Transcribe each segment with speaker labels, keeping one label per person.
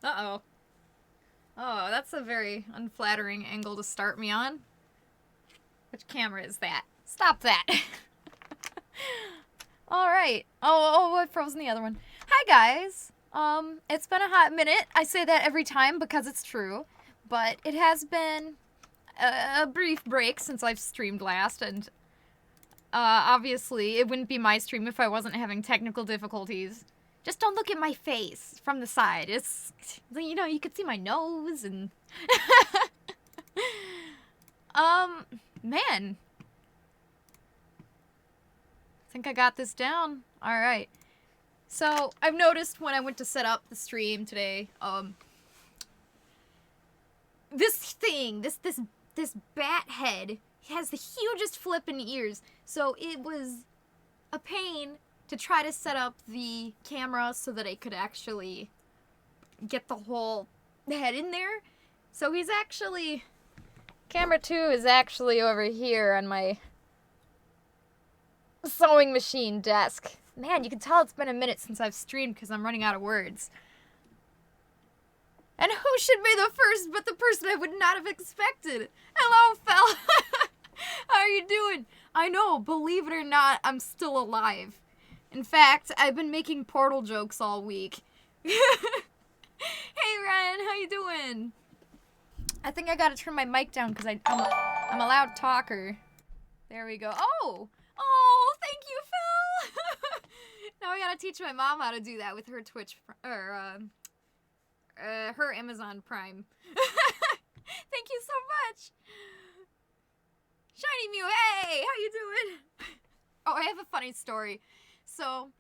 Speaker 1: Uh-oh. Oh, that's a very unflattering angle to start me on. Which camera is that? Stop that. Alright. I frozen the other one. Hi, guys. It's been a hot minute. I say that every time because it's true. But it has been a brief break since I've streamed last, and obviously it wouldn't be my stream if I wasn't having technical difficulties. Just don't look at my face from the side. It's, you can see my nose and... man. I think I got this down. Alright. So, I've noticed when I went to set up the stream today, this thing, this bat head has the hugest flippin' ears. So, it was a pain to try to set up the camera so that I could actually get the whole head in there. So he's actually... Camera 2 is actually over here on my sewing machine desk. Man, you can tell it's been a minute since I've streamed because I'm running out of words. And who should be the first but the person I would not have expected? Hello, fella. How are you doing? I know, believe it or not, I'm still alive. In fact, I've been making Portal jokes all week. Hey Ryan, how you doing? I think I gotta turn my mic down because I'm a loud talker. There we go. Oh, thank you, Phil. Now I gotta teach my mom how to do that with her Twitch or her Amazon Prime. Thank you so much. Shiny Mew, hey, how you doing? Oh, I have a funny story. So,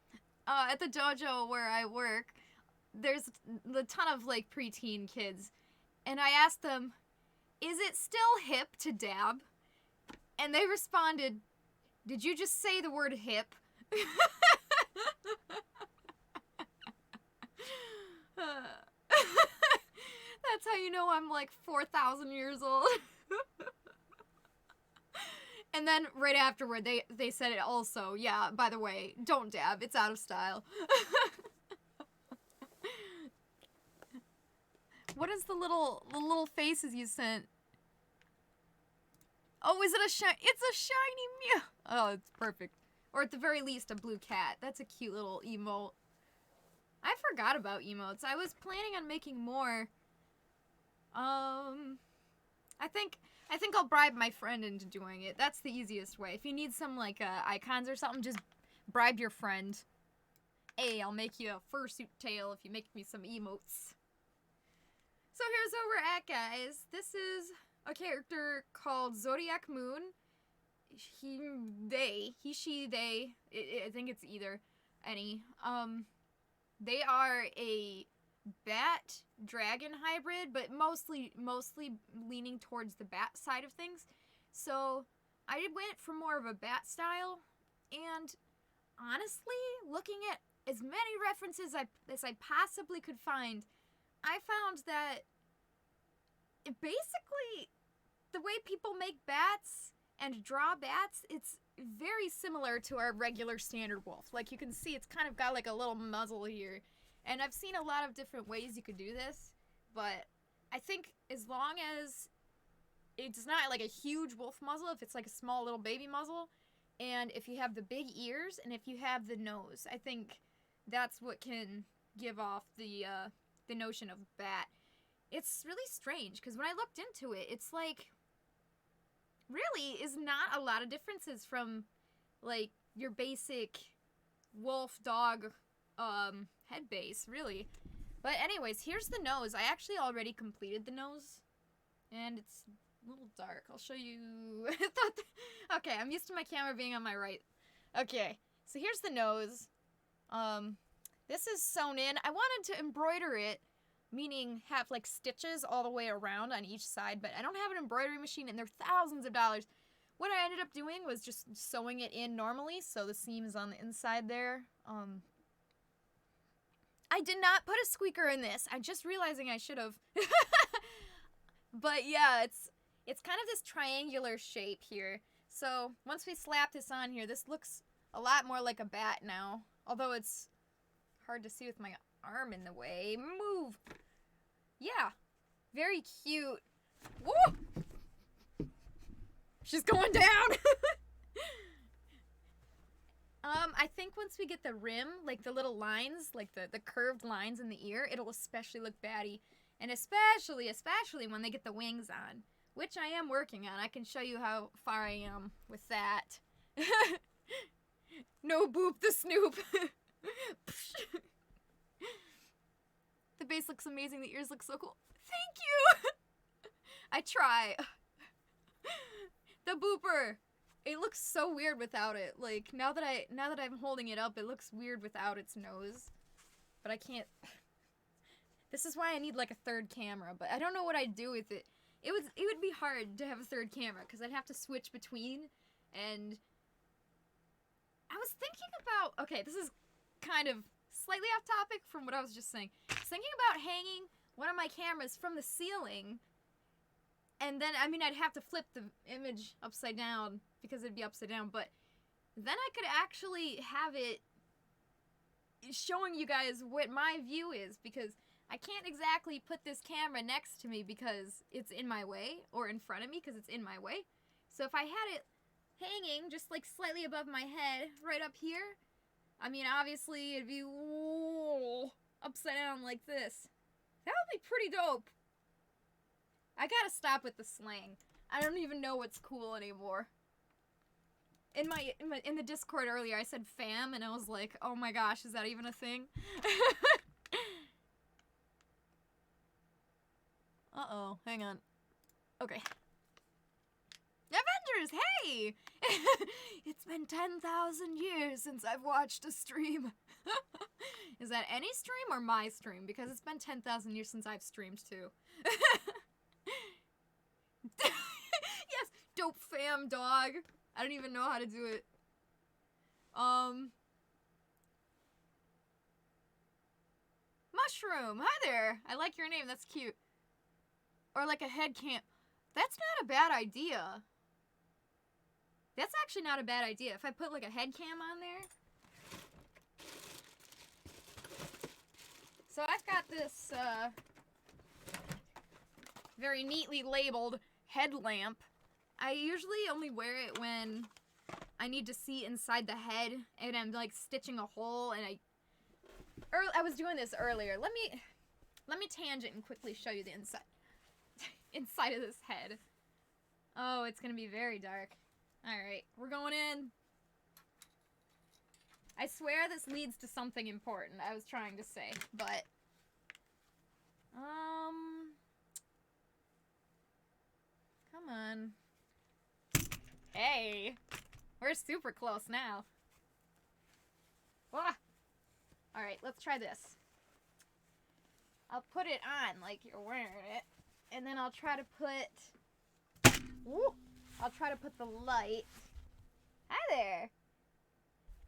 Speaker 1: at the dojo where I work, there's a ton of, like, preteen kids. And I asked them, is it still hip to dab? And they responded, did you just say the word hip? That's how you know I'm, like, 4,000 years old. And then right afterward, they said it also. Yeah, by the way, don't dab. It's out of style. What is the little faces you sent? Oh, is it a shiny? It's a shiny Mew. Oh, it's perfect. Or at the very least, a blue cat. That's a cute little emote. I forgot about emotes. I was planning on making more. I think I'll bribe my friend into doing it. That's the easiest way. If you need some, like, icons or something, just bribe your friend. Hey, I'll make you a fursuit tail if you make me some emotes. So here's where we're at, guys. This is a character called Zodiac Moon. He, she, they. I think it's either, any. They are a bat dragon hybrid, but mostly leaning towards the bat side of things. So I went for more of a bat style, and honestly, looking at as many references as I possibly could find, I found that basically the way people make bats and draw bats, it's very similar to our regular standard wolf. Like, you can see it's kind of got like a little muzzle here. And I've seen a lot of different ways you could do this, but I think as long as it's not like a huge wolf muzzle, if it's like a small little baby muzzle, and if you have the big ears, and if you have the nose, I think that's what can give off the notion of bat. It's really strange, because when I looked into it, it's like, really is not a lot of differences from, like, your basic wolf, dog, head base, really. But anyways, here's the nose. I actually already completed the nose, and it's a little dark. I'll show you. Okay, I'm used to my camera being on my right. Okay, so here's the nose. This is sewn in. I wanted to embroider it, meaning have like stitches all the way around on each side, but I don't have an embroidery machine, and they're thousands of dollars. What I ended up doing was just sewing it in normally, so the seam is on the inside there. I did not put a squeaker in this. I'm just realizing I should have. But yeah, it's kind of this triangular shape here. So once we slap this on here, this looks a lot more like a bat now. Although it's hard to see with my arm in the way. Move! Yeah. Very cute. Woo! She's going down! I think once we get the rim, like the little lines, like the curved lines in the ear, it'll especially look batty. And especially when they get the wings on. Which I am working on. I can show you how far I am with that. No boop the snoop. The base looks amazing. The ears look so cool. Thank you! I try. The booper. It looks so weird without it. Like, now that I'm holding it up, it looks weird without its nose. But I can't... This is why I need, like, a third camera. But I don't know what I'd do with it. It would be hard to have a third camera, because I'd have to switch between, and... I was thinking about... Okay, this is kind of slightly off topic from what I was just saying. I was thinking about hanging one of my cameras from the ceiling, and then, I mean, I'd have to flip the image upside down, because it'd be upside down, but then I could actually have it showing you guys what my view is, because I can't exactly put this camera next to me because it's in my way, or in front of me because it's in my way. So if I had it hanging just like slightly above my head, right up here, I mean, obviously it'd be upside down like this. That would be pretty dope. I gotta stop with the slang. I don't even know what's cool anymore. In the Discord earlier, I said fam, and I was like, oh my gosh, is that even a thing? Uh-oh, hang on. Okay. Avengers, hey! It's been 10,000 years since I've watched a stream. Is that any stream or my stream? Because it's been 10,000 years since I've streamed too. Yes, dope fam dog. I don't even know how to do it. Mushroom, hi there. I like your name, that's cute. Or like a head cam. That's not a bad idea. That's actually not a bad idea. If I put like a head cam on there. So I've got this very neatly labeled headlamp. I usually only wear it when I need to see inside the head and I'm like stitching a hole, and I was doing this earlier. Let me tangent and quickly show you the inside of this head. Oh, it's gonna be very dark. Alright, we're going in. I swear this leads to something important I was trying to say, but come on. Hey, we're super close now. Ah. Alright, let's try this. I'll put it on like you're wearing it, and then I'll try to put... Ooh, I'll try to put the light... Hi there!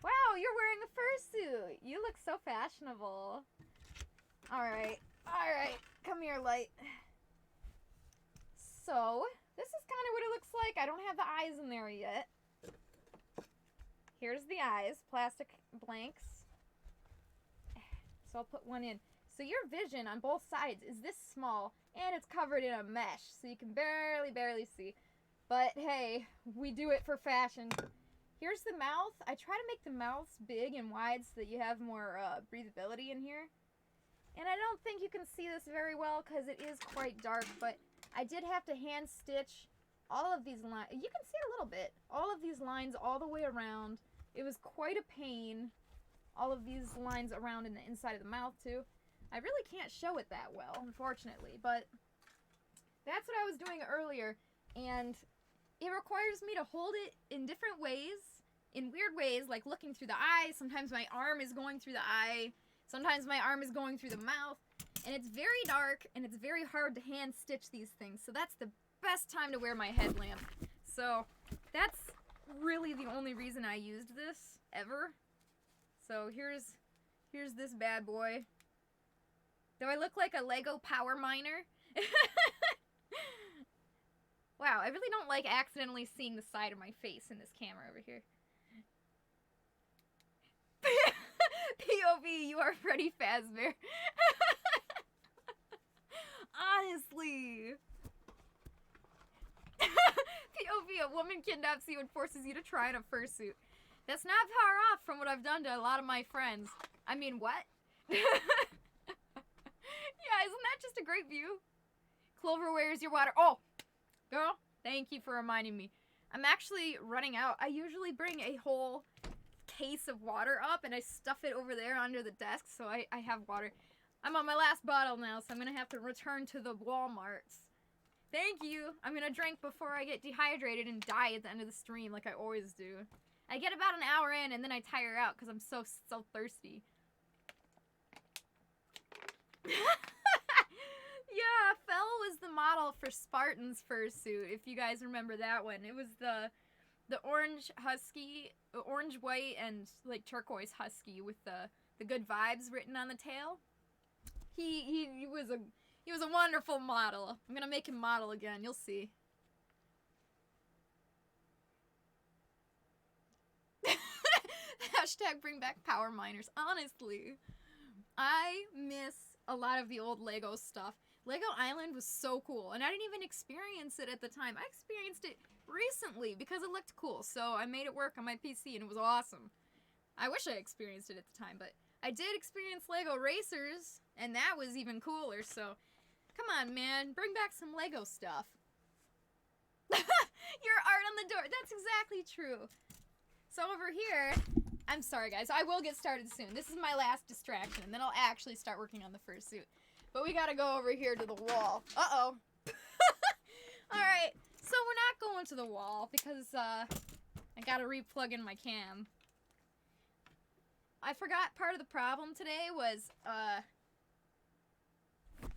Speaker 1: Wow, you're wearing a fursuit! You look so fashionable. Alright, come here, light. So, this is kind of what it looks like. I don't have the eyes in there yet. Here's the eyes, plastic blanks. So I'll put one in. So your vision on both sides is this small, and it's covered in a mesh, so you can barely see. But hey, we do it for fashion. Here's the mouth. I try to make the mouths big and wide so that you have more breathability in here. And I don't think you can see this very well because it is quite dark, but I did have to hand stitch all of these lines. You can see it a little bit. All of these lines all the way around. It was quite a pain. All of these lines around in the inside of the mouth too. I really can't show it that well, unfortunately, but that's what I was doing earlier, and it requires me to hold it in different ways, in weird ways, like looking through the eye. Sometimes my arm is going through the eye, sometimes my arm is going through the mouth, and it's very dark, and it's very hard to hand stitch these things, so that's the best time to wear my headlamp. So that's really the only reason I used this, ever. So here's this bad boy. Do I look like a Lego power miner? Wow, I really don't like accidentally seeing the side of my face in this camera over here. POV, you are Freddy Fazbear. Honestly. POV, a woman kidnaps you and forces you to try on a fursuit. That's not far off from what I've done to a lot of my friends. I mean, what? Yeah, isn't that just a great view? Clover, where's your water? Oh, girl, thank you for reminding me. I'm actually running out. I usually bring a whole case of water up and I stuff it over there under the desk so I have water. I'm on my last bottle now, so I'm gonna have to return to the Walmarts. Thank you. I'm gonna drink before I get dehydrated and die at the end of the stream like I always do. I get about an hour in and then I tire out because I'm so thirsty. Yeah, Fell was the model for Spartan's fursuit, if you guys remember that one. It was the orange husky, orange, white, and like turquoise husky with the good vibes written on the tail. He was a wonderful model. I'm gonna make him model again. You'll see. Hashtag bring back power miners. Honestly, I miss a lot of the old Lego stuff. Lego Island was so cool, and I didn't even experience it at the time. I experienced it recently because it looked cool, so I made it work on my PC, and it was awesome. I wish I experienced it at the time, but I did experience Lego Racers, and that was even cooler, so come on, man, bring back some Lego stuff. Your art on the door, that's exactly true. So over here, I'm sorry guys, I will get started soon. This is my last distraction, and then I'll actually start working on the fursuit. But we gotta go over here to the wall. Uh-oh. Alright, so we're not going to the wall because, I gotta replug in my cam. I forgot part of the problem today was,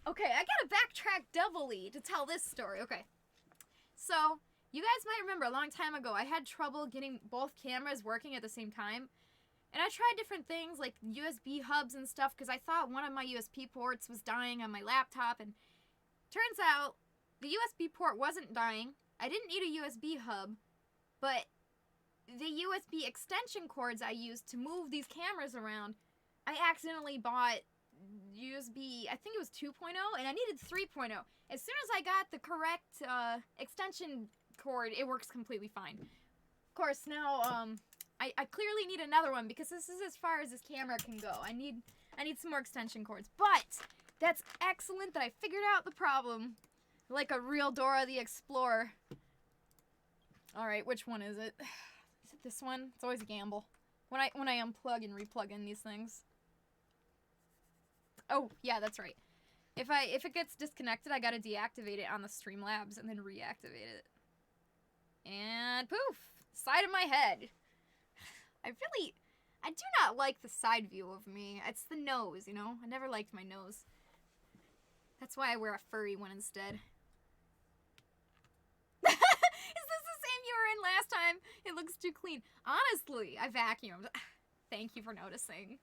Speaker 1: okay, I gotta backtrack doubly to tell this story. Okay. So, you guys might remember a long time ago, I had trouble getting both cameras working at the same time. And I tried different things like USB hubs and stuff because I thought one of my USB ports was dying on my laptop, and turns out the USB port wasn't dying. I didn't need a USB hub, but the USB extension cords I used to move these cameras around, I accidentally bought USB, I think it was 2.0, and I needed 3.0. As soon as I got the correct extension cord, it works completely fine. Of course, now, I clearly need another one because this is as far as this camera can go. I need some more extension cords. But that's excellent that I figured out the problem like a real Dora the Explorer. All right, which one is it? Is it this one? It's always a gamble when I unplug and replug in these things. Oh, yeah, that's right. If it gets disconnected, I got to deactivate it on the Streamlabs and then reactivate it. And poof, side of my head. I do not like the side view of me. It's the nose, you know? I never liked my nose. That's why I wear a furry one instead. Is this the same you were in last time? It looks too clean. Honestly, I vacuumed. Thank you for noticing.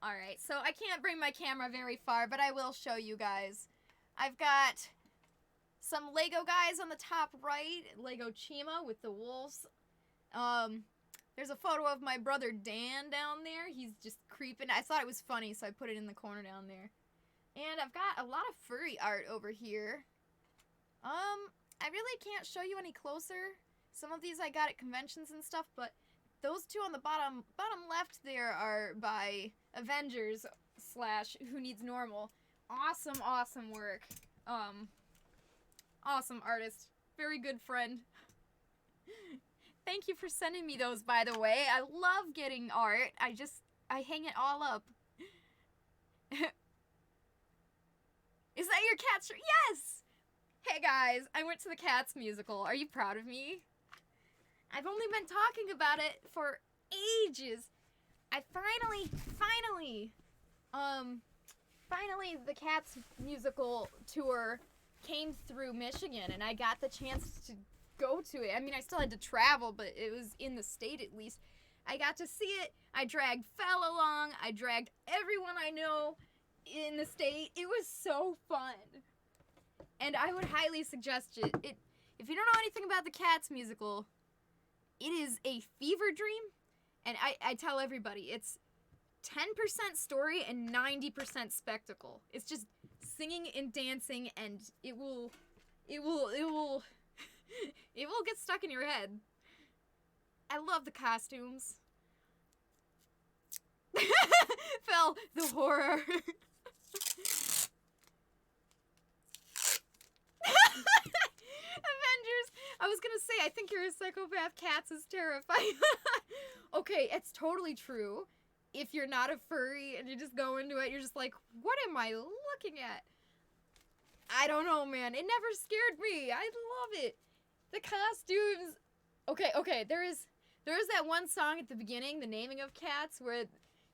Speaker 1: Alright, so I can't bring my camera very far, but I will show you guys. I've got some Lego guys on the top right. Lego Chima with the wolves. There's a photo of my brother Dan down there. He's just creeping. I thought it was funny, so I put it in the corner down there. And I've got a lot of furry art over here. I really can't show you any closer. Some of these I got at conventions and stuff, but those two on the bottom left there are by Avengers / Who Needs Normal. Awesome, awesome work. Awesome artist. Very good friend. Thank you for sending me those, by the way. I love getting art. I hang it all up. Is that your Cats shirt? Yes! Hey guys, I went to the Cats musical. Are you proud of me? I've only been talking about it for ages. I finally, the Cats musical tour came through Michigan, and I got the chance to go to it. I mean, I still had to travel, but it was in the state at least. I got to see it. I dragged Fel along. I dragged everyone I know in the state. It was so fun. And I would highly suggest it. If you don't know anything about the Cats musical, it is a fever dream. And I tell everybody, it's 10% story and 90% spectacle. It's just singing and dancing, and it will it will get stuck in your head. I love the costumes. Fell the horror. Avengers. I was gonna say, I think you're a psychopath. Cats is terrifying. Okay, it's totally true. If you're not a furry and you just go into it, you're just like, what am I looking at? I don't know, man. It never scared me. I love it. The costumes. Okay. There is that one song at the beginning, the naming of cats, where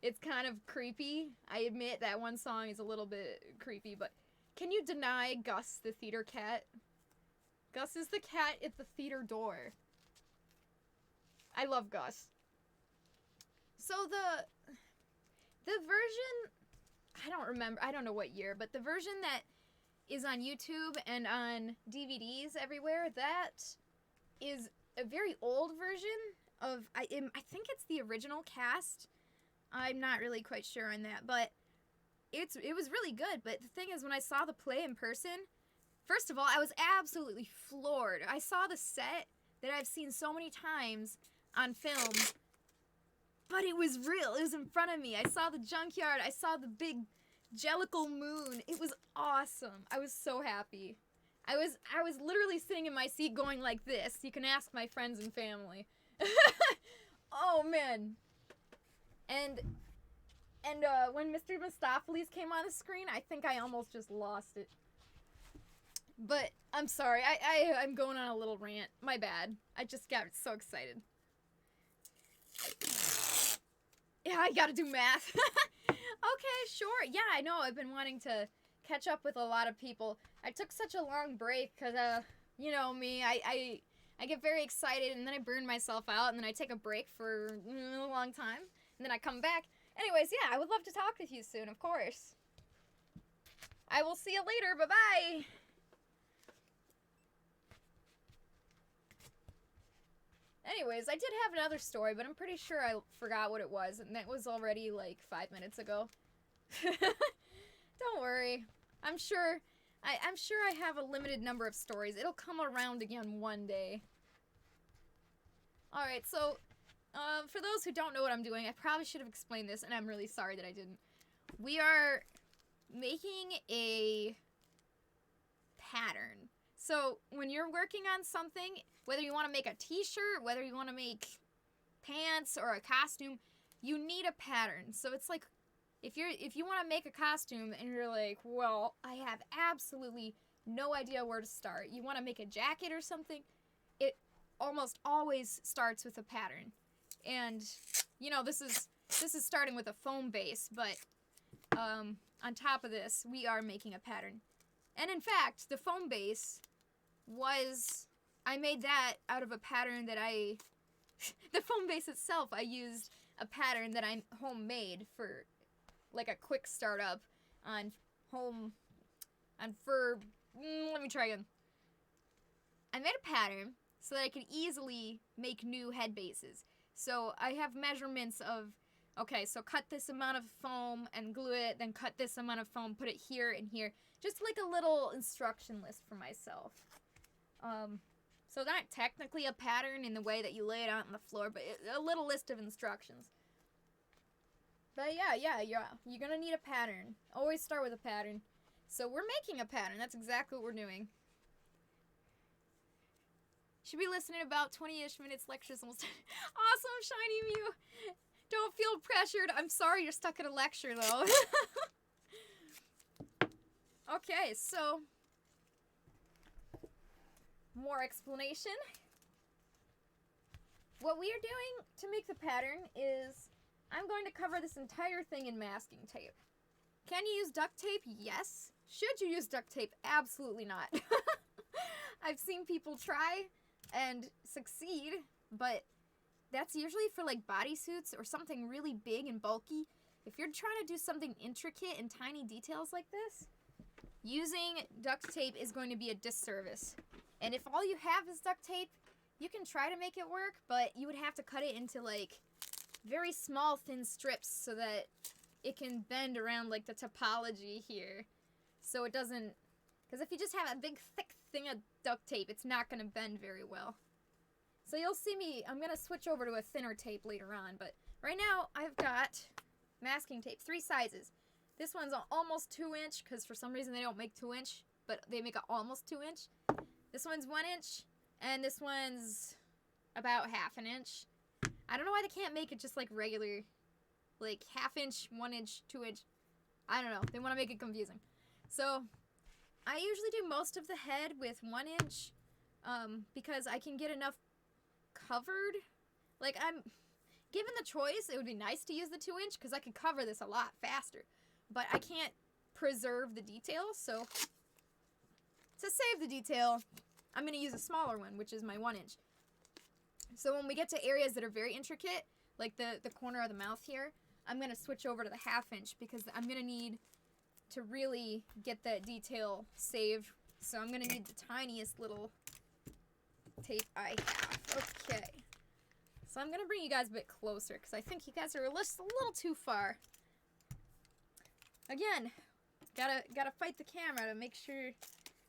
Speaker 1: it's kind of creepy. I admit that one song is a little bit creepy, but can you deny Gus, the theater cat? Gus is the cat at the theater door. I love Gus. So the version, I don't remember, I don't know what year, but the version that is on YouTube and on DVDs everywhere, that is a very old version of, I think it's the original cast. I'm not really quite sure on that, but it was really good. But the thing is, when I saw the play in person, first of all, I was absolutely floored. I saw the set that I've seen so many times on film, but it was real. It was in front of me. I saw the junkyard. I saw the big Jellicle moon. It was awesome. I was so happy. I was literally sitting in my seat going like this. You can ask my friends and family. Oh, man. And when Mr. Mistopheles came on the screen, I think I almost just lost it. But I'm sorry. I'm going on a little rant. My bad. I just got so excited. Yeah, I gotta do math. Okay, sure. Yeah, I know. I've been wanting to catch up with a lot of people. I took such a long break because, you know me, I get very excited and then I burn myself out and then I take a break for a long time and then I come back. Anyways, yeah, I would love to talk with you soon, of course. I will see you later. Bye-bye. Anyways, I did have another story, but I'm pretty sure I forgot what it was, and that was already like 5 minutes ago. Don't worry. I'm sure I have a limited number of stories. It'll come around again one day. Alright, so, for those who don't know what I'm doing, I probably should have explained this, and I'm really sorry that I didn't. We are making a pattern. So, when you're working on something, whether you want to make a t-shirt, whether you want to make pants or a costume, you need a pattern. So it's like, if you want to make a costume and you're like, well, I have absolutely no idea where to start. You want to make a jacket or something, it almost always starts with a pattern. And, you know, this is starting with a foam base, but on top of this, we are making a pattern. And in fact, the foam base I made that out of a pattern that the foam base itself, I used a pattern that I homemade for, like, a quick startup on let me try again. I made a pattern so that I could easily make new head bases. So I have measurements of, okay, so cut this amount of foam and glue it, then cut this amount of foam, put it here and here. Just like a little instruction list for myself. So not technically a pattern in the way that you lay it out on the floor, but a little list of instructions. But yeah, you're gonna need a pattern. Always start with a pattern. So we're making a pattern. That's exactly what we're doing. Should be listening about 20-ish minutes lectures almost. Awesome, Shiny Mew. Don't feel pressured. I'm sorry you're stuck at a lecture, though. Okay, so more explanation. What we are doing to make the pattern is I'm going to cover this entire thing in masking tape. Can you use duct tape? Yes. Should you use duct tape? Absolutely not. I've seen people try and succeed, but that's usually for like bodysuits or something really big and bulky. If you're trying to do something intricate and tiny details like this, using duct tape is going to be a disservice. And if all you have is duct tape, you can try to make it work, but you would have to cut it into like very small thin strips so that it can bend around like the topology here. so it doesn't, because if you just have a big thick thing of duct tape, it's not going to bend very well. So you'll see me, I'm going to switch over to a thinner tape later on, but right now I've got masking tape, 3 sizes. This one's almost 2-inch, because for some reason they don't make 2-inch, but they make an almost 2-inch. This one's 1-inch, and this one's about 1/2 inch. I don't know why they can't make it just like regular, like 1/2 inch, 1-inch, 2-inch. I don't know. They want to make it confusing. So I usually do most of the head with 1-inch, because I can get enough covered. Like, I'm given the choice, it would be nice to use the 2-inch because I could cover this a lot faster, but I can't preserve the detail. So to save the detail, I'm going to use a smaller one, which is my 1-inch. So when we get to areas that are very intricate, like the corner of the mouth here, I'm going to switch over to the 1/2 inch because I'm going to need to really get that detail saved. So I'm going to need the tiniest little tape I have. Okay. So I'm going to bring you guys a bit closer because I think you guys are just a little too far. Again, gotta fight the camera to make sure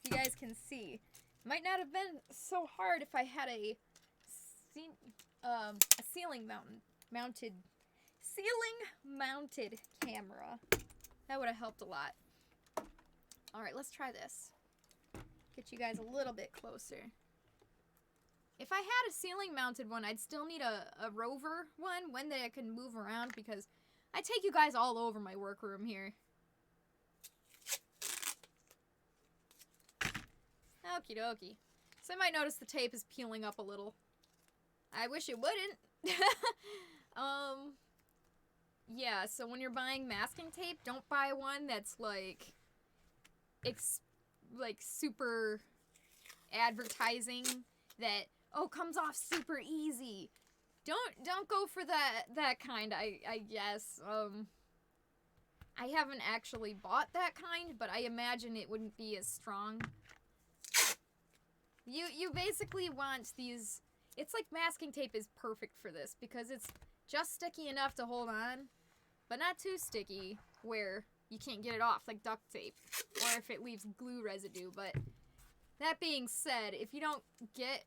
Speaker 1: you guys can see. Might not have been so hard if I had a ceiling mounted camera. That would have helped a lot. All right, let's try this. Get you guys a little bit closer. If I had a ceiling mounted one, I'd still need a rover one that I can move around because I take you guys all over my workroom here. Okie dokie. So I might notice the tape is peeling up a little. I wish it wouldn't. Yeah, so when you're buying masking tape, don't buy one that's like super advertising that, oh, comes off super easy. Don't go for that kind, I guess. I haven't actually bought that kind, but I imagine it wouldn't be as strong. You basically want these, it's like masking tape is perfect for this because it's just sticky enough to hold on, but not too sticky where you can't get it off like duct tape or if it leaves glue residue. But that being said, if you don't get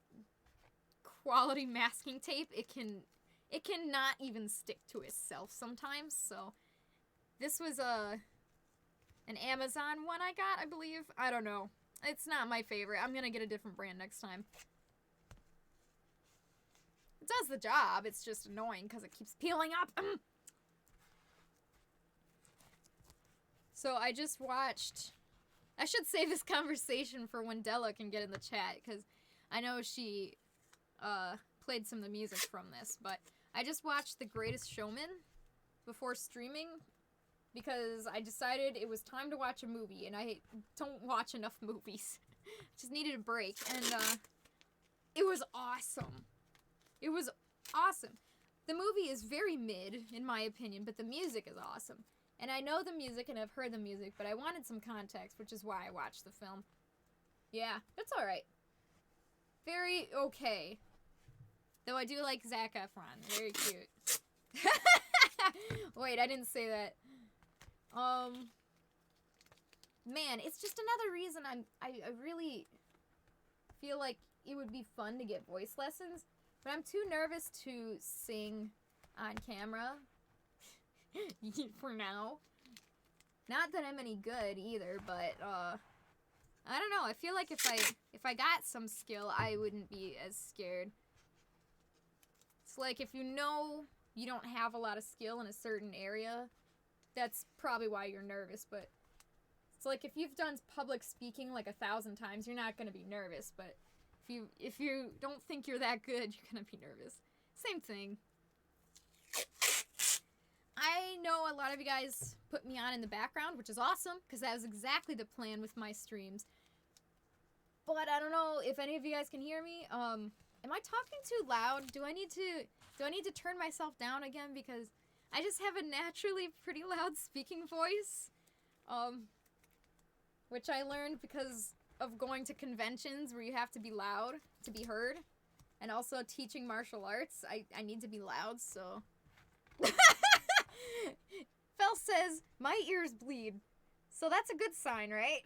Speaker 1: quality masking tape, it can not even stick to itself sometimes. So this was an Amazon one I got, I believe. I don't know. It's not my favorite. I'm gonna get a different brand next time. It does the job. It's just annoying because it keeps peeling up. So I just watched... I should save this conversation for when Della can get in the chat because I know she played some of the music from this. But I just watched The Greatest Showman before streaming because I decided it was time to watch a movie, and I don't watch enough movies. Just needed a break, and it was awesome. It was awesome. The movie is very mid, in my opinion, but the music is awesome. And I know the music, and I've heard the music, but I wanted some context, which is why I watched the film. Yeah, it's alright. Very okay. Though I do like Zac Efron. Very cute. Wait, I didn't say that. Man, it's just another reason I really feel like it would be fun to get voice lessons, but I'm too nervous to sing on camera for now. Not that I'm any good either, but I don't know. I feel like if I got some skill, I wouldn't be as scared. It's like if you know you don't have a lot of skill in a certain area, that's probably why you're nervous, but it's like if you've done public speaking like 1,000 times, you're not going to be nervous, but if you don't think you're that good, you're going to be nervous. Same thing. I know a lot of you guys put me on in the background, which is awesome, because that was exactly the plan with my streams. But I don't know if any of you guys can hear me. Am I talking too loud? Do I need to turn myself down again, because I just have a naturally pretty loud speaking voice, which I learned because of going to conventions where you have to be loud to be heard, and also teaching martial arts. I need to be loud, so... Fel says, my ears bleed. So that's a good sign, right?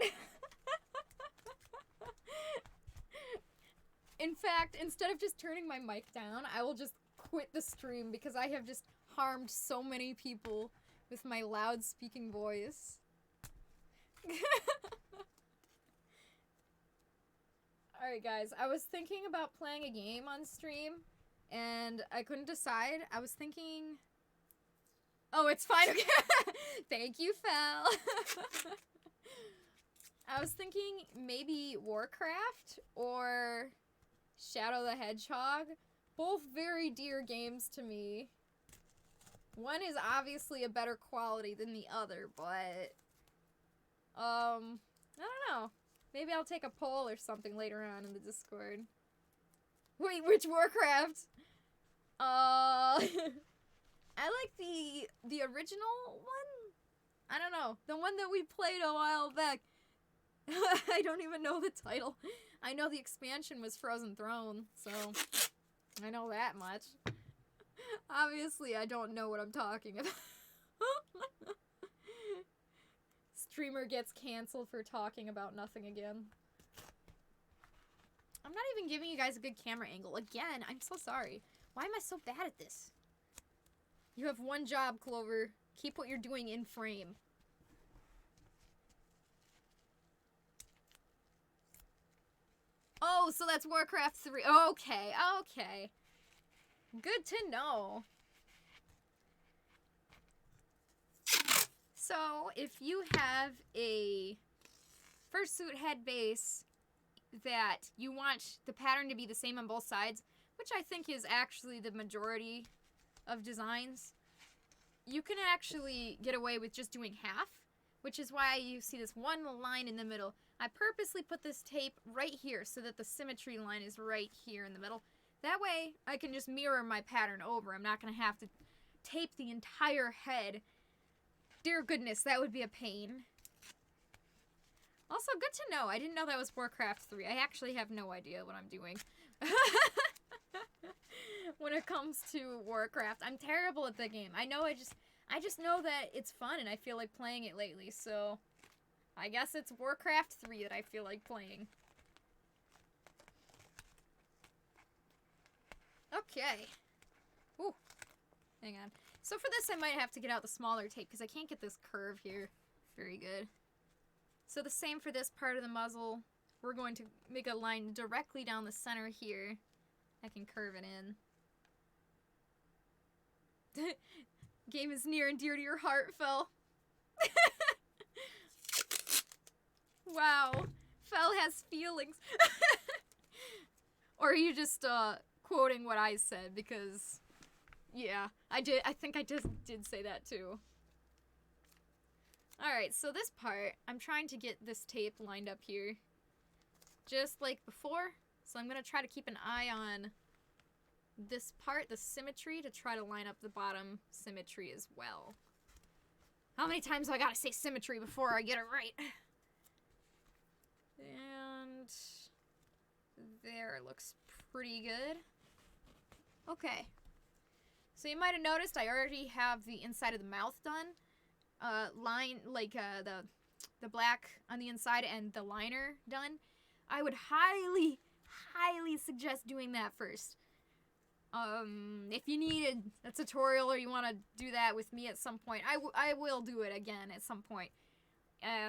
Speaker 1: In fact, instead of just turning my mic down, I will just quit the stream because I have just harmed so many people with my loud speaking voice. Alright guys, I was thinking about playing a game on stream, and I couldn't decide. I was thinking... Oh, it's fine, okay. Thank you, Fel. I was thinking maybe Warcraft or Shadow the Hedgehog. Both very dear games to me. One is obviously a better quality than the other, but... I don't know. Maybe I'll take a poll or something later on in the Discord. Wait, which Warcraft? I like the original one? I don't know. The one that we played a while back. I don't even know the title. I know the expansion was Frozen Throne, so I know that much. Obviously, I don't know what I'm talking about. Streamer gets canceled for talking about nothing again. I'm not even giving you guys a good camera angle. Again, I'm so sorry. Why am I so bad at this? You have one job, Clover. Keep what you're doing in frame. Oh, so that's Warcraft 3. Okay, okay. Good to know. So, if you have a fursuit head base that you want the pattern to be the same on both sides, which I think is actually the majority of designs, you can actually get away with just doing half, which is why you see this one line in the middle. I purposely put this tape right here so that the symmetry line is right here in the middle. That way, I can just mirror my pattern over. I'm not going to have to tape the entire head. Dear goodness, that would be a pain. Also, good to know. I didn't know that was Warcraft 3. I actually have no idea what I'm doing. When it comes to Warcraft, I'm terrible at the game. I know I just know that it's fun and I feel like playing it lately, so I guess it's Warcraft 3 that I feel like playing. Okay. Ooh. Hang on. So for this, I might have to get out the smaller tape because I can't get this curve here very good. So the same for this part of the muzzle. We're going to make a line directly down the center here. I can curve it in. Game is near and dear to your heart, Fel. Wow. Fel has feelings. Or are you just quoting what I said? Because, yeah, I think I just did say that too. Alright, so this part, I'm trying to get this tape lined up here. Just like before. So I'm going to try to keep an eye on this part, the symmetry, to try to line up the bottom symmetry as well. How many times do I gotta say symmetry before I get it right? And there, looks pretty good. Okay. So you might have noticed I already have the inside of the mouth done. The black on the inside and the liner done. I would highly suggest doing that first. If you need a tutorial or you want to do that with me at some point, I will do it again at some point.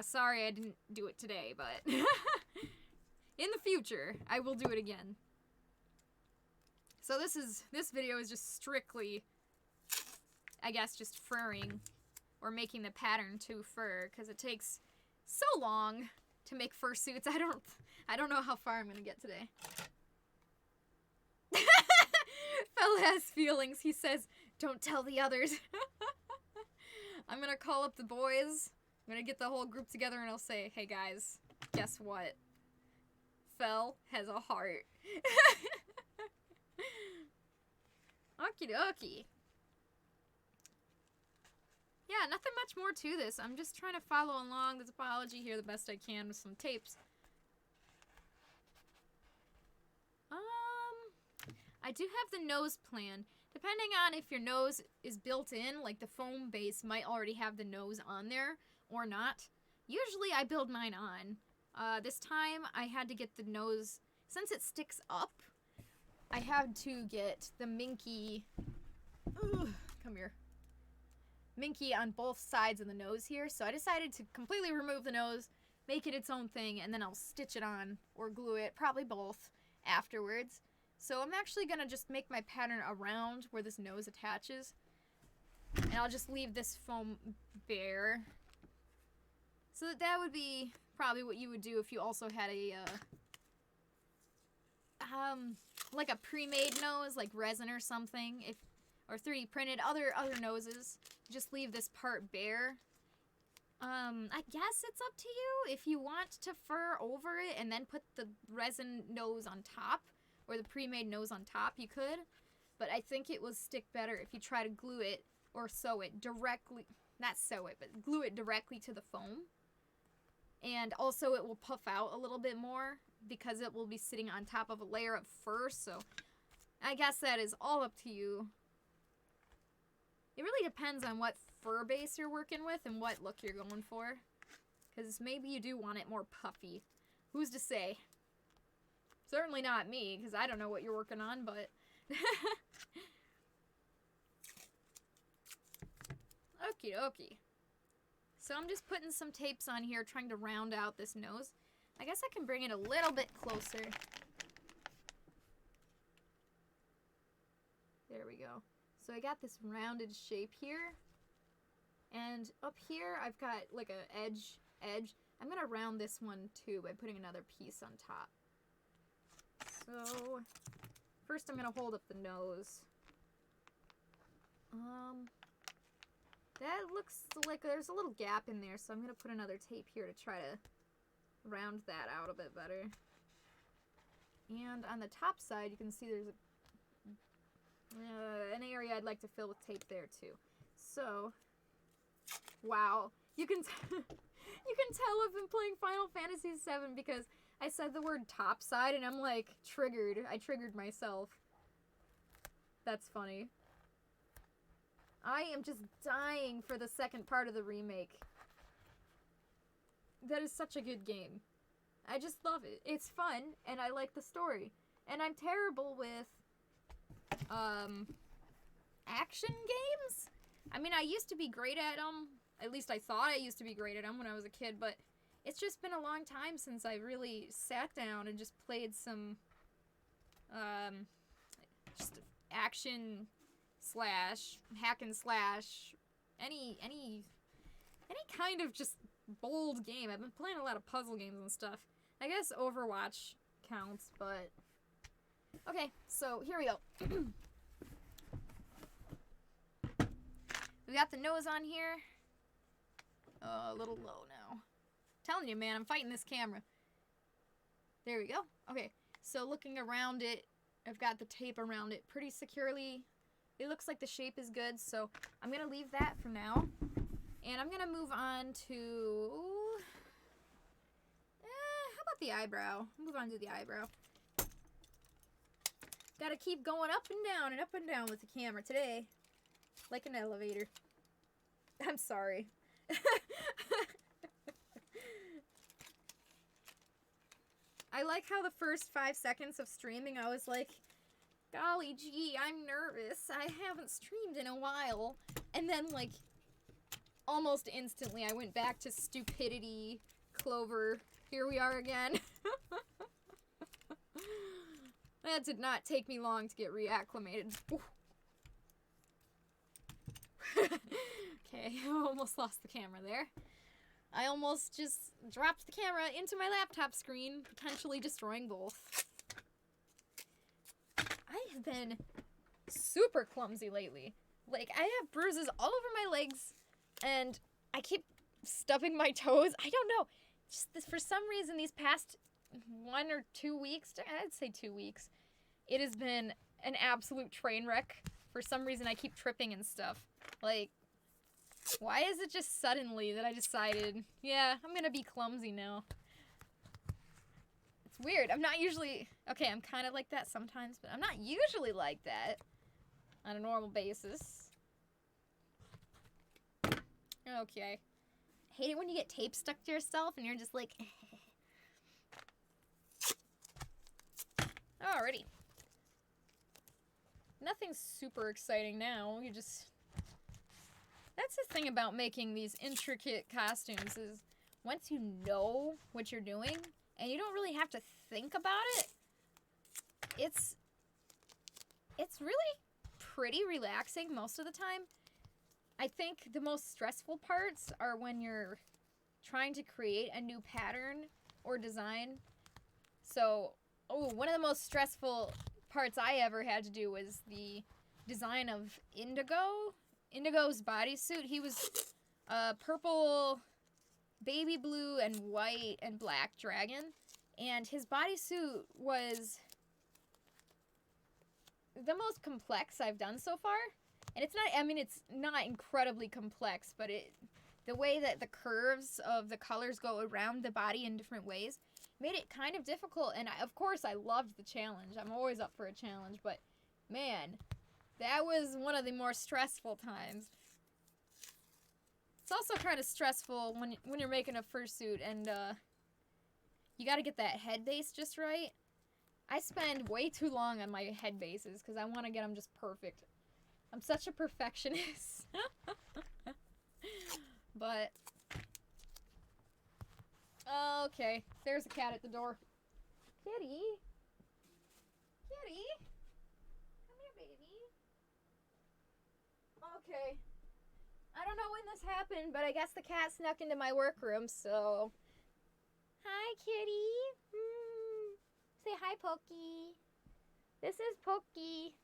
Speaker 1: Sorry I didn't do it today, but in the future, I will do it again. So this video is just strictly, I guess, just furring or making the pattern to fur, because it takes so long to make fursuits. I don't know how far I'm gonna get today. Fel has feelings. He says, don't tell the others. I'm gonna call up the boys. I'm gonna get the whole group together and I'll say, hey guys, guess what? Fel has a heart. Okie dokie. Yeah, nothing much more to this. I'm just trying to follow along the topology here the best I can with some tapes. I do have the nose plan. Depending on if your nose is built in, like the foam base might already have the nose on there or not. Usually I build mine on. This time I had to get the nose, since it sticks up, I had to get the minky, come here, minky on both sides of the nose here, so I decided to completely remove the nose, make it its own thing, and then I'll stitch it on, or glue it, probably both, afterwards. So I'm actually gonna just make my pattern around where this nose attaches, and I'll just leave this foam bare. So that would be probably what you would do if you also had a, like a pre-made nose, like resin or something, or 3D printed, other noses. Just leave this part bare. I guess it's up to you. If you want to fur over it and then put the resin nose on top, or the pre-made nose on top, you could. But I think it will stick better if you try to glue it or sew it directly, not sew it, but glue it directly to the foam. And also it will puff out a little bit more because it will be sitting on top of a layer of fur, so I guess that is all up to you. It really depends on what fur base you're working with and what look you're going for. Because maybe you do want it more puffy. Who's to say? Certainly not me, because I don't know what you're working on, but... Okie dokie. So I'm just putting some tapes on here, trying to round out this nose. I guess I can bring it a little bit closer. There we go. So I got this rounded shape here. And up here, I've got like a edge. I'm gonna round this one too by putting another piece on top. So first I'm gonna hold up the nose. That looks like there's a little gap in there, so I'm gonna put another tape here to try to round that out a bit better. And on the top side, you can see there's an area I'd like to fill with tape there too. So, wow, you can you can tell I've been playing Final Fantasy VII because I said the word top side and I'm like triggered. I triggered myself. That's funny. I am just dying for the second part of the remake. That is such a good game. I just love it. It's fun, and I like the story. And I'm terrible with, action games? I mean, I used to be great at them. At least I thought I used to be great at them when I was a kid, but it's just been a long time since I really sat down and just played some, just action slash hack and slash, any kind of just bold game. I've been playing a lot of puzzle games and stuff. I guess Overwatch counts, but okay, so here we go. We got the nose on here. A little low now. Telling you, man, I'm fighting this camera. There we go. Okay, so looking around it, I've got the tape around it pretty securely. It looks like the shape is good, so I'm going to leave that for now. And I'm going to move on to... how about the eyebrow? Move on to the eyebrow. Gotta keep going up and down with the camera today. Like an elevator. I'm sorry. I like how the first 5 seconds of streaming I was like, golly gee, I'm nervous. I haven't streamed in a while. And then, like, almost instantly I went back to stupidity, Clover. Here we are again. That did not take me long to get reacclimated. Okay, I almost lost the camera there. I almost just dropped the camera into my laptop screen, potentially destroying both. I have been super clumsy lately. Like, I have bruises all over my legs, and I keep stubbing my toes. I don't know. Just for some reason, these past 1 or 2 weeks, I'd say 2 weeks, it has been an absolute train wreck. For some reason, I keep tripping and stuff. Like, why is it just suddenly that I decided, yeah, I'm gonna be clumsy now? It's weird. I'm not usually... Okay, I'm kind of like that sometimes, but I'm not usually like that on a normal basis. Okay. hate it when you get tape stuck to yourself and you're just like... Alrighty. Nothing super exciting now. You just... That's the thing about making these intricate costumes is once you know what you're doing and you don't really have to think about it, it's really pretty relaxing most of the time. I think the most stressful parts are when you're trying to create a new pattern or design. So, one of the most stressful parts I ever had to do was the design of Indigo's bodysuit. He was a purple, baby blue, and white and black dragon. And his bodysuit was the most complex I've done so far. And it's not incredibly complex, but the way that the curves of the colors go around the body in different ways made it kind of difficult. And of course, I loved the challenge. I'm always up for a challenge, but man, that was one of the more stressful times. It's also kind of stressful when you're making a fursuit and you got to get that head base just right. I spend way too long on my head bases because I want to get them just perfect. I'm such a perfectionist. But okay, there's a cat at the door. Kitty, kitty, come here, baby. Okay, I don't know when this happened, but I guess the cat snuck into my workroom. So, hi, kitty. Say hi, Pokey. This is Pokey.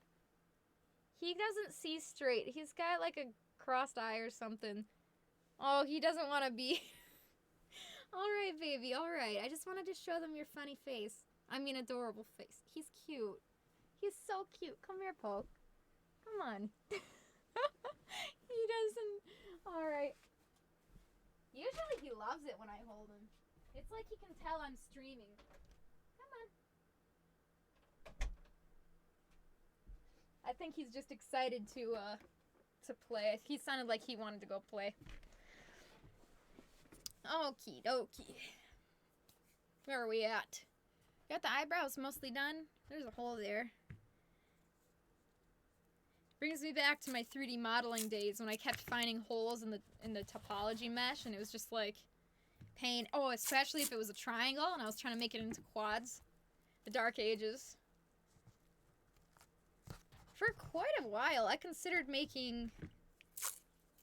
Speaker 1: He doesn't see straight. He's got like a crossed eye or something. Oh, he doesn't want to be. Alright, baby, alright. I just wanted to show them your funny face. I mean, adorable face. He's cute. He's so cute. Come here, Poke. Come on. He doesn't. Alright. Usually he loves it when I hold him. It's like he can tell I'm streaming. Come on. I think he's just excited to play. He sounded like he wanted to go play. Okie dokie. Where are we at? Got the eyebrows mostly done. There's a hole there. Brings me back to my 3D modeling days when I kept finding holes in the topology mesh, and it was just like pain. Oh, especially if it was a triangle and I was trying to make it into quads. The dark ages. For quite a while, I considered making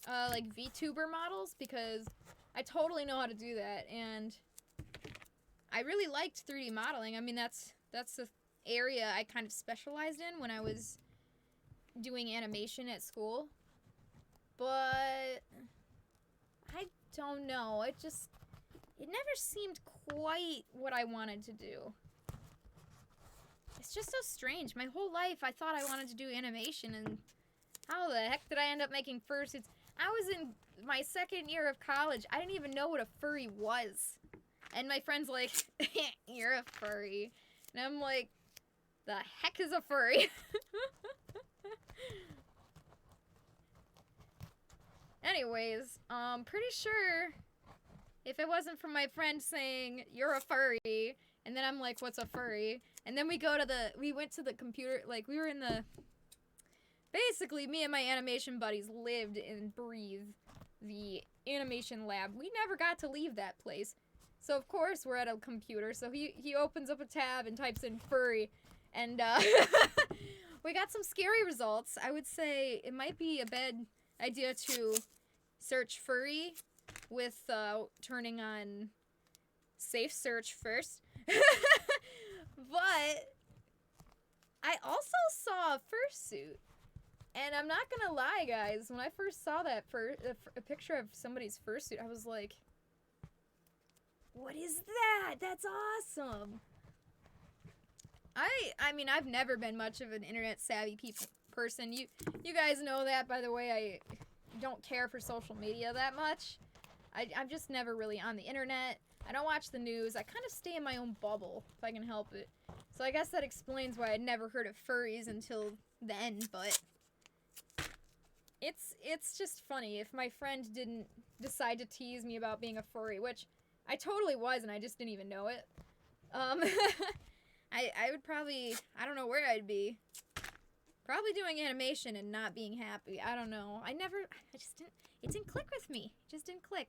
Speaker 1: like VTuber models because I totally know how to do that, and I really liked 3D modeling. I mean, that's the area I kind of specialized in when I was doing animation at school. But I don't know. It never seemed quite what I wanted to do. It's just so strange. My whole life I thought I wanted to do animation, and how the heck did I end up making fursuits? I was in my second year of college. I didn't even know what a furry was. And my friend's like, you're a furry. And I'm like, the heck is a furry? Anyways, pretty sure if it wasn't for my friend saying, you're a furry, and then I'm like, what's a furry? And then we went to the computer, like, we were in the, basically, me and my animation buddies lived and breathed the animation lab. We never got to leave that place. So, of course, we're at a computer, so he opens up a tab and types in furry, and, we got some scary results. I would say it might be a bad idea to search furry with, turning on safe search first. But I also saw a fursuit, and I'm not gonna lie, guys. When I first saw that a picture of somebody's fursuit, I was like, "What is that? That's awesome!" I mean, I've never been much of an internet savvy person. You guys know that, by the way. I don't care for social media that much. I'm just never really on the internet. I don't watch the news. I kind of stay in my own bubble, if I can help it. So I guess that explains why I'd never heard of furries until then, but it's just funny. If my friend didn't decide to tease me about being a furry, which I totally was, and I just didn't even know it. I would probably, I don't know where I'd be. Probably doing animation and not being happy. I don't know. I just didn't, it didn't click with me. It just didn't click.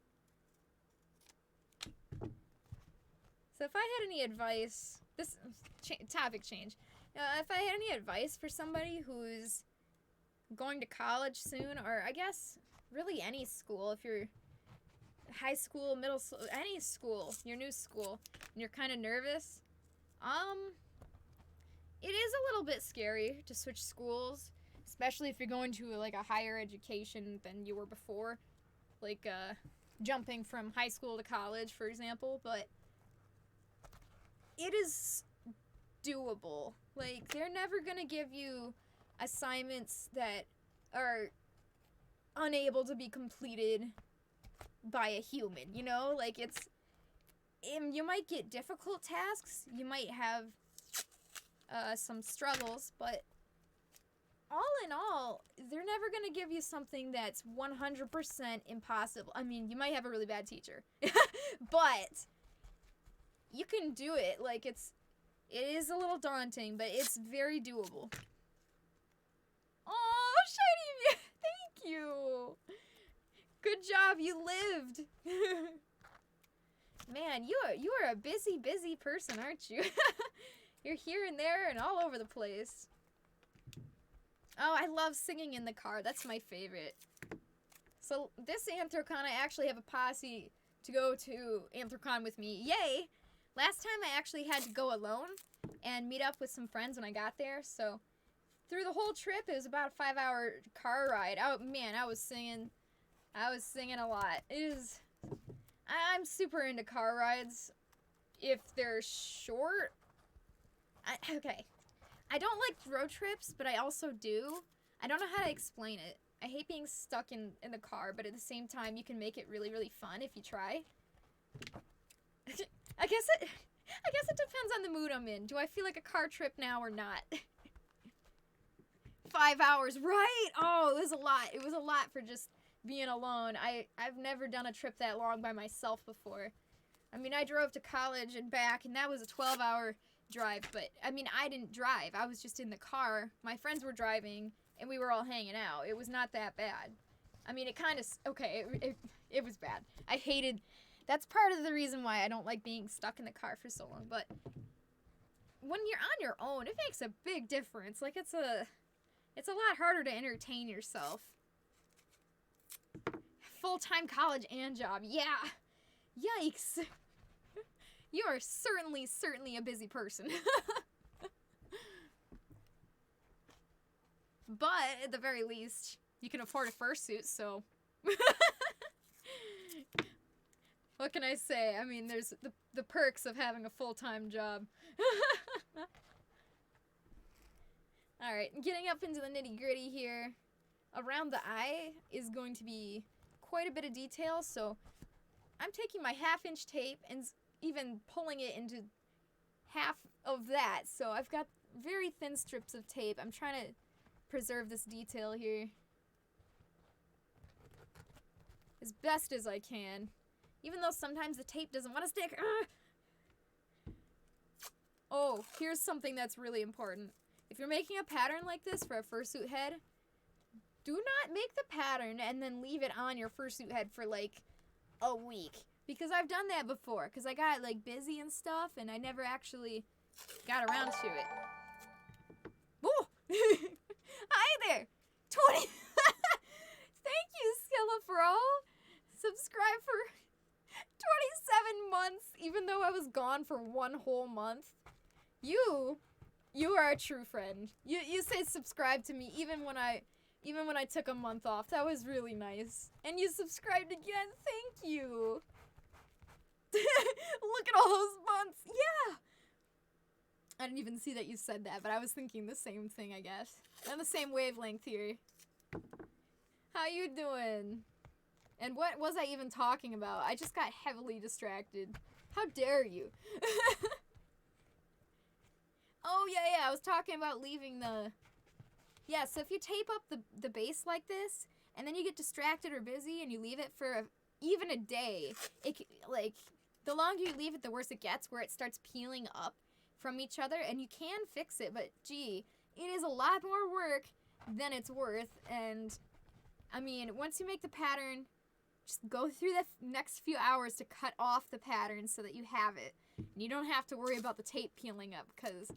Speaker 1: So if I had any advice, topic change. If I had any advice for somebody who's going to college soon, or I guess really any school, if you're high school, middle school, any school, your new school, and you're kind of nervous, it is a little bit scary to switch schools, especially if you're going to like a higher education than you were before, like jumping from high school to college, for example, but it is doable. Like, they're never gonna give you assignments that are unable to be completed by a human, you know? Like, you might get difficult tasks, you might have some struggles, but all in all, they're never gonna give you something that's 100% impossible. I mean, you might have a really bad teacher, but you can do it. Like, it is a little daunting, but it's very doable. Oh, Shiny, thank you. Good job, you lived. Man, you are a busy person, aren't you? You're here and there and all over the place. Oh, I love singing in the car. That's my favorite. So this Anthrocon, I actually have a posse to go to Anthrocon with me. Yay! Last time I actually had to go alone and meet up with some friends when I got there. So through the whole trip, it was about a 5-hour car ride. Oh man, I was singing a lot. I'm super into car rides if they're short. Okay. I don't like road trips, but I also do. I don't know how to explain it. I hate being stuck in the car, but at the same time, you can make it really, really fun if you try. I guess it depends on the mood I'm in. Do I feel like a car trip now or not? 5 hours, right? Oh, it was a lot. It was a lot for just being alone. I've never done a trip that long by myself before. I mean, I drove to college and back, and that was a 12-hour drive, but I mean, I didn't drive. I was just in the car. My friends were driving, and we were all hanging out. It was not that bad. I mean, it kind of, okay, it was bad. I hated, that's part of the reason why I don't like being stuck in the car for so long, but when you're on your own, it makes a big difference. Like, it's a lot harder to entertain yourself. Full-time college and job, yeah. Yikes. You are certainly a busy person. But, at the very least, you can afford a fursuit, so... What can I say? I mean, there's the perks of having a full-time job. Alright, getting up into the nitty-gritty here. Around the eye is going to be quite a bit of detail, so I'm taking my half-inch tape and even pulling it into half of that. So I've got very thin strips of tape. I'm trying to preserve this detail here as best as I can. Even though sometimes the tape doesn't want to stick. Oh, here's something that's really important. If you're making a pattern like this for a fursuit head, do not make the pattern and then leave it on your fursuit head for like a week. Because I've done that before. Because I got like busy and stuff and I never actually got around to it. Oh! Hi there! 20! Thank you, Skillafro! Subscribe for 27 months, even though I was gone for 1 whole month. You are a true friend. You say subscribe to me even when I took a month off. That was really nice. And you subscribed again. Thank you. Look at all those months. Yeah. I didn't even see that you said that, but I was thinking the same thing, I guess. On the same wavelength here. How you doing? And what was I even talking about? I just got heavily distracted. How dare you? Oh, yeah, I was talking about leaving the... Yeah, so if you tape up the base like this, and then you get distracted or busy, and you leave it for even a day, like, the longer you leave it, the worse it gets, where it starts peeling up from each other, and you can fix it, but gee, it is a lot more work than it's worth. And I mean, once you make the pattern, just go through the next few hours to cut off the pattern so that you have it. And you don't have to worry about the tape peeling up, because,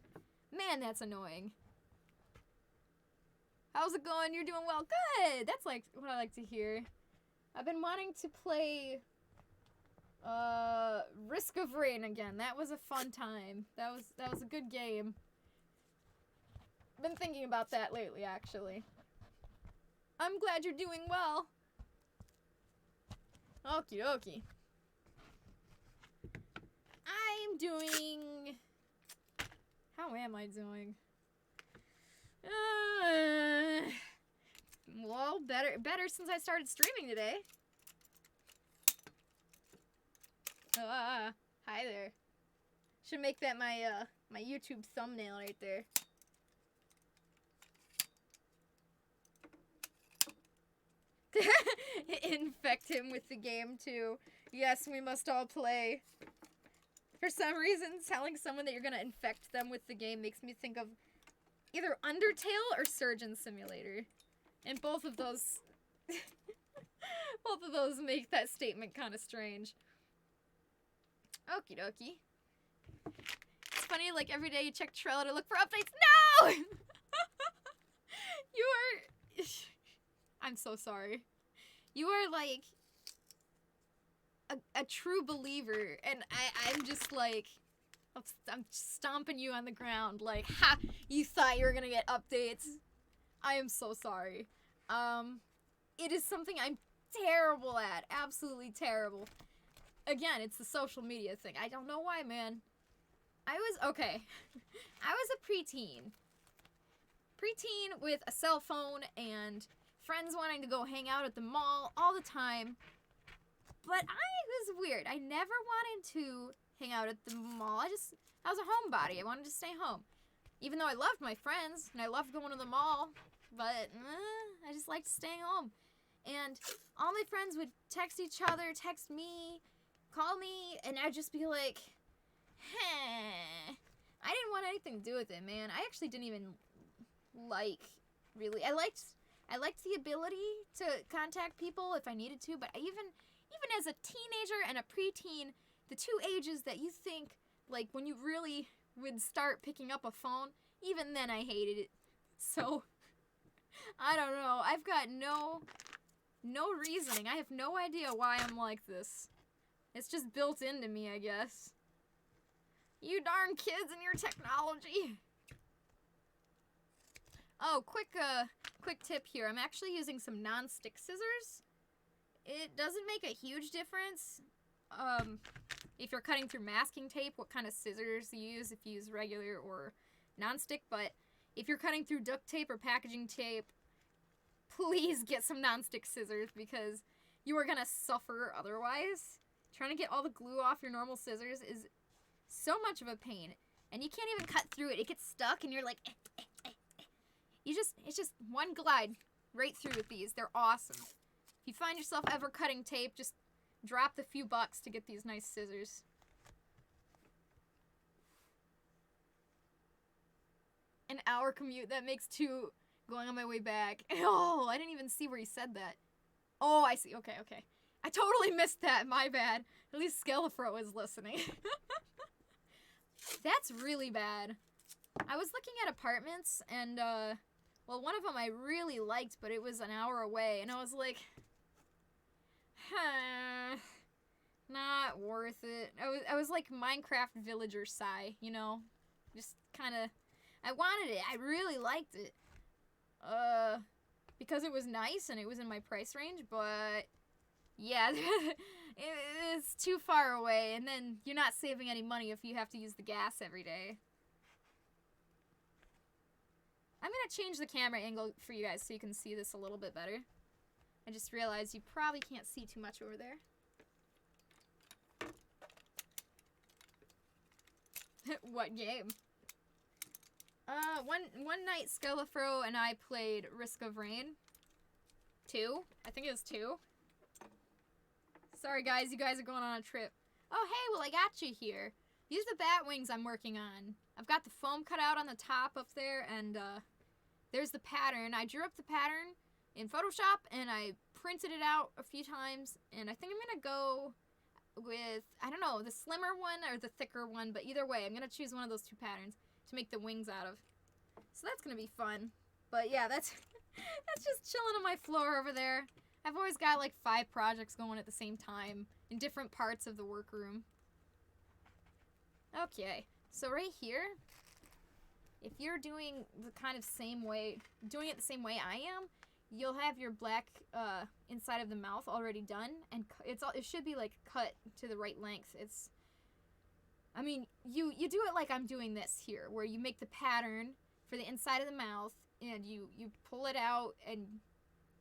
Speaker 1: man, that's annoying. How's it going? You're doing well. Good! That's like what I like to hear. I've been wanting to play Risk of Rain again. That was a fun time. That was a good game. Been thinking about that lately, actually. I'm glad you're doing well. Okie dokie. I'm doing... How am I doing? Well, better since I started streaming today. Hi there. Should make that my my YouTube thumbnail right there. Infect him with the game too. Yes, we must all play. For some reason, telling someone that you're gonna infect them with the game makes me think of either Undertale or Surgeon Simulator. And both of those both of those make that statement kind of strange. Okie dokie. It's funny, like, every day you check Trello to look for updates. No! You are... I'm so sorry. You are, like, a true believer, and I'm just, like... I'm stomping you on the ground, like, ha! You thought you were gonna get updates. I am so sorry. It is something I'm terrible at. Absolutely terrible. Again, it's the social media thing. I don't know why, man. Okay. I was a preteen. Preteen with a cell phone and friends wanting to go hang out at the mall all the time. But I was weird. I never wanted to hang out at the mall. I was a homebody. I wanted to stay home. Even though I loved my friends and I loved going to the mall. But I just liked staying home. And all my friends would text each other, text me, call me, and I'd just be like, I didn't want anything to do with it, man. I actually didn't even really. I liked the ability to contact people if I needed to, but even as a teenager and a preteen, the two ages that you think, like, when you really would start picking up a phone, even then I hated it. So, I don't know. I've got no reasoning. I have no idea why I'm like this. It's just built into me, I guess. You darn kids and your technology. Oh, quick tip here. I'm actually using some non-stick scissors. It doesn't make a huge difference. If you're cutting through masking tape, what kind of scissors you use, if you use regular or non-stick, but if you're cutting through duct tape or packaging tape, please get some non-stick scissors because you are gonna suffer otherwise. Trying to get all the glue off your normal scissors is so much of a pain. And you can't even cut through it. It gets stuck and you're like, It's just one glide right through with these. They're awesome. If you find yourself ever cutting tape, just drop the few bucks to get these nice scissors. An hour commute, that makes 2 going on my way back. Oh, I didn't even see where he said that. Oh, I see. Okay. I totally missed that. My bad. At least Skelefro is listening. That's really bad. I was looking at apartments, and, well, one of them I really liked, but it was an hour away, and I was like, not worth it. I was like Minecraft villager Psy, you know? Just kind of, I wanted it. I really liked it. Because it was nice and it was in my price range, but yeah, it's too far away, and then you're not saving any money if you have to use the gas every day. I'm gonna change the camera angle for you guys so you can see this a little bit better. I just realized you probably can't see too much over there. What game? One night Skelefro and I played Risk of Rain 2. I think it was 2. Sorry guys, you guys are going on a trip. Oh hey, well I got you here. These are the bat wings I'm working on. I've got the foam cut out on the top up there, and there's the pattern. I drew up the pattern in Photoshop, and I printed it out a few times, and I think I'm gonna go with, I don't know, the slimmer one or the thicker one, but either way, I'm gonna choose one of those two patterns to make the wings out of. So that's gonna be fun. But yeah, that's that's just chilling on my floor over there. I've always got like 5 projects going at the same time in different parts of the workroom. Okay, so right here, if you're doing the kind of same way, doing it the same way I am, you'll have your black inside of the mouth already done, and it should be like cut to the right length. I mean, you do it like I'm doing this here, where you make the pattern for the inside of the mouth, and you pull it out, and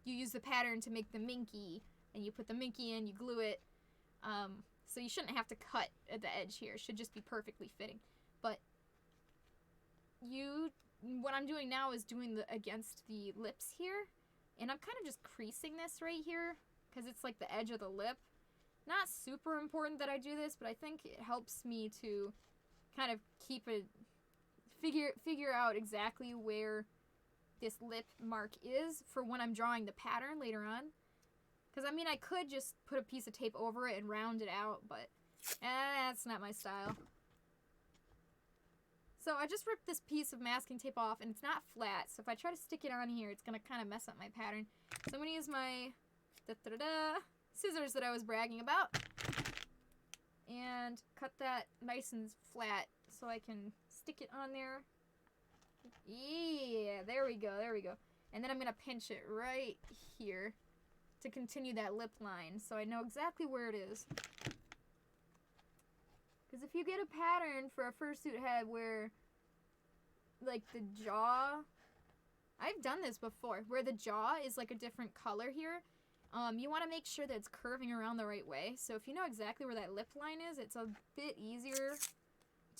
Speaker 1: you use the pattern to make the minky, and you put the minky in, you glue it. So you shouldn't have to cut at the edge here. It should just be perfectly fitting. But what I'm doing now is doing against the lips here. And I'm kind of just creasing this right here because it's like the edge of the lip. Not super important that I do this, but I think it helps me to kind of figure out exactly where this lip mark is for when I'm drawing the pattern later on. Because, I mean, I could just put a piece of tape over it and round it out, but that's not my style. So I just ripped this piece of masking tape off, and it's not flat, so if I try to stick it on here, it's going to kind of mess up my pattern. So I'm going to use my scissors that I was bragging about, and cut that nice and flat so I can stick it on there. Yeah, there we go, there we go. And then I'm going to pinch it right here to continue that lip line, so I know exactly where it is. Because if you get a pattern for a fursuit head where, like, the jaw, I've done this before, where the jaw is like a different color here, you want to make sure that it's curving around the right way. So if you know exactly where that lip line is, it's a bit easier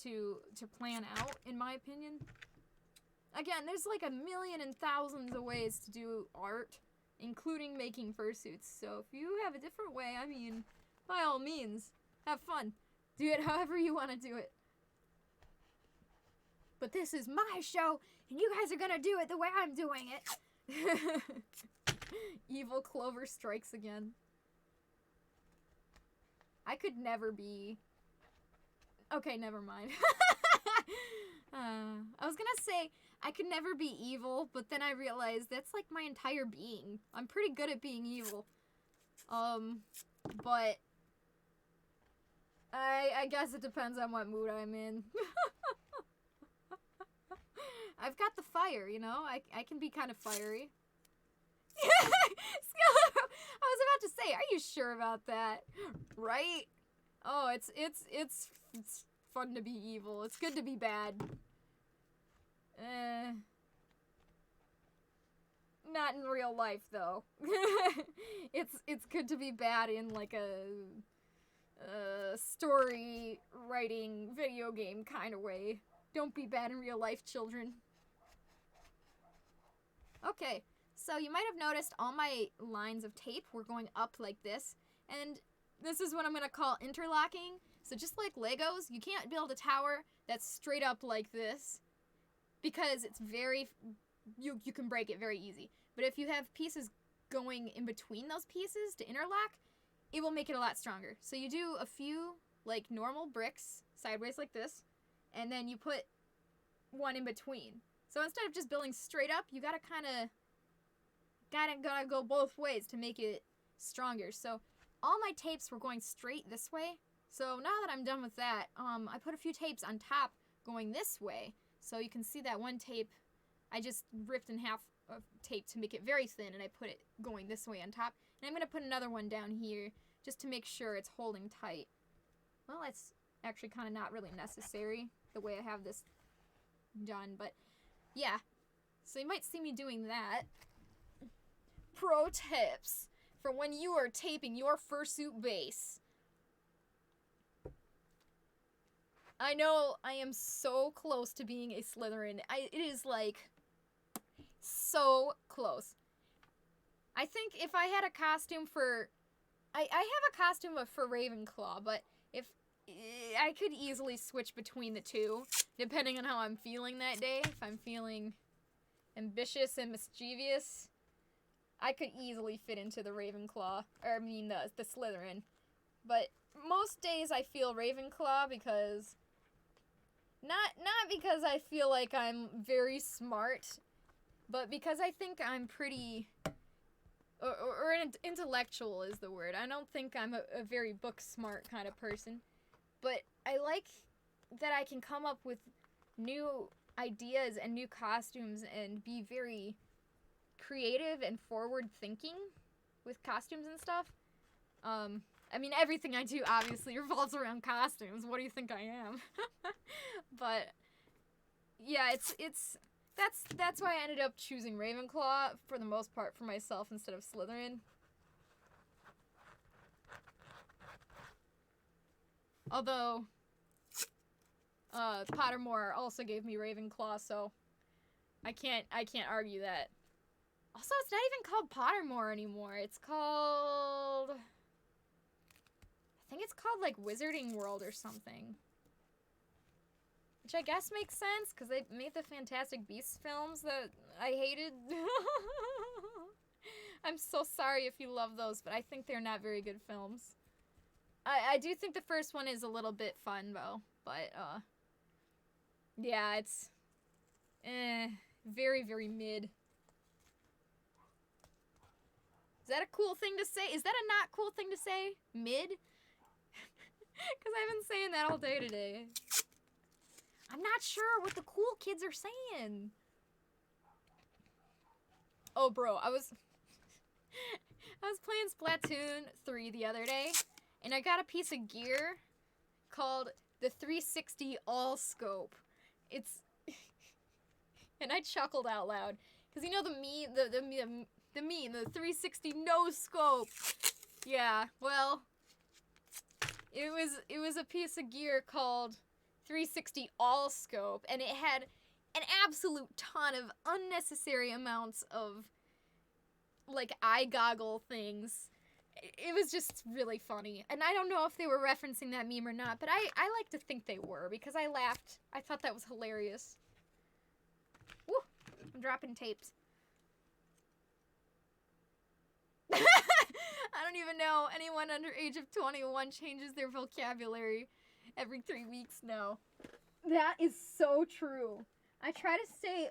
Speaker 1: to plan out, in my opinion. Again, there's like a million and thousands of ways to do art, including making fursuits. So if you have a different way, I mean, by all means, have fun. Do it however you want to do it. But this is my show, and you guys are gonna do it the way I'm doing it. Evil Clover strikes again. I could never be... Okay, never mind. I was gonna say, I could never be evil, but then I realized that's like my entire being. I'm pretty good at being evil. But... I guess it depends on what mood I'm in. I've got the fire, you know? I can be kind of fiery. I was about to say, are you sure about that? Right? Oh, it's fun to be evil. It's good to be bad. Not in real life, though. It's good to be bad in like a story writing video game kind of way. Don't be bad in real life, children. Okay, so you might have noticed all my lines of tape were going up like this, and this is what I'm gonna call interlocking. So just like Legos, you can't build a tower that's straight up like this because it's you can break it very easy. But if you have pieces going in between those pieces to interlock, it will make it a lot stronger. So you do a few like normal bricks sideways like this, and then you put one in between. So instead of just building straight up, you gotta gotta go both ways to make it stronger. So all my tapes were going straight this way. So now that I'm done with that, I put a few tapes on top going this way. So you can see that one tape, I just ripped in half of tape to make it very thin, and I put it going this way on top. And I'm gonna put another one down here just to make sure it's holding tight. Well, it's actually kind of not really necessary the way I have this done, but yeah. So you might see me doing that. Pro tips for when you are taping your fursuit base. I know I am so close to being a Slytherin. It is like so close. I think if I had a costume for, I have a costume for Ravenclaw, but if I could easily switch between the two, depending on how I'm feeling that day. If I'm feeling ambitious and mischievous, I could easily fit into the Ravenclaw, or I mean the Slytherin. But most days I feel Ravenclaw because not because I feel like I'm very smart, but because I think I'm pretty or intellectual is the word. I don't think I'm a very book smart kind of person, but I like that I can come up with new ideas and new costumes and be very creative and forward thinking with costumes and stuff. I mean, everything I do obviously revolves around costumes. What do you think I am? But yeah, that's why I ended up choosing Ravenclaw for the most part for myself instead of Slytherin. Although Pottermore also gave me Ravenclaw, so I can't argue that. Also, it's not even called Pottermore anymore. It's called, I think it's called like Wizarding World or something. Which I guess makes sense, because they made the Fantastic Beasts films that I hated. I'm so sorry if you love those, but I think they're not very good films. I do think the first one is a little bit fun, though. But, yeah, it's very, very mid. Is that a cool thing to say? Is that a not cool thing to say? Mid? Because I've been saying that all day today. I'm not sure what the cool kids are saying. Oh, bro, I was playing Splatoon 3 the other day, and I got a piece of gear called the 360 All Scope. It's and I chuckled out loud because you know the meme, the 360 no scope. Yeah, well, it was a piece of gear called 360 all scope, and it had an absolute ton of unnecessary amounts of like eye goggle things. It was just really funny, and I don't know if they were referencing that meme or not, but I like to think they were because I laughed. I thought that was hilarious. Woo! I'm dropping tapes. I don't even know anyone under age of 21 changes their vocabulary every 3 weeks now. That is so true. I try to stay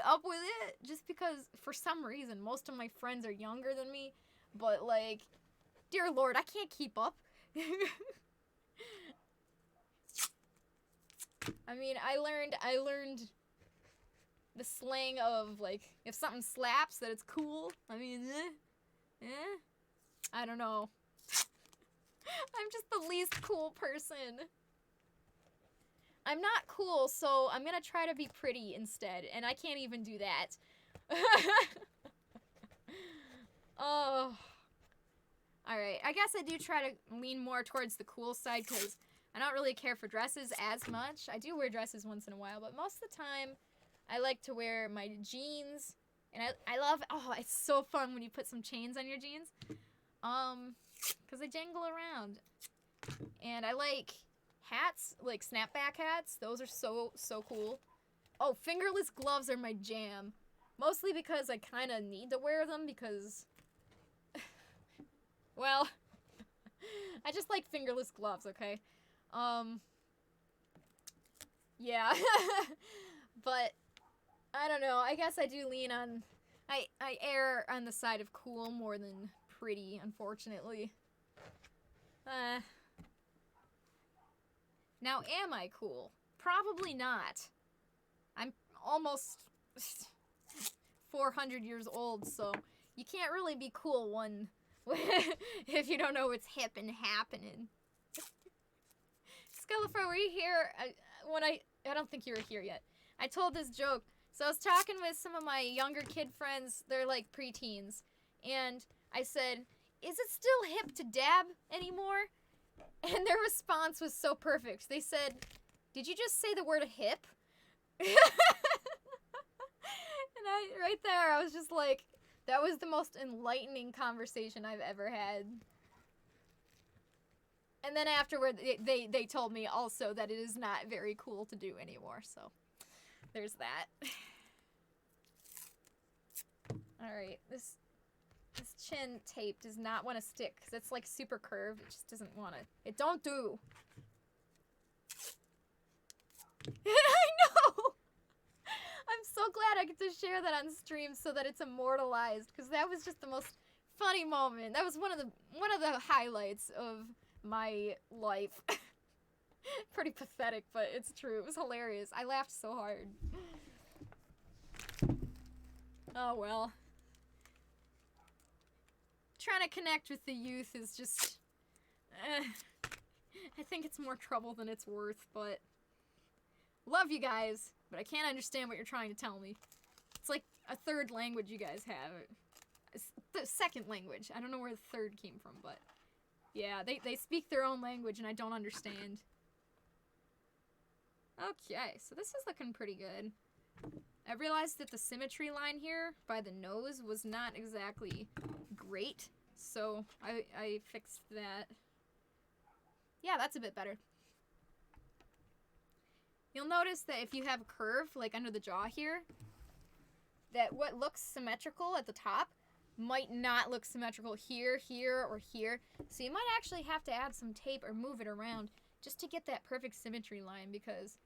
Speaker 1: up with it just because for some reason most of my friends are younger than me, but like, dear Lord, I can't keep up. I mean, I learned the slang of like if something slaps that it's cool. I mean, I don't know. I'm just the least cool person. I'm not cool, so I'm gonna try to be pretty instead, and I can't even do that. Oh. Alright, I guess I do try to lean more towards the cool side, because I don't really care for dresses as much. I do wear dresses once in a while, but most of the time, I like to wear my jeans, and I love, oh, it's so fun when you put some chains on your jeans. Because they jangle around. And I like hats, like snapback hats. Those are so cool. Oh, fingerless gloves are my jam. Mostly because I kind of need to wear them because, well, I just like fingerless gloves, okay? Yeah. But, I don't know. I guess I do lean on, I err on the side of cool more than pretty, unfortunately. Now, am I cool? Probably not. I'm almost 400 years old, so you can't really be cool one if you don't know what's hip and happening. Skellifer, were you here when I don't think you were here yet. I told this joke. So I was talking with some of my younger kid friends, they're like preteens, and I said, is it still hip to dab anymore? And their response was so perfect. They said, did you just say the word hip? And right there, I was just like, That was the most enlightening conversation I've ever had. And then afterward, they told me also that it is not very cool to do anymore, so there's that. Alright, this chin tape does not want to stick, because it's like super curved. It just doesn't want to. It don't do. I know! I'm so glad I get to share that on stream so that it's immortalized, because that was just the most funny moment. That was one of the highlights of my life. Pretty pathetic, but it's true. It was hilarious. I laughed so hard. Oh well. Trying to connect with the youth is just... I think it's more trouble than it's worth, but... Love you guys, but I can't understand what you're trying to tell me. It's like a third language you guys have. It's the second language. I don't know where the third came from, but... Yeah, they speak their own language and I don't understand. Okay, so this is looking pretty good. I realized that the symmetry line here by the nose was not exactly great, so I fixed that. Yeah, that's a bit better. You'll notice that if you have a curve, like under the jaw here, that what looks symmetrical at the top might not look symmetrical here, here, or here. So you might actually have to add some tape or move it around just to get that perfect symmetry line, because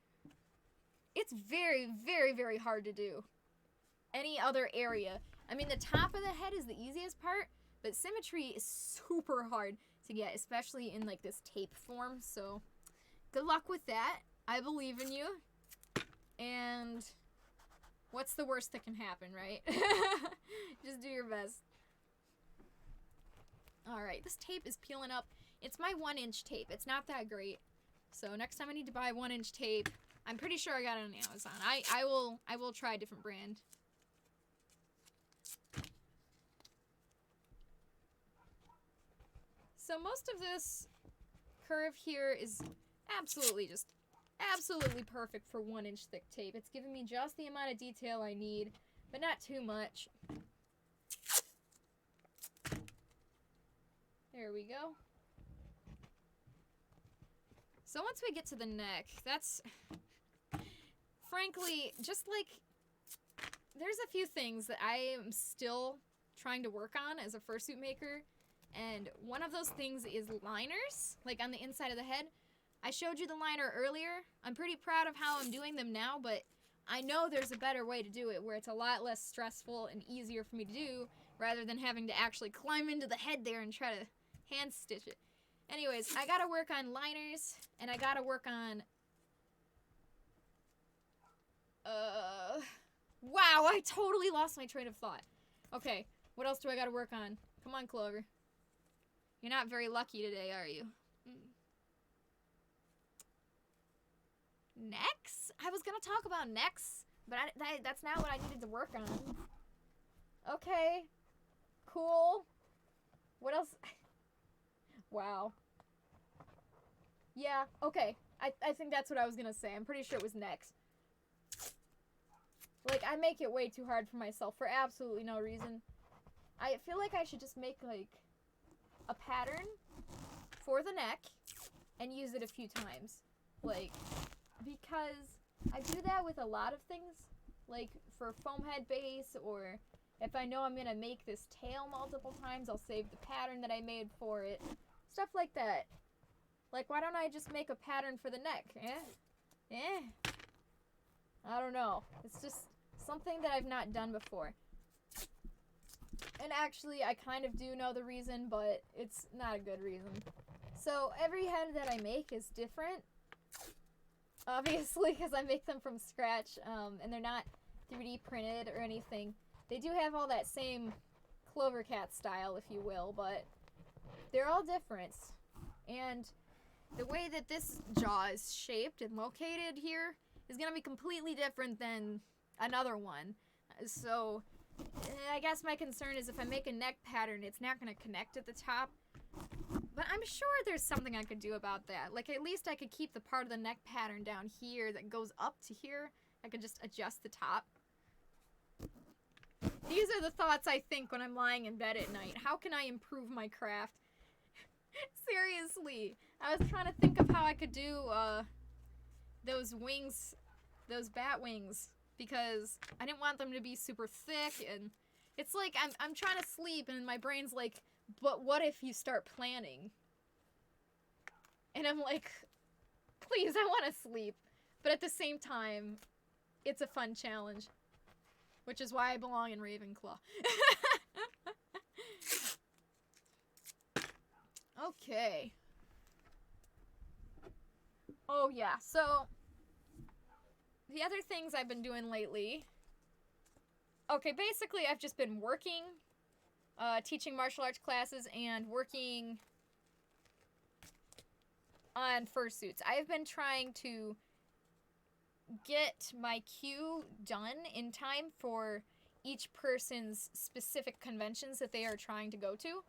Speaker 1: it's very, very, very hard to do. Any other area. I mean, the top of the head is the easiest part, but symmetry is super hard to get, especially in like this tape form. So good luck with that. I believe in you. And what's the worst that can happen, right? Just do your best. Alright, this tape is peeling up. It's my 1-inch tape. It's not that great. So next time I need to buy 1-inch tape, I'm pretty sure I got it on Amazon. I will try a different brand. So most of this curve here is absolutely perfect for 1-inch thick tape. It's giving me just the amount of detail I need, but not too much. There we go. So once we get to the neck, that's... Frankly, just like... There's a few things that I am still trying to work on as a fursuit maker, and one of those things is liners, like on the inside of the head. I showed you the liner earlier. I'm pretty proud of how I'm doing them now, but I know there's a better way to do it where it's a lot less stressful and easier for me to do rather than having to actually climb into the head there and try to hand stitch it. Anyways, I gotta work on liners, and I gotta work on... Wow, I totally lost my train of thought. Okay, what else do I gotta work on? Come on, Clover. You're not very lucky today, are you? Necks? I was gonna talk about necks, but that's not what I needed to work on. Okay. Cool. What else? Wow. Yeah, okay. I think that's what I was gonna say. I'm pretty sure it was necks. Like, I make it way too hard for myself for absolutely no reason. I feel like I should just make, like, a pattern for the neck and use it a few times. Like, because I do that with a lot of things. Like, for foam head base, or if I know I'm gonna make this tail multiple times, I'll save the pattern that I made for it. Stuff like that. Like, why don't I just make a pattern for the neck? I don't know. It's just something that I've not done before. And actually, I kind of do know the reason, but it's not a good reason. So, every head that I make is different. Obviously, because I make them from scratch, and they're not 3D printed or anything. They do have all that same CloverCat style, if you will, but they're all different. And the way that this jaw is shaped and located here is going to be completely different than another one. So, I guess my concern is if I make a neck pattern, it's not going to connect at the top. But I'm sure there's something I could do about that. Like, at least I could keep the part of the neck pattern down here that goes up to here. I could just adjust the top. These are the thoughts I think when I'm lying in bed at night. How can I improve my craft? Seriously. I was trying to think of how I could do, those wings, those bat wings, because I didn't want them to be super thick, and it's like I'm trying to sleep, and my brain's like, but what if you start planning? And I'm like, please, I want to sleep. But at the same time, it's a fun challenge. Which is why I belong in Ravenclaw. Okay. Oh yeah, so the other things I've been doing lately. Okay, basically I've just been working, teaching martial arts classes and working on fursuits. I've been trying to get my queue done in time for each person's specific conventions that they are trying to go to.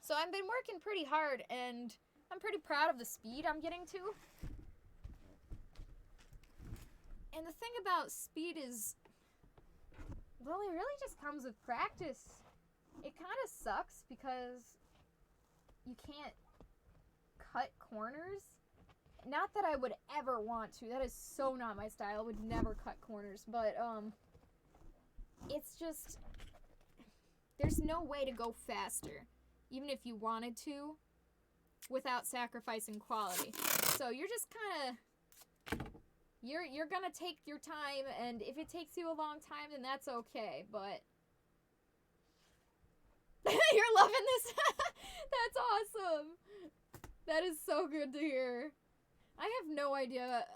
Speaker 1: So I've been working pretty hard, and I'm pretty proud of the speed I'm getting to. And the thing about speed is, well, it really just comes with practice. It kind of sucks because you can't cut corners. Not that I would ever want to. That is so not my style. I would never cut corners. But, it's just, there's no way to go faster, even if you wanted to, without sacrificing quality. So you're just kind of, you're gonna take your time, and if it takes you a long time, then that's okay, but you're loving this. That's awesome. That is so good to hear. I have no idea.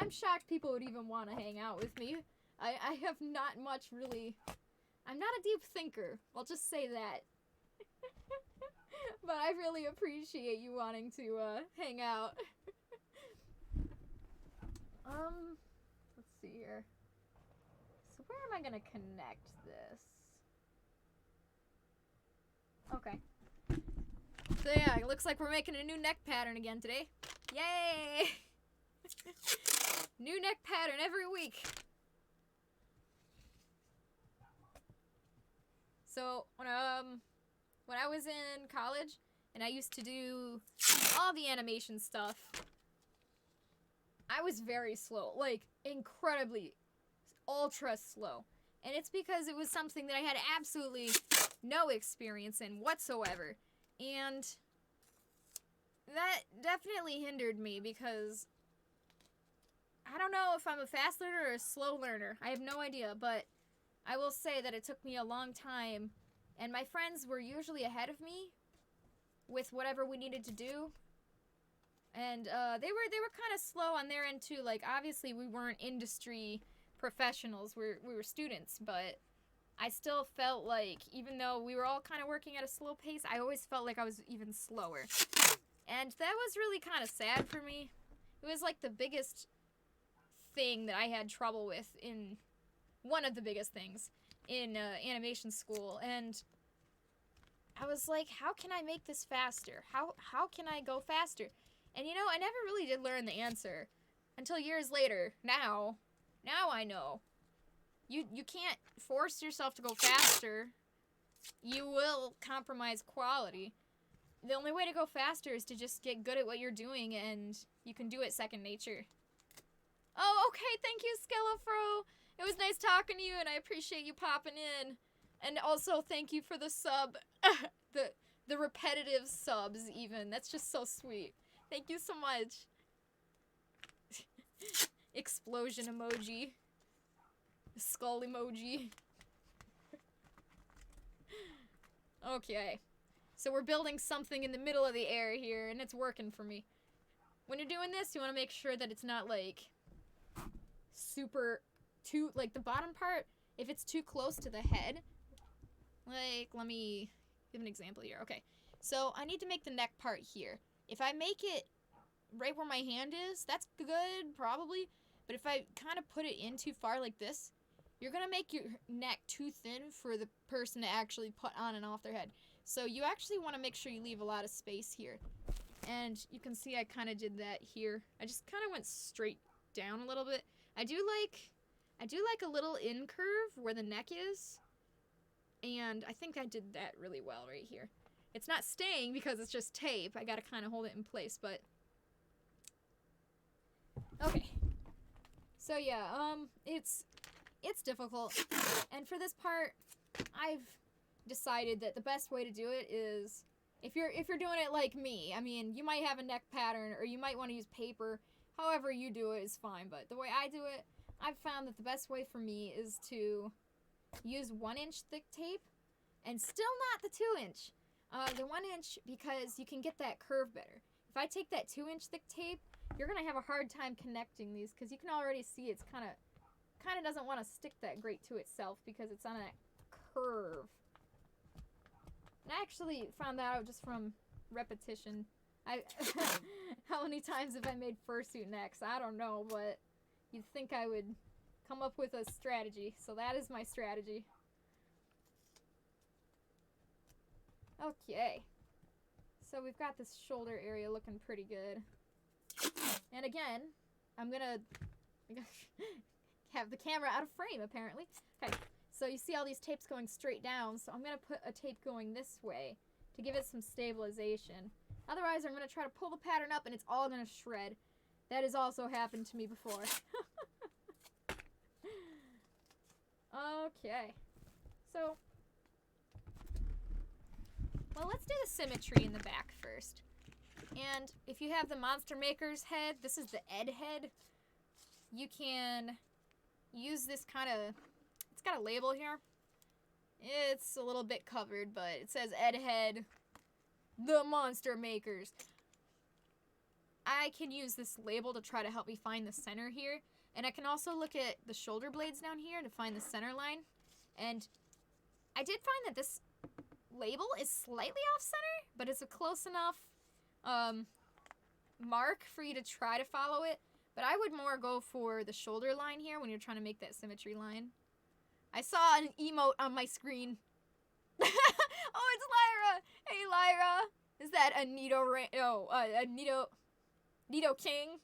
Speaker 1: I'm shocked people would even want to hang out with me. I have not much really. I'm not a deep thinker. I'll just say that. But I really appreciate you wanting to hang out. Let's see here. So where am I gonna connect this? Okay. So yeah, it looks like we're making a new neck pattern again today. Yay! New neck pattern every week. So when I was in college and I used to do all the animation stuff, I was very slow, like incredibly ultra slow. And it's because it was something that I had absolutely no experience in whatsoever. And that definitely hindered me because I don't know if I'm a fast learner or a slow learner. I have no idea, but I will say that it took me a long time, and my friends were usually ahead of me with whatever we needed to do. And they were kind of slow on their end too. Like, obviously we weren't industry professionals, we were students, but I still felt like, even though we were all kind of working at a slow pace, I always felt like I was even slower. And that was really kind of sad for me. It was like the biggest thing that I had trouble with in, one of the biggest things in animation school. And I was like, how can I make this faster? How can I go faster? And you know, I never really did learn the answer until years later. Now I know. You can't force yourself to go faster. You will compromise quality. The only way to go faster is to just get good at what you're doing, and you can do it second nature. Oh, okay, thank you, Skellafro. It was nice talking to you, and I appreciate you popping in. And also, thank you for the sub. the repetitive subs, even. That's just so sweet. Thank you so much. Explosion emoji. Skull emoji. Okay. So we're building something in the middle of the air here, and it's working for me. When you're doing this, you want to make sure that it's not, like, super too, like, the bottom part, if it's too close to the head, like, let me give an example here. Okay. So I need to make the neck part here. If I make it right where my hand is, that's good, probably. But if I kind of put it in too far like this, you're going to make your neck too thin for the person to actually put on and off their head. So you actually want to make sure you leave a lot of space here. And you can see I kind of did that here. I just kind of went straight down a little bit. I do like I do like a little in curve where the neck is. And I think I did that really well right here. It's not staying because it's just tape. I gotta kind of hold it in place, but... Okay. So yeah, it's difficult. And for this part, I've decided that the best way to do it is... If you're doing it like me, I mean, you might have a neck pattern, or you might want to use paper. However you do it is fine, but the way I do it, I've found that the best way for me is to use 1-inch thick tape, and still not the 2-inch. The 1-inch, because you can get that curve better. If I take that 2-inch thick tape, you're gonna have a hard time connecting these, because you can already see it's kind of doesn't want to stick that great to itself because it's on a curve. And I actually found that out just from repetition. How many times have I made fursuit necks? I don't know, but you'd think I would come up with a strategy. So that is my strategy. Okay. So we've got this shoulder area looking pretty good. And again, I'm gonna have the camera out of frame, apparently. Okay. So you see all these tapes going straight down, so I'm going to put a tape going this way to give it some stabilization. Otherwise, I'm going to try to pull the pattern up and it's all going to shred. That has also happened to me before. Okay. So, well, let's do the symmetry in the back first. And if you have the Monster Maker's head, this is the Ed head, you can use this kind of... Got a label here. It's a little bit covered, but it says Ed Head, the Monster Makers. I can use this label to try to help me find the center here, and I can also look at the shoulder blades down here to find the center line. And I did find that this label is slightly off center, but it's a close enough mark for you to try to follow it. But I would more go for the shoulder line here when you're trying to make that symmetry line. I saw an emote on my screen. Oh, it's Lyra! Hey, Lyra! Is that a Nido King? I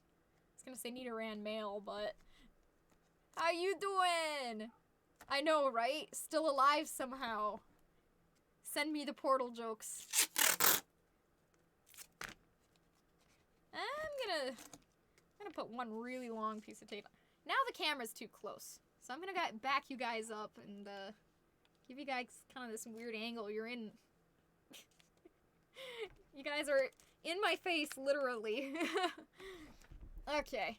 Speaker 1: was gonna say Nidoran male, but... How you doing? I know, right? Still alive somehow. Send me the portal jokes. I'm gonna put one really long piece of tape. Now the camera's too close. So I'm gonna back you guys up and give you guys kind of this weird angle. You're in... You guys are in my face, literally. Okay.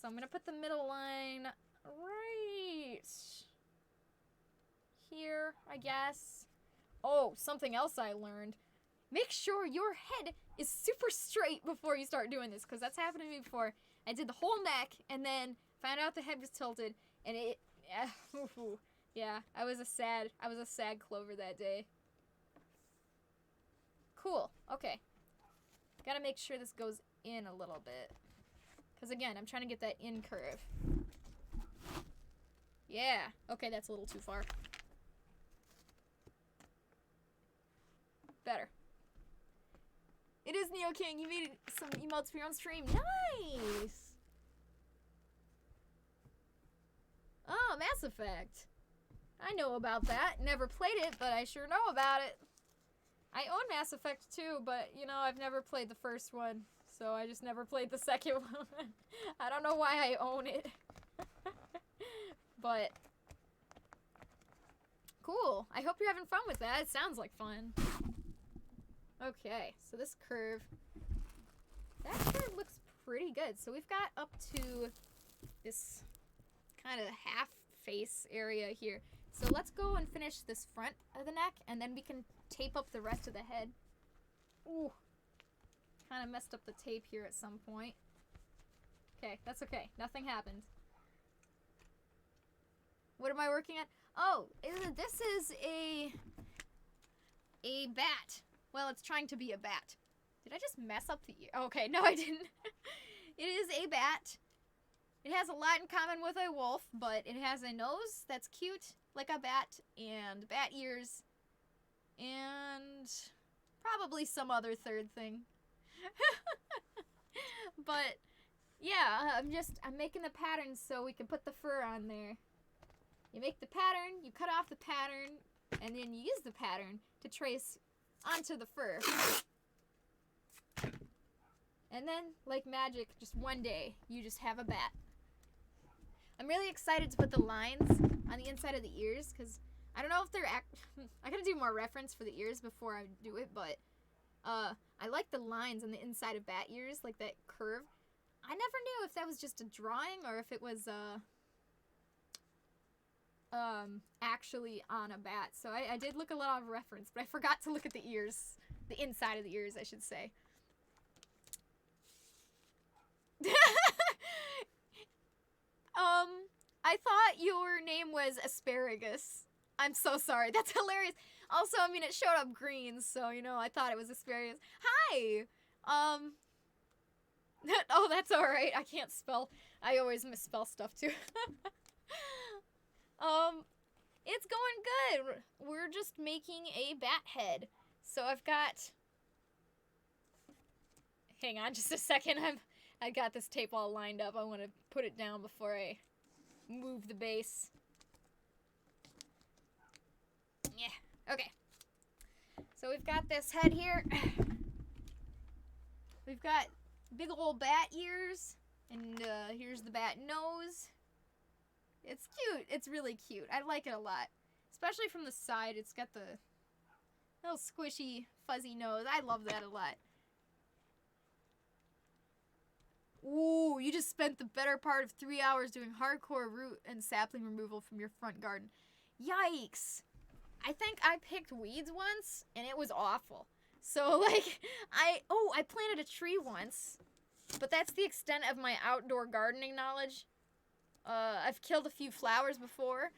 Speaker 1: So I'm gonna put the middle line right here, I guess. Oh, something else I learned. Make sure your head is super straight before you start doing this, because that's happened to me before. I did the whole neck, and then found out the head was tilted, and it... Yeah, I was a sad Clover that day. Cool, okay. Gotta make sure this goes in a little bit. Because again, I'm trying to get that in curve. Yeah, okay, that's a little too far. Better. It is Neo King, you made some emotes for your own stream. Nice! Oh, Mass Effect. I know about that. Never played it, but I sure know about it. I own Mass Effect too, but, you know, I've never played the first one. So I just never played the second one. I don't know why I own it. But, cool. I hope you're having fun with that. It sounds like fun. Okay, so this curve. That curve looks pretty good. So we've got up to this kind of half face area here. So let's go and finish this front of the neck, and then we can tape up the rest of the head. Ooh. Kind of messed up the tape here at some point. Okay, that's okay. Nothing happened. What am I working at? Oh, this is a bat. Well, it's trying to be a bat. Did I just mess up the ear? Okay, no I didn't. It is a bat. It has a lot in common with a wolf, but it has a nose that's cute, like a bat, and bat ears, and probably some other third thing. But Yeah, I'm making the pattern so we can put the fur on there. You make the pattern, you cut off the pattern, and then you use the pattern to trace onto the fur. And then, like magic, just one day, you just have a bat. I'm really excited to put the lines on the inside of the ears, because I don't know if they're I gotta do more reference for the ears before I do it, but I like the lines on the inside of bat ears, like that curve. I never knew if that was just a drawing or if it was actually on a bat. So I did look a lot of reference, but I forgot to look at the ears, the inside of the ears, I should say. I thought your name was Asparagus. I'm so sorry. That's hilarious. Also, I mean, it showed up green, so, you know, I thought it was Asparagus. Hi! Oh, that's alright. I can't spell. I always misspell stuff, too. It's going good. We're just making a bat head. So I've got... Hang on just a second. I got this tape all lined up. I want to put it down before I move the base. Yeah, okay. So we've got this head here. We've got big old bat ears, and here's the bat nose. It's cute. It's really cute. I like it a lot. Especially from the side. It's got the little squishy, fuzzy nose. I love that a lot. Ooh, you just spent the better part of 3 hours doing hardcore root and sapling removal from your front garden. Yikes. I think I picked weeds once, and it was awful. So, like, I planted a tree once, but that's the extent of my outdoor gardening knowledge. I've killed a few flowers before.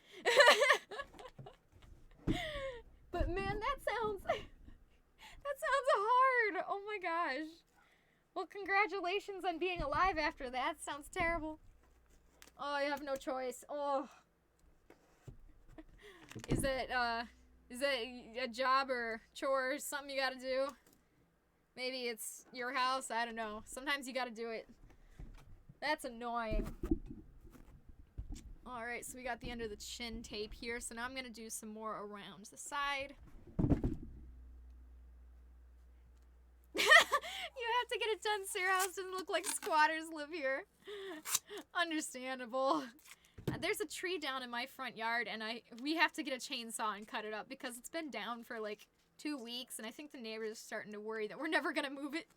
Speaker 1: But man, that sounds hard. Oh my gosh. Well, congratulations on being alive after that. Sounds terrible. Oh, I have no choice. Oh. Is it a job or chore or something you gotta do? Maybe it's your house, I don't know. Sometimes you gotta do it. That's annoying. Alright, so we got the end of the chin tape here, so now I'm gonna do some more around the side. You have to get it done, so your house doesn't look like squatters live here. Understandable. There's a tree down in my front yard, and we have to get a chainsaw and cut it up because it's been down for like 2 weeks, and I think the neighbors are starting to worry that we're never gonna move it.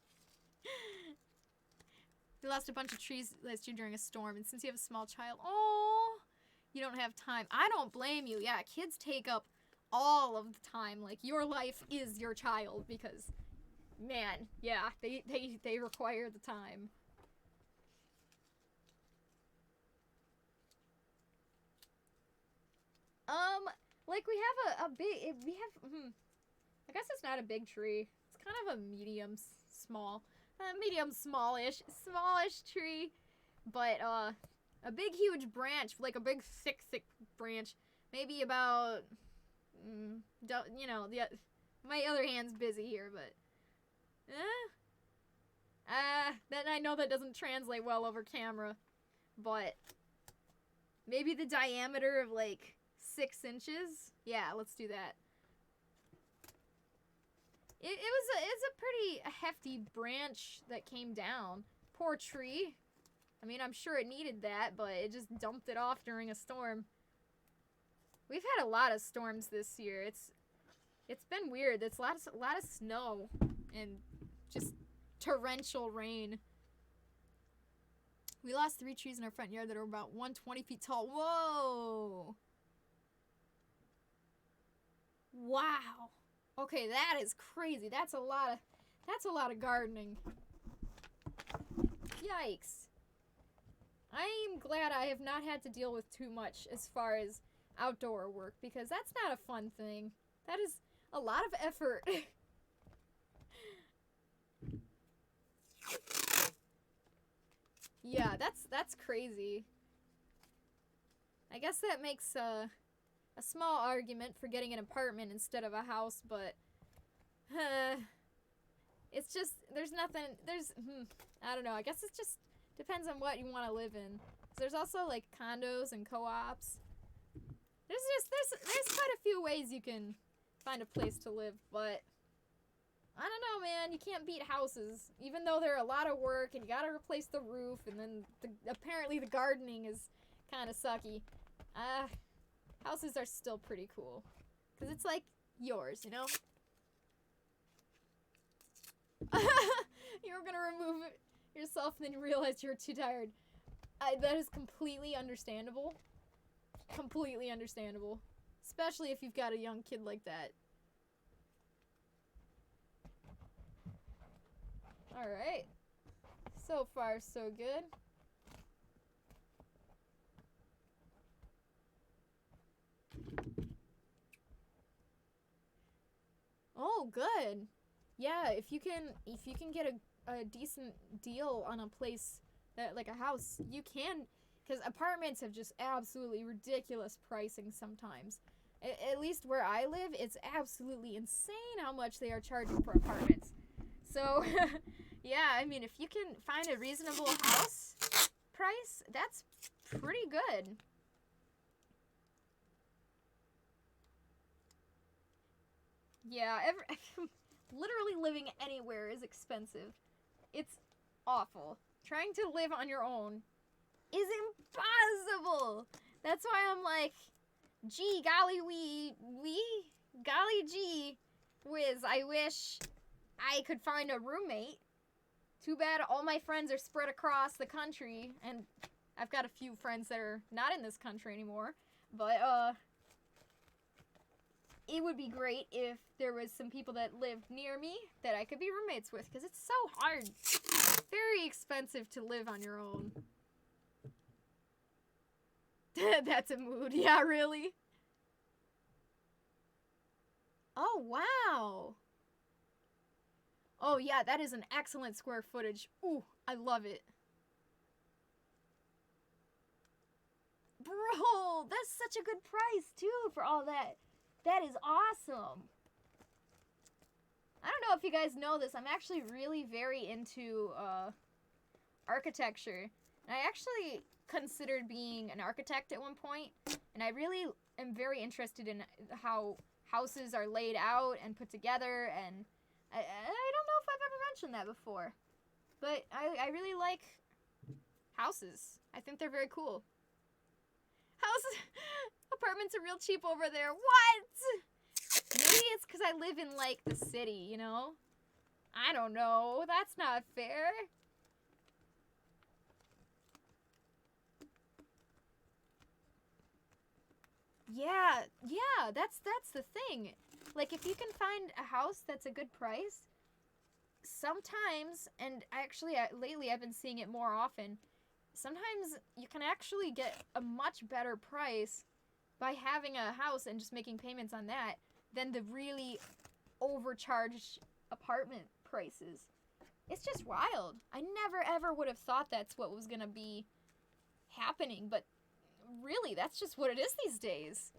Speaker 1: We lost a bunch of trees last year during a storm, and since you have a small child, oh, you don't have time. I don't blame you. Yeah, kids take up all of the time. Like, your life is your child because, man, yeah, they require the time. Like, we have I guess it's not a big tree. It's kind of a smallish tree. But, a big, huge branch, like a big, thick branch. Maybe about, you know, my other hand's busy here, but, then I know that doesn't translate well over camera. But, maybe the diameter of, like, 6 inches? Yeah, let's do that. It's a pretty hefty branch that came down. Poor tree. I mean, I'm sure it needed that, but it just dumped it off during a storm. We've had a lot of storms this year. It's been weird. It's a lot of snow and just torrential rain. We lost 3 trees in our front yard that are about 120 feet tall. Whoa! Wow. Okay, that is crazy. That's a lot of gardening. Yikes. I'm glad I have not had to deal with too much as far as outdoor work, because that's not a fun thing. That is a lot of effort. Yeah, that's crazy. I guess that makes a small argument for getting an apartment instead of a house, but it's just, I don't know, I guess it just Depends on what you want to live in. There's also like condos and co-ops. There's quite a few ways you can find a place to live, but I don't know, man. You can't beat houses, even though they're a lot of work and you gotta replace the roof, and then apparently the gardening is kind of sucky. Houses are still pretty cool, because it's like yours, you know? You were gonna remove it yourself and then you realized you were too tired. That is completely understandable. Completely understandable. Especially if you've got a young kid like that. Alright. So far, so good. Oh, good. Yeah, if you can get a decent deal on a place that, like a house, you can, because apartments have just absolutely ridiculous pricing sometimes. At least where I live, it's absolutely insane how much they are charging for apartments. So, yeah, I mean, if you can find a reasonable house price, that's pretty good. Yeah, literally living anywhere is expensive. It's awful. Trying to live on your own is impossible. That's why I'm like, gee, golly golly gee whiz, I wish I could find a roommate. Too bad all my friends are spread across the country, and I've got a few friends that are not in this country anymore, but it would be great if there was some people that lived near me that I could be roommates with, because it's so hard. Very expensive to live on your own. That's a mood. Yeah, really? Oh, wow. Oh, yeah, that is an excellent square footage. Ooh, I love it. Bro, that's such a good price, too, for all that. That is awesome. I don't know if you guys know this. I'm actually really very into architecture. And I actually considered being an architect at one point. And I really am very interested in how houses are laid out and put together. And I don't know if I've ever mentioned that before. But I really like houses. I think they're very cool. Houses, apartments are real cheap over there. What? Maybe it's because I live in, like, the city, you know? I don't know. That's not fair. Yeah, that's the thing. Like, if you can find a house that's a good price, sometimes, and actually, lately I've been seeing it more often, sometimes you can actually get a much better price by having a house and just making payments on that than the really overcharged apartment prices. It's just wild. I never ever would have thought that's what was gonna be happening, but really, that's just what it is these days.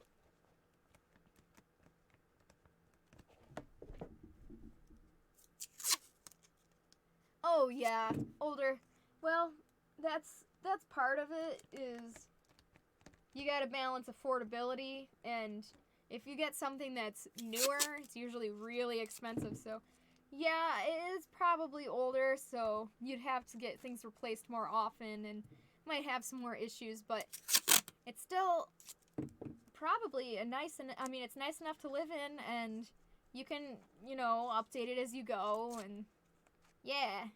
Speaker 1: Oh yeah, older. Well, that's part of it, is you gotta balance affordability, and if you get something that's newer, it's usually really expensive, so yeah, it is probably older, so you'd have to get things replaced more often and might have some more issues, but it's still probably it's nice enough to live in, and you can, update it as you go, and yeah,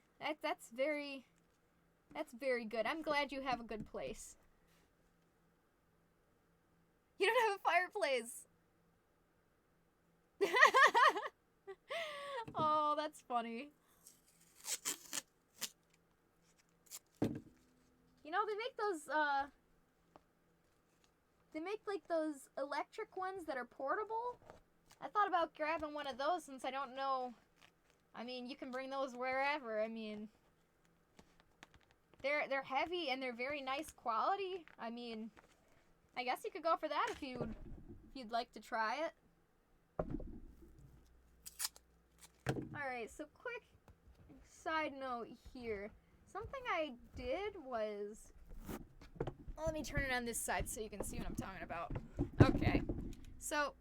Speaker 1: that's very good. I'm glad you have a good place. You don't have a fireplace. Oh, that's funny. They make like those electric ones that are portable. I thought about grabbing one of those since I don't know. I mean, you can bring those wherever. I mean, they're heavy and they're very nice quality. I mean, I guess you could go for that if you'd like to try it. Alright, so quick side note here. something I did was... Well, let me turn it on this side so you can see what I'm talking about. Okay. So,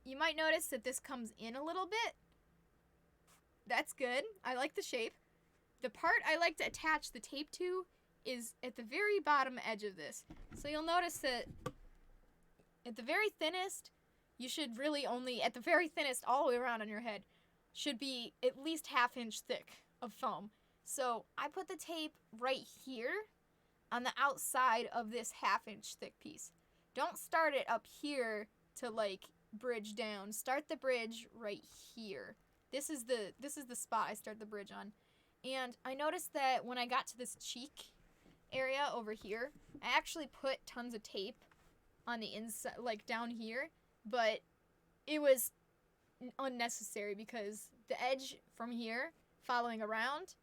Speaker 1: you might notice that this comes in a little bit. That's good. I like the shape. The part I like to attach the tape to is at the very bottom edge of this. So you'll notice that at the very thinnest, you should really only, at the very thinnest all the way around on your head, should be at least 1/2 inch thick of foam. So I put the tape right here on the outside of this 1/2 inch thick piece. Don't start it up here to like bridge down. Start the bridge right here. This is the spot I start the bridge on. And I noticed that when I got to this cheek area over here, I actually put tons of tape on the inside, like down here, but it was unnecessary because the edge from here following around,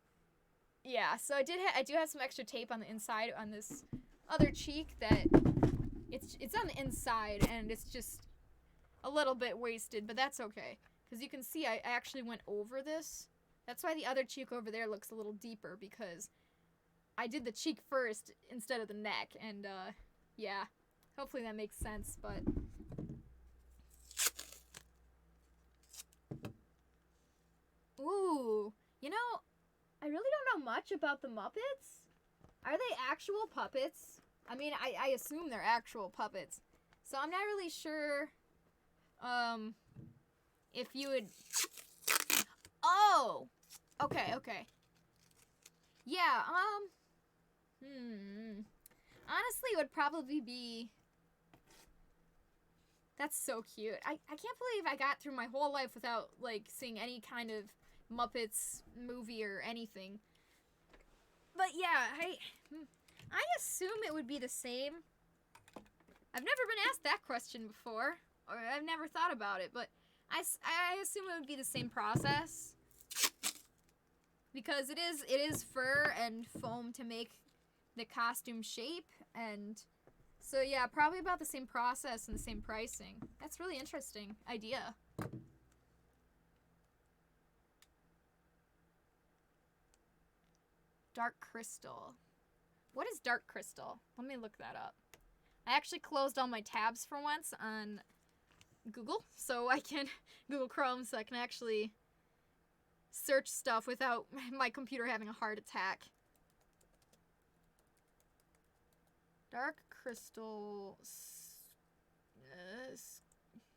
Speaker 1: yeah, so I do have some extra tape on the inside on this other cheek that it's on the inside and it's just a little bit wasted, but that's okay because you can see I actually went over this. That's why the other cheek over there looks a little deeper, because I did the cheek first instead of the neck, and yeah, hopefully that makes sense. But ooh, you know, I really don't know much about the Muppets. Are they actual puppets? I mean, I assume they're actual puppets, so I'm not really sure if you would... Oh! Okay. Yeah, honestly, it would probably be... That's so cute. I can't believe I got through my whole life without, like, seeing any kind of Muppets movie or anything. But yeah, I assume it would be the same. I've never been asked that question before, or I've never thought about it, but I assume it would be the same process. Because it is fur and foam to make the costume shape, and so yeah, probably about the same process and the same pricing. That's really interesting idea. Dark crystal. What is dark crystal? Let me look that up. I actually closed all my tabs for once on Google, so I can Google Chrome, so I can actually search stuff without my computer having a heart attack. Dark crystal,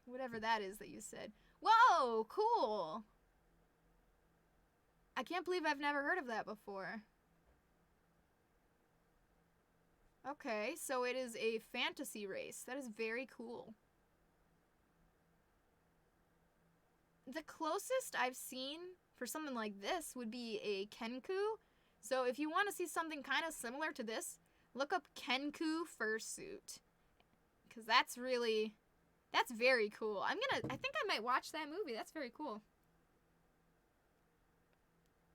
Speaker 1: whatever that is that you said. Whoa, cool. I can't believe I've never heard of that before. Okay, so it is a fantasy race. That is very cool. The closest I've seen for something like this would be a Kenku. So if you want to see something kind of similar to this, look up Kenku Fursuit. Because that's very cool. I think I might watch that movie. That's very cool.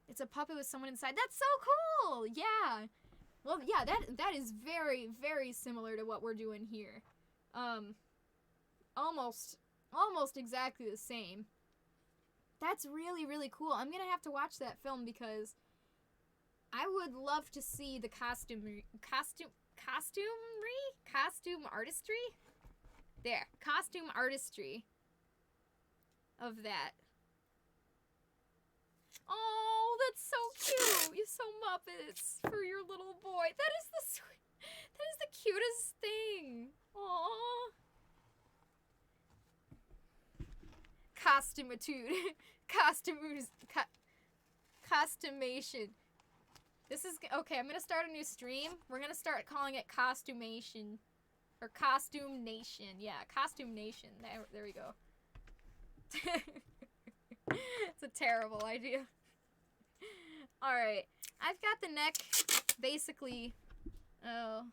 Speaker 1: It's a puppet with someone inside. That's so cool! Yeah. Well, yeah, that is very, very similar to what we're doing here. Almost exactly the same. That's really, really cool. I'm gonna have to watch that film because I would love to see the costume artistry? There, costume artistry of that. Oh, that's so cute. You sew Muppets for your little boy. That is the cutest thing. Aww. Costumation. This is okay. I'm gonna start a new stream. We're gonna start calling it Costumation or Costume Nation. Yeah, Costume Nation. There we go. It's a terrible idea. All right, I've got the neck basically. Oh.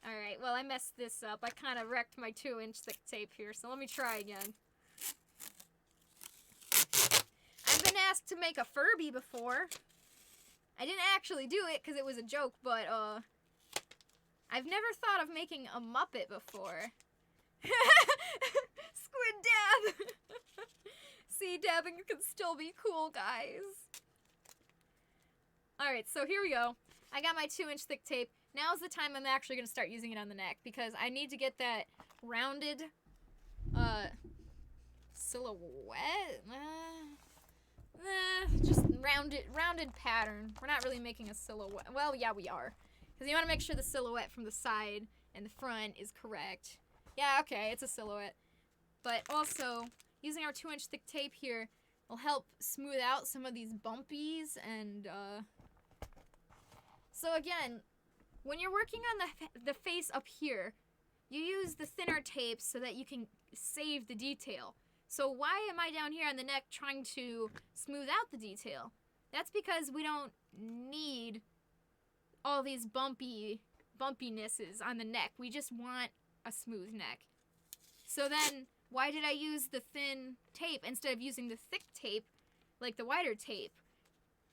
Speaker 1: All right. Well, I messed this up. I kind of wrecked my 2-inch thick tape here. So let me try again. I've been asked to make a Furby before. I didn't actually do it because it was a joke, but I've never thought of making a Muppet before. Squid Dab! See, dabbing can still be cool, guys. Alright, so here we go. I got my 2-inch thick tape. Now's the time I'm actually going to start using it on the neck because I need to get that rounded silhouette. Just rounded pattern. We're not really making a silhouette. Well, yeah, we are. Because you want to make sure the silhouette from the side and the front is correct. Yeah, okay, it's a silhouette. But also, using our 2-inch thick tape here will help smooth out some of these bumpies and, So again, when you're working on the face up here, you use the thinner tape so that you can save the detail. So why am I down here on the neck trying to smooth out the detail? That's because we don't need all these bumpinesses on the neck. We just want a smooth neck. So then, why did I use the thin tape instead of using the thick tape, like the wider tape?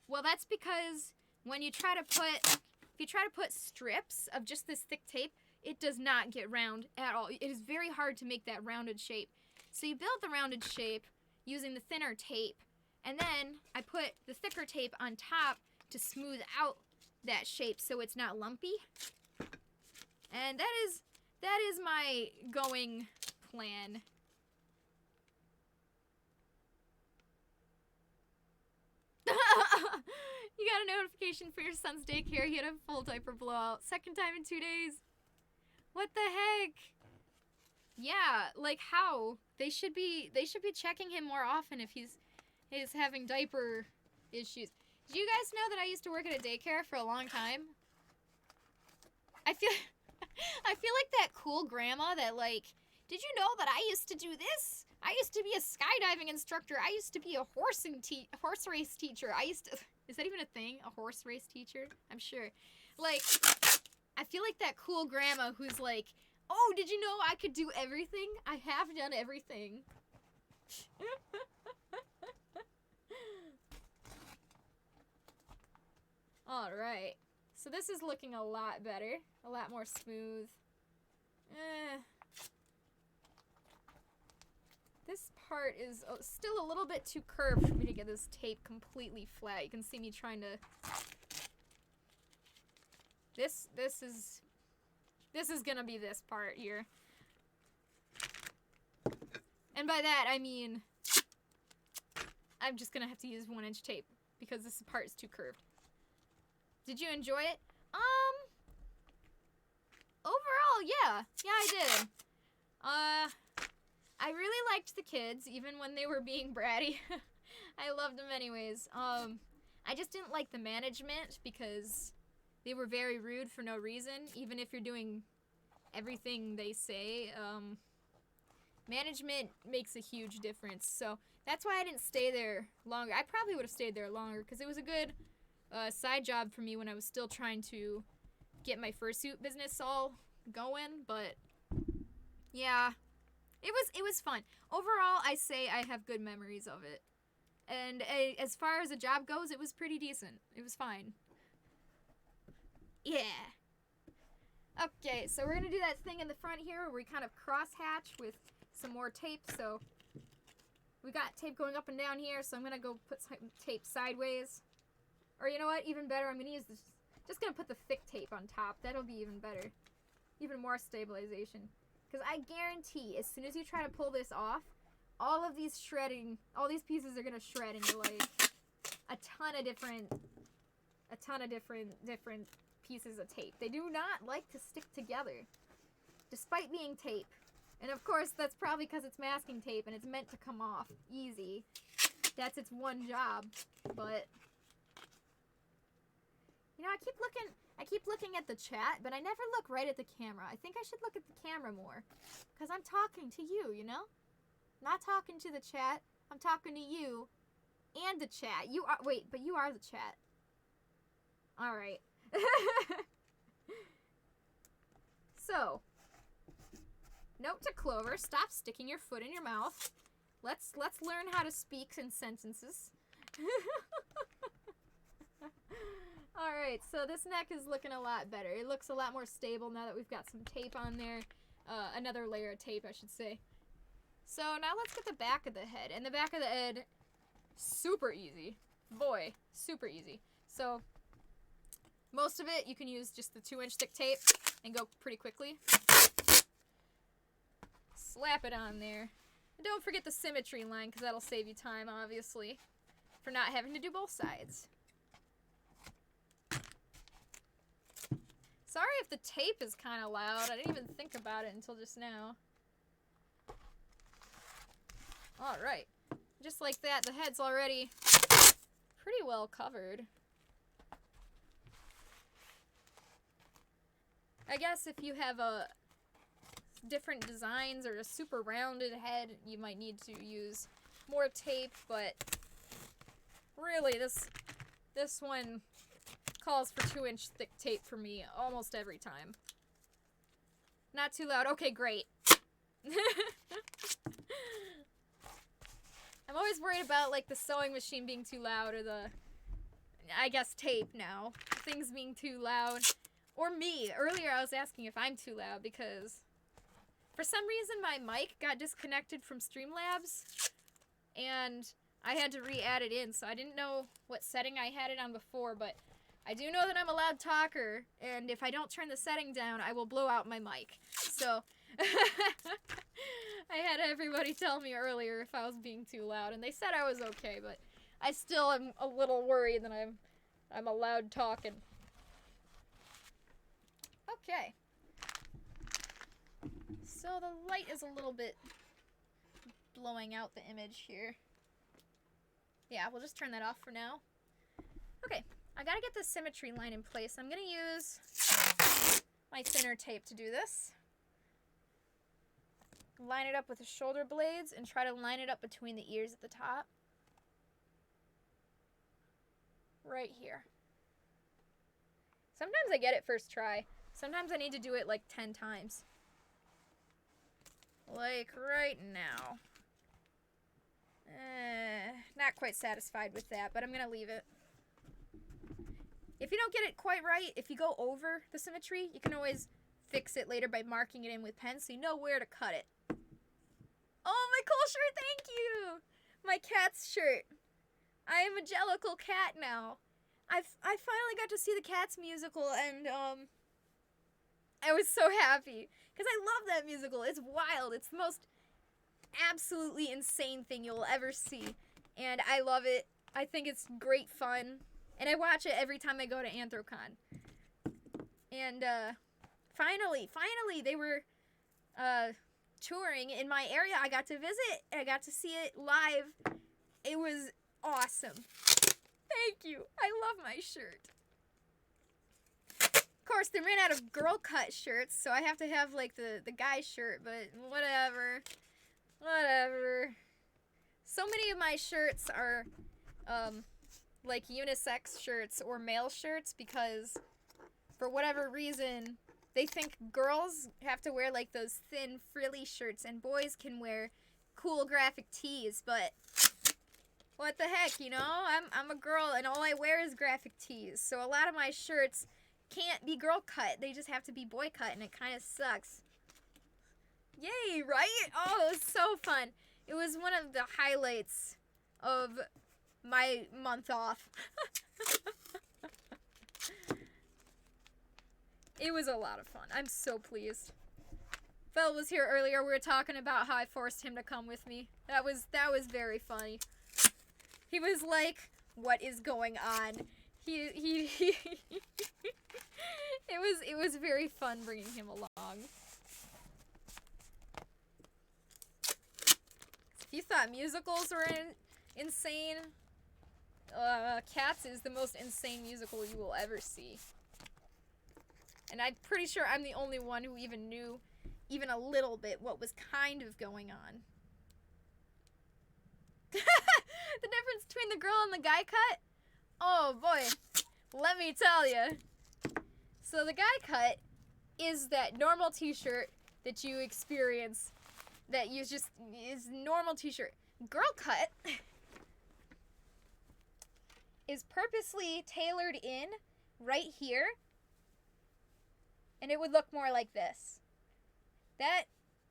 Speaker 1: Well, that's because when you try to put strips of just this thick tape, it does not get round at all. It is very hard to make that rounded shape. So you build the rounded shape using the thinner tape, and then I put the thicker tape on top to smooth out that shape so it's not lumpy. And that is my going plan. You got a notification for your son's daycare. He had a full diaper blowout. Second time in 2 days. What the heck? Yeah, like how? They should be checking him more often if he's having diaper issues. Do you guys know that I used to work at a daycare for a long time? I feel like that cool grandma that like, did you know that I used to do this? I used to be a skydiving instructor. I used to be a horse race teacher. Is that even a thing? A horse race teacher? I'm sure. Like, I feel like that cool grandma who's like, oh, did you know I could do everything? I have done everything. Alright. So this is looking a lot better. A lot more smooth. This part is still a little bit too curved for me to get this tape completely flat. You can see me trying to... This is gonna be this part here. And by that, I mean... I'm just gonna have to use 1-inch tape because this part is too curved. Did you enjoy it? Overall, yeah. Yeah, I did. I really liked the kids, even when they were being bratty. I loved them anyways. I just didn't like the management because they were very rude for no reason. Even if you're doing everything they say, management makes a huge difference. So that's why I didn't stay there longer. I probably would have stayed there longer because it was a good side job for me when I was still trying to get my fursuit business all going. But yeah, it was fun. Overall, I say I have good memories of it. And as far as a job goes, it was pretty decent. It was fine. Yeah. Okay, so we're gonna do that thing in the front here where we kind of cross-hatch with some more tape. So we got tape going up and down here, so I'm gonna go put some tape sideways. Or you know what, even better, I'm gonna use this, just gonna put the thick tape on top. That'll be even better. Even more stabilization. Because I guarantee, as soon as you try to pull this off, all of these pieces are gonna shred into like a ton of different pieces of tape. They do not like to stick together, despite being tape. And of course, that's probably because it's masking tape and it's meant to come off easy. That's its one job. But you know, I keep looking at the chat, but I never look right at the camera. I think I should look at the camera more, because I'm talking to you, you know? Not talking to the chat. I'm talking to you and the chat. But you are the chat. Alright. So, note to Clover, stop sticking your foot in your mouth. Let's learn how to speak in sentences. Alright, so this neck is looking a lot better. It looks a lot more stable now that we've got some tape on there. Another layer of tape, I should say. So now let's get the back of the head. And the back of the head, super easy. Boy, super easy. So Most of it, you can use just the 2-inch thick tape and go pretty quickly. Slap it on there. And don't forget the symmetry line, because that'll save you time, obviously, for not having to do both sides. Sorry if the tape is kind of loud. I didn't even think about it until just now. Alright. Just like that, the head's already pretty well covered. I guess if you have a different designs or a super rounded head, you might need to use more tape, but really this one calls for 2-inch thick tape for me almost every time. Not too loud. Okay, great. I'm always worried about like the sewing machine being too loud or the, I guess, tape now. Things being too loud. Or me. Earlier I was asking if I'm too loud because for some reason my mic got disconnected from Streamlabs and I had to re-add it in, so I didn't know what setting I had it on before, but I do know that I'm a loud talker, and if I don't turn the setting down, I will blow out my mic. So I had everybody tell me earlier if I was being too loud, and they said I was okay, but I still am a little worried that I'm a loud talking. Okay. So the light is a little bit blowing out the image here. Yeah, we'll just turn that off for now. Okay, I gotta get the symmetry line in place. I'm gonna use my thinner tape to do this. Line it up with the shoulder blades and try to line it up between the ears at the top. Right here. Sometimes I get it first try. Sometimes I need to do it like 10 times. Like right now. Not quite satisfied with that, but I'm gonna leave it. If you don't get it quite right, if you go over the symmetry, you can always fix it later by marking it in with pen so you know where to cut it. Oh, my cool shirt, thank you! My cat's shirt. I am a Jellicle cat now. I finally got to see the Cats musical, and I was so happy. Because I love that musical. It's wild. It's the most absolutely insane thing you'll ever see. And I love it. I think it's great fun. And I watch it every time I go to Anthrocon. And finally, they were touring in my area. I got to visit. I got to see it live. It was awesome. Thank you. I love my shirt. Of course, they ran out of girl cut shirts, so I have to have like the guy shirt, but whatever. Whatever. So many of my shirts are like unisex shirts or male shirts because for whatever reason they think girls have to wear like those thin frilly shirts and boys can wear cool graphic tees, but what the heck, you know? I'm a girl and all I wear is graphic tees. So a lot of my shirts can't be girl cut. They just have to be boy cut and it kind of sucks. Yay, right? Oh, it was so fun. It was one of the highlights of my month off. It was a lot of fun. I'm so pleased. Phil was here earlier. We were talking about how I forced him to come with me. That was very funny. He was like, "What is going on?" It was very fun bringing him along. If you thought musicals were insane, Cats is the most insane musical you will ever see. And I'm pretty sure I'm the only one who even knew even a little bit what was kind of going on. The difference between the girl and the guy cut? Oh boy, let me tell you. So the guy cut is that normal t-shirt that you experience, that you just is normal t-shirt. Girl cut is purposely tailored in right here, and it would look more like this. That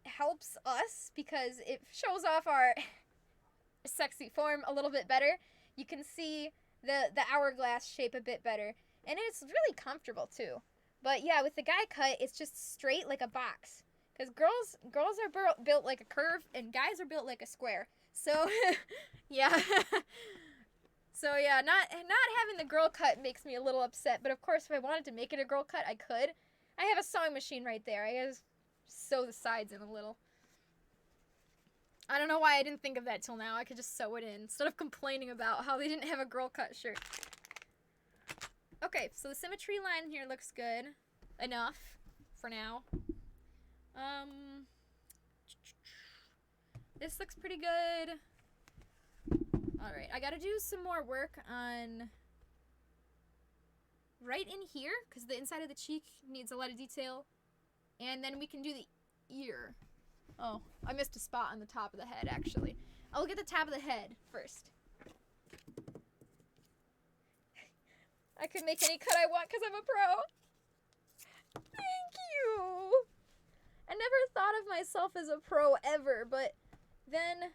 Speaker 1: helps us because it shows off our sexy form a little bit better. You can see the hourglass shape a bit better. And it's really comfortable too. But yeah, with the guy cut, it's just straight like a box. Because girls are built like a curve, and guys are built like a square. So, yeah. So yeah, not having the girl cut makes me a little upset. But of course, if I wanted to make it a girl cut, I could. I have a sewing machine right there. I just sew the sides in a little. I don't know why I didn't think of that till now. I could just sew it in instead of complaining about how they didn't have a girl cut shirt. Okay, so the symmetry line here looks good enough for now. This looks pretty good. Alright, I gotta do some more work on right in here, because the inside of the cheek needs a lot of detail. And then we can do the ear. Oh, I missed a spot on the top of the head, actually. I'll look at the top of the head first. I could make any cut I want because I'm a pro. Thank you. I never thought of myself as a pro ever, but then...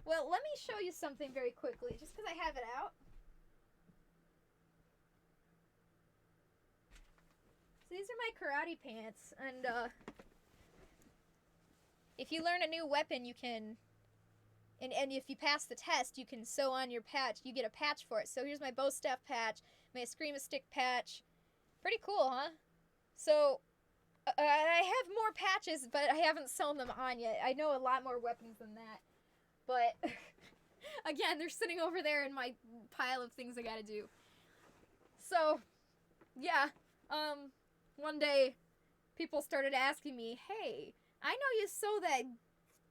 Speaker 1: Well, let me show you something very quickly, just because I have it out. So these are my karate pants, and if you learn a new weapon, you can, and if you pass the test, you can sew on your patch. You get a patch for it. So here's my bow staff patch, my scream-a-stick patch. Pretty cool, huh? So I have more patches, but I haven't sewn them on yet. I know a lot more weapons than that. But, again, they're sitting over there in my pile of things I gotta do. So, yeah, one day, people started asking me, hey, I know you sew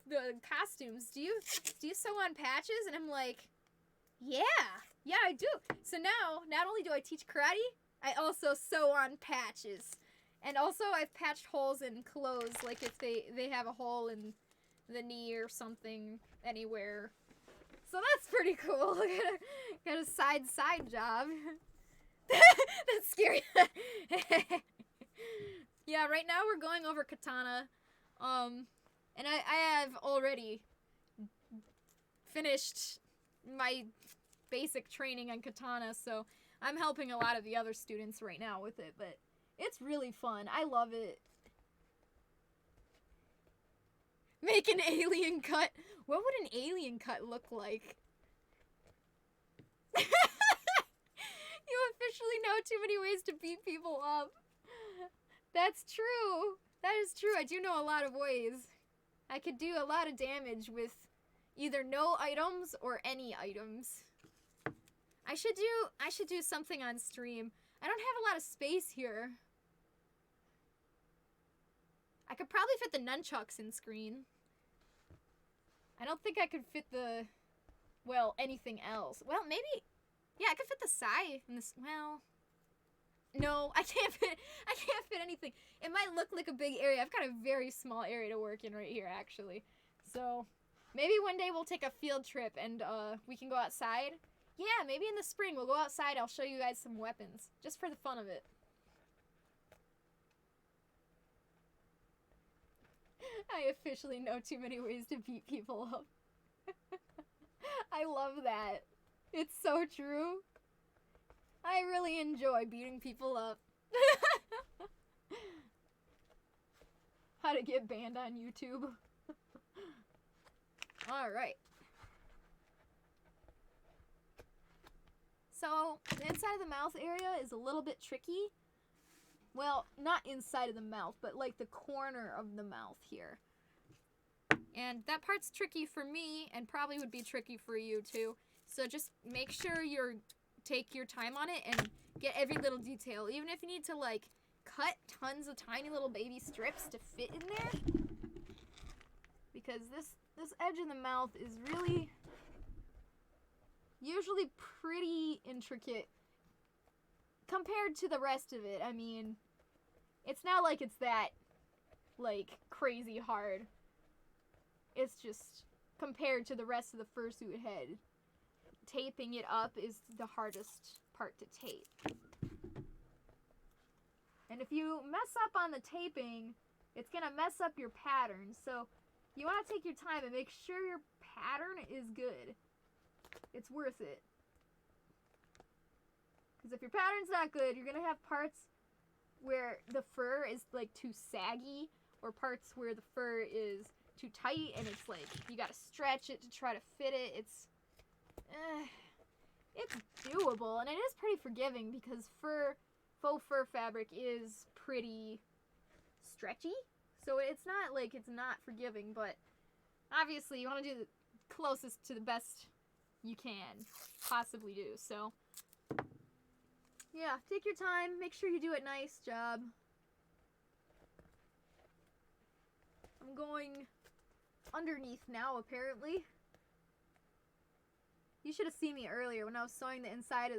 Speaker 1: the costumes. Do you sew on patches? And I'm like, yeah, I do. So now, not only do I teach karate, I also sew on patches. And also, I've patched holes in clothes, like if they have a hole in the knee or something anywhere. So that's pretty cool. Got a side job. That's scary. Yeah, right now we're going over katana. And I have already finished my basic training on katana, so I'm helping a lot of the other students right now with it, but it's really fun. I love it. Make an alien cut. What would an alien cut look like? You officially know too many ways to beat people up. That's true. That is true. I do know a lot of ways. I could do a lot of damage with either no items or any items. I should do something on stream. I don't have a lot of space here. I could probably fit the nunchucks in screen. I don't think I could fit the, well, anything else. Well, maybe, yeah, I could fit the sai in this, well, no, I can't fit anything. It might look like a big area. I've got a very small area to work in right here, actually. So, maybe one day we'll take a field trip and, we can go outside. Yeah, maybe in the spring we'll go outside. I'll show you guys some weapons, just for the fun of it. I officially know too many ways to beat people up. I love that. It's so true. I really enjoy beating people up. How to get banned on YouTube. Alright. So, the inside of the mouth area is a little bit tricky. Well, not inside of the mouth, but like the corner of the mouth here. And that part's tricky for me, and probably would be tricky for you too. So just make sure take your time on it and get every little detail. Even if you need to like cut tons of tiny little baby strips to fit in there. Because this edge of the mouth is really usually pretty intricate compared to the rest of it. I mean, it's not like it's that, like, crazy hard. It's just, compared to the rest of the fursuit head, taping it up is the hardest part to tape. And if you mess up on the taping, it's gonna mess up your pattern. So, you want to take your time and make sure your pattern is good. It's worth it. Because if your pattern's not good, you're gonna have parts where the fur is like too saggy, or parts where the fur is too tight, and it's like you gotta stretch it to try to fit it. It's doable, and it is pretty forgiving because faux fur fabric is pretty stretchy. So it's not like it's not forgiving, but obviously you want to do the closest to the best you can possibly do. So yeah, take your time, make sure you do it nice job. I'm going underneath now, apparently. You should have seen me earlier when I was sewing the inside of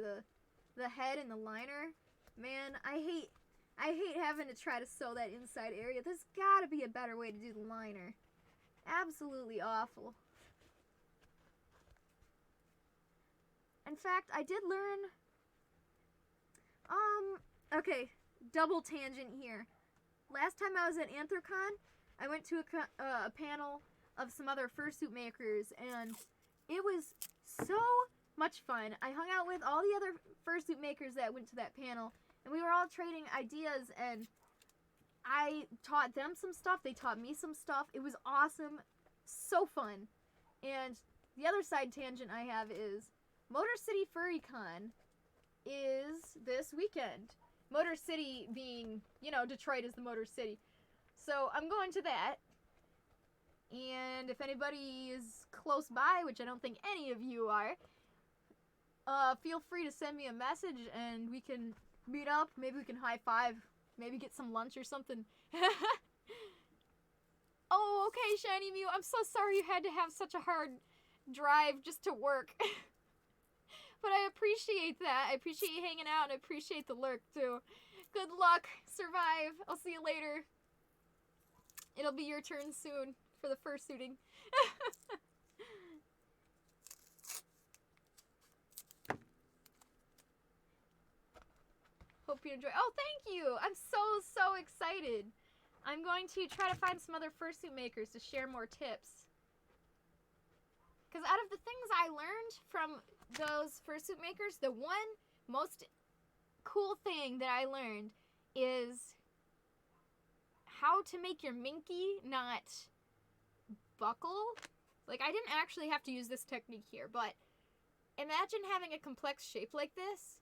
Speaker 1: the head and the liner. Man, I hate having to try to sew that inside area. There's gotta be a better way to do the liner. Absolutely awful. In fact, I did learn... okay, double tangent here. Last time I was at Anthrocon, I went to a panel of some other fursuit makers, and it was so much fun. I hung out with all the other fursuit makers that went to that panel, and we were all trading ideas, and I taught them some stuff, they taught me some stuff. It was awesome, so fun. And the other side tangent I have is Motor City FurryCon is this weekend. Motor City being, you know, Detroit is the Motor City. So I'm going to that. And if anybody is close by, which I don't think any of you are, feel free to send me a message and we can meet up. Maybe we can high five. Maybe get some lunch or something. Oh, okay, Shiny Mew. I'm so sorry you had to have such a hard drive just to work. But I appreciate that. I appreciate you hanging out, and I appreciate the lurk, too. Good luck. Survive. I'll see you later. It'll be your turn soon for the fursuiting. Hope you enjoy. Oh, thank you. I'm so excited. I'm going to try to find some other fursuit makers to share more tips. Because out of the things I learned from those fursuit makers, the one most cool thing that I learned is how to make your minky not buckle. Like, I didn't actually have to use this technique here, but imagine having a complex shape like this,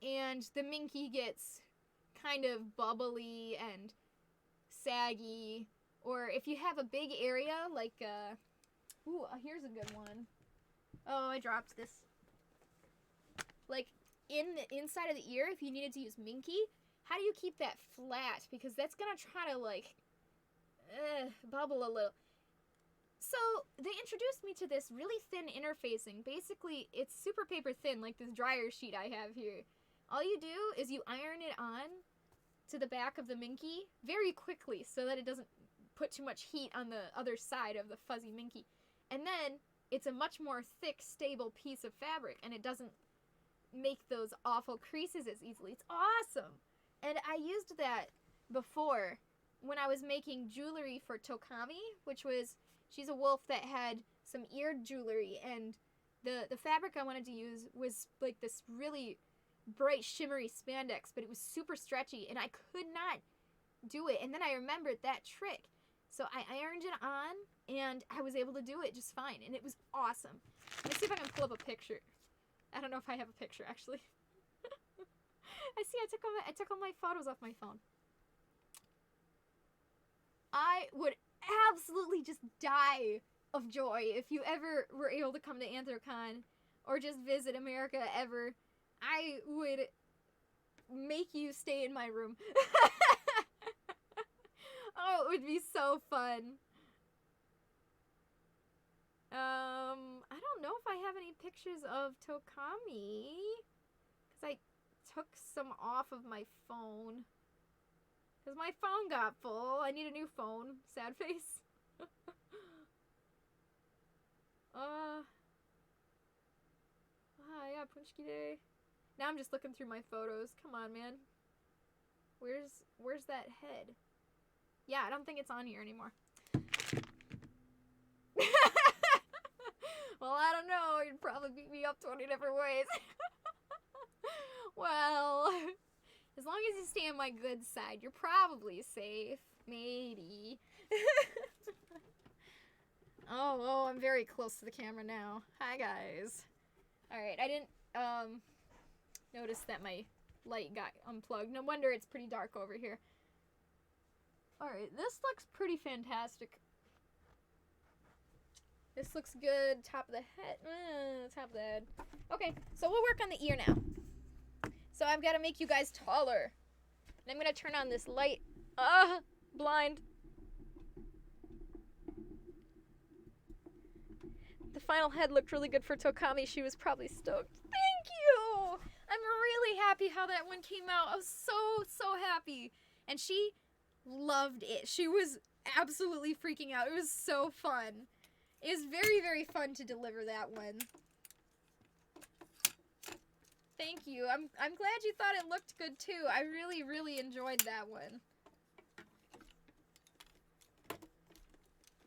Speaker 1: and the minky gets kind of bubbly and saggy, or if you have a big area, like, ooh, here's a good one. Oh, I dropped this. Like, in the inside of the ear, if you needed to use minky, how do you keep that flat? Because that's gonna try to, like, bubble a little. So, they introduced me to this really thin interfacing. Basically, it's super paper thin, like this dryer sheet I have here. All you do is you iron it on to the back of the minky very quickly so that it doesn't put too much heat on the other side of the fuzzy minky. And then, it's a much more thick, stable piece of fabric, and it doesn't make those awful creases as easily. It's awesome! And I used that before when I was making jewelry for Tokami, which was, she's a wolf that had some eared jewelry, and the fabric I wanted to use was like this really bright, shimmery spandex, but it was super stretchy, and I could not do it. And then I remembered that trick. So I ironed it on, and I was able to do it just fine, and it was awesome. Let's see if I can pull up a picture. I don't know if I have a picture, actually. I took all my photos off my phone. I would absolutely just die of joy if you ever were able to come to Anthrocon or just visit America ever. I would make you stay in my room. Oh, it would be so fun. I don't know if I have any pictures of Tokami, because I took some off of my phone. Because my phone got full. I need a new phone. Sad face. Yeah, Punchki Day. Now I'm just looking through my photos. Come on, man. Where's that head? Yeah, I don't think it's on here anymore. Well, I don't know. You'd probably beat me up 20 different ways. Well, as you stay on my good side, you're probably safe. Maybe. Oh, I'm very close to the camera now. Hi, guys. Alright, I didn't, notice that my light got unplugged. No wonder it's pretty dark over here. Alright, this looks pretty fantastic. This looks good. Top of the head. Top of the head. Okay, so we'll work on the ear now. So I've got to make you guys taller. And I'm going to turn on this light. Blind. The final head looked really good for Tokami. She was probably stoked. Thank you! I'm really happy how that one came out. I was so happy. And she loved it. She was absolutely freaking out. It was so fun. It was very, very fun to deliver that one. Thank you. I'm glad you thought it looked good too. I really, really enjoyed that one.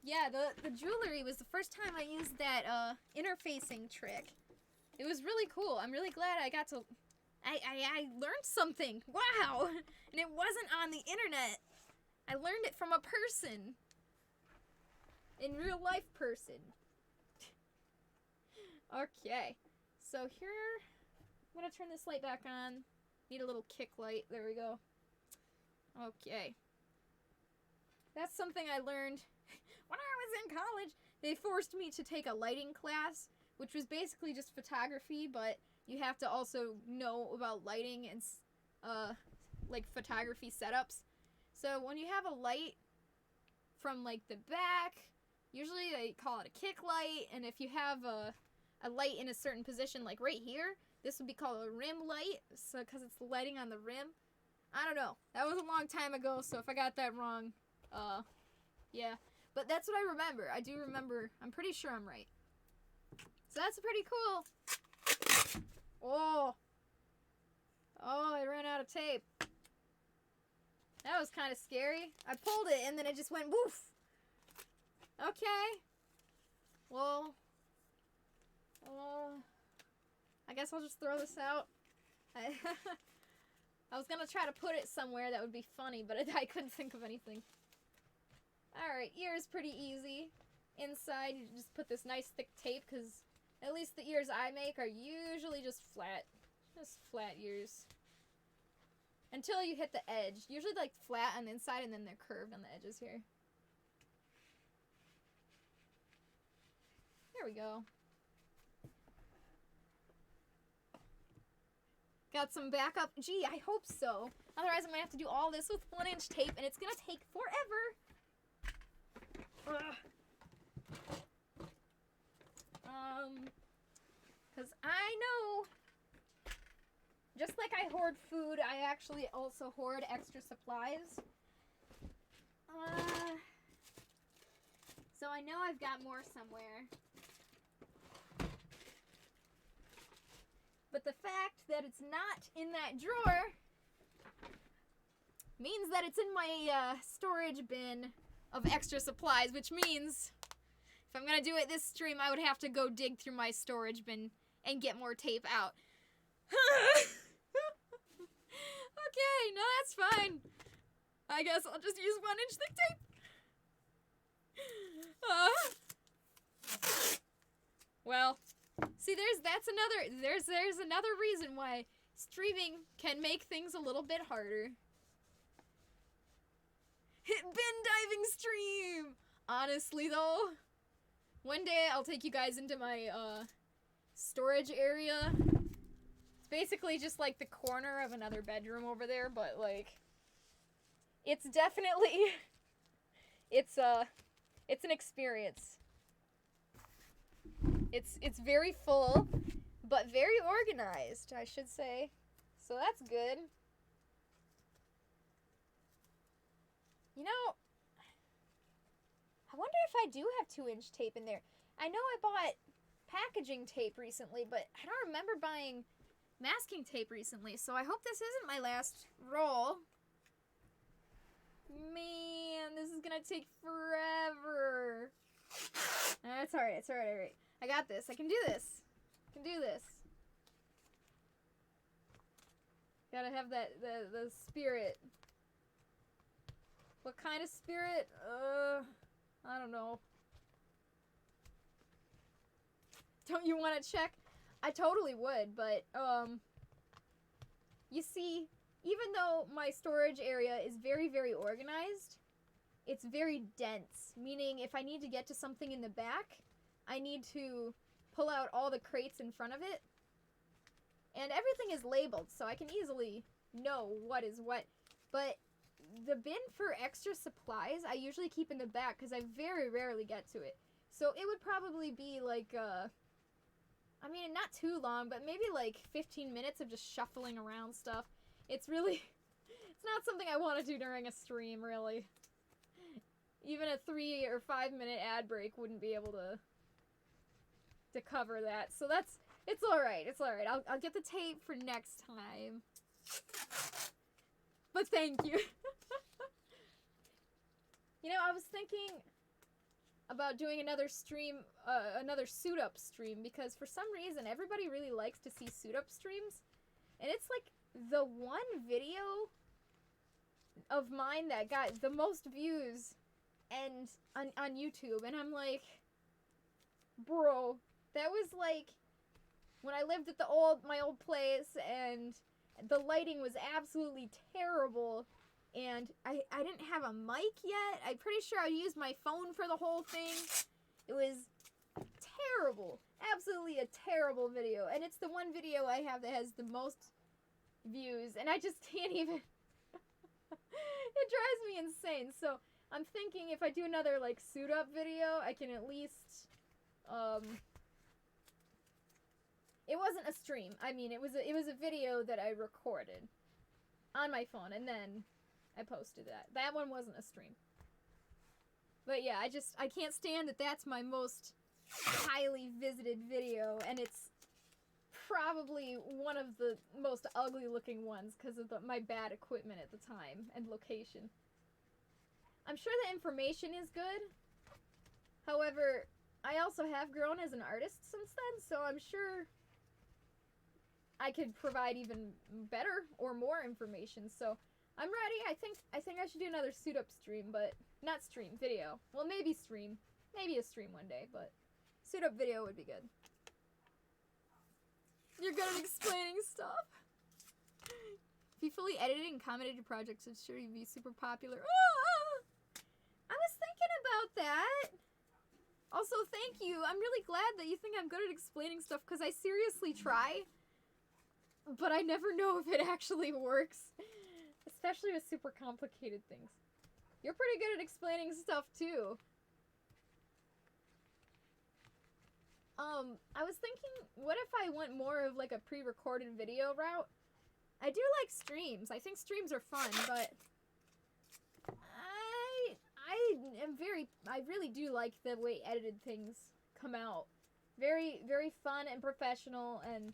Speaker 1: Yeah, the jewelry was the first time I used that interfacing trick. It was really cool. I'm really glad I got to... I learned something. Wow! And it wasn't on the internet. I learned it from a person. In real life person. Okay. So here... I'm gonna turn this light back on. Need a little kick light. There we go. Okay. That's something I learned when I was in college. They forced me to take a lighting class, which was basically just photography, but you have to also know about lighting and like photography setups. So when you have a light from like the back, usually they call it a kick light, and if you have a light in a certain position, like right here, this would be called a rim light, so because it's the lighting on the rim. I don't know. That was a long time ago, so if I got that wrong, yeah. But that's what I remember. I do remember. I'm pretty sure I'm right. So that's pretty cool. Oh, I ran out of tape. That was kind of scary. I pulled it, and then it just went woof. Okay. Well, I guess I'll just throw this out. I was gonna try to put it somewhere that would be funny, but I couldn't think of anything. Alright, ears pretty easy. Inside, you just put this nice thick tape, because at least the ears I make are usually just flat. Just flat ears. Until you hit the edge. Usually like flat on the inside, and then they're curved on the edges here. There we go. Got some backup. Gee, I hope so. Otherwise, I'm gonna have to do all this with 1-inch tape, and it's gonna take forever. Ugh. Because I know, just like I hoard food, I actually also hoard extra supplies. So I know I've got more somewhere. But the fact that it's not in that drawer means that it's in my storage bin of extra supplies, which means if I'm gonna do it this stream, I would have to go dig through my storage bin and get more tape out. Okay, no, that's fine. I guess I'll just use 1-inch thick tape. Well, see, there's another reason why streaming can make things a little bit harder. Hit bin diving stream! Honestly, though, one day I'll take you guys into my, storage area. It's basically just like the corner of another bedroom over there, but, like, it's definitely, it's an experience. It's very full, but very organized, I should say. So that's good. You know, I wonder if I do have 2-inch tape in there. I know I bought packaging tape recently, but I don't remember buying masking tape recently, so I hope this isn't my last roll. Man, this is gonna take forever. That's alright, alright. I got this. I can do this. I can do this. Gotta have that, the spirit. What kind of spirit? I don't know. Don't you want to check? I totally would, but, you see, even though my storage area is very, very organized, it's very dense, meaning if I need to get to something in the back, I need to pull out all the crates in front of it. And everything is labeled, so I can easily know what is what. But the bin for extra supplies, I usually keep in the back because I very rarely get to it. So it would probably be like, I mean, not too long, but maybe like 15 minutes of just shuffling around stuff. It's really, it's not something I want to do during a stream, really. Even a 3 or 5 minute ad break wouldn't be able to cover that. So that's, it's alright, it's alright. I'll get the tape for next time. But thank you. You know, I was thinking about doing another stream, another suit up stream, because for some reason everybody really likes to see suit up streams. And it's like the one video of mine that got the most views and on YouTube, and I'm like, bro, that was like when I lived at my old place, and the lighting was absolutely terrible, and I didn't have a mic yet. I'm pretty sure I used my phone for the whole thing. It was terrible, absolutely a terrible video, and it's the one video I have that has the most views, and I just can't even. It drives me insane. So I'm thinking if I do another like suit up video, I can at least it wasn't a stream. I mean, it was a video that I recorded on my phone and then I posted that. That one wasn't a stream. But yeah, I can't stand that that's my most highly visited video, and it's probably one of the most ugly looking ones because of my bad equipment at the time and location. I'm sure the information is good. However, I also have grown as an artist since then, so I'm sure I could provide even better or more information. So I'm ready. I think I should do another suit up stream, but not stream, video. Well, maybe stream. Maybe a stream one day, but suit up video would be good. You're good at explaining stuff. If you fully edited and commented your projects, I'm sure you'd be super popular. Oh! I was thinking about that. Also, thank you. I'm really glad that you think I'm good at explaining stuff, because I seriously try. But I never know if it actually works. Especially with super complicated things. You're pretty good at explaining stuff, too. I was thinking, what if I went more of like a pre-recorded video route? I do like streams. I think streams are fun, but I really do like the way edited things come out. Very, very fun and professional, and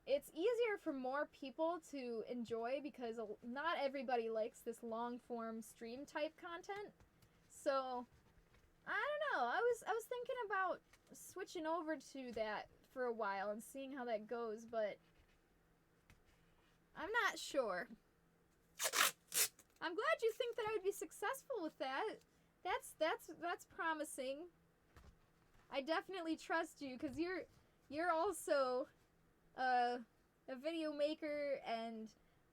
Speaker 1: it's easier for more people to enjoy because not everybody likes this long-form stream type content. So, I don't know. I was thinking about switching over to that for a while and seeing how that goes, but I'm not sure. I'm glad you think that I would be successful with that. That's promising. I definitely trust you, because you're also a video maker and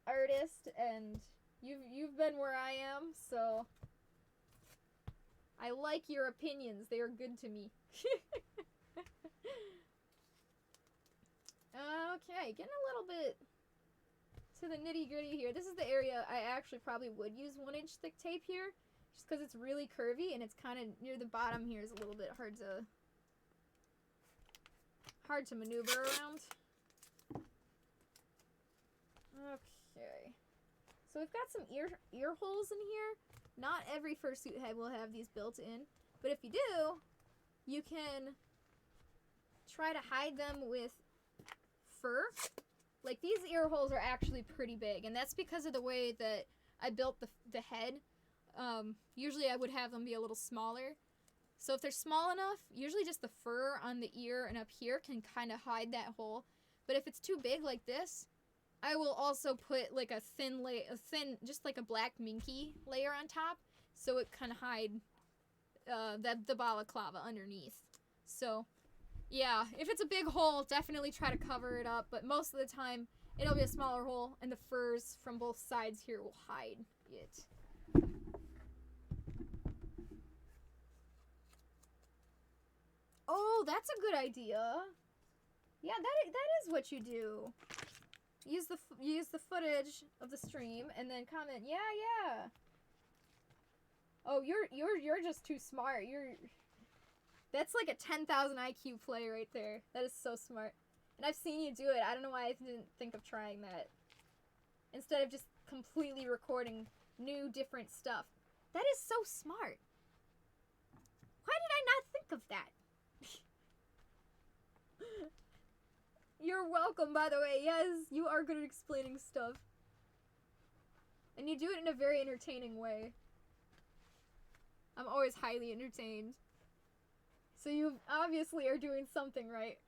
Speaker 1: artist, and you've been where I am, so I like your opinions. They are good to me. Okay, getting a little bit to the nitty-gritty here. This is the area I actually probably would use 1-inch thick tape here, just because it's really curvy and it's kind of near the bottom here is a little bit hard to maneuver around. Okay, so we've got some ear holes in here. Not every fursuit head will have these built in, but if you do, you can try to hide them with fur. Like, these ear holes are actually pretty big, and that's because of the way that I built the head. Usually I would have them be a little smaller. So if they're small enough, usually just the fur on the ear and up here can kind of hide that hole. But if it's too big like this, I will also put like a thin, just like a black minky layer on top, so it can hide the balaclava underneath. So, yeah, if it's a big hole, definitely try to cover it up, but most of the time, it'll be a smaller hole, and the furs from both sides here will hide it. Oh, that's a good idea. Yeah, that is what you do. Use the footage of the stream and then comment. Yeah. Oh, you're just too smart. That's like a 10,000 IQ play right there. That is so smart. And I've seen you do it. I don't know why I didn't think of trying that. Instead of just completely recording new, different stuff. That is so smart. Why did I not think of that? You're welcome, by the way. Yes, you are good at explaining stuff. And you do it in a very entertaining way. I'm always highly entertained. So you obviously are doing something right.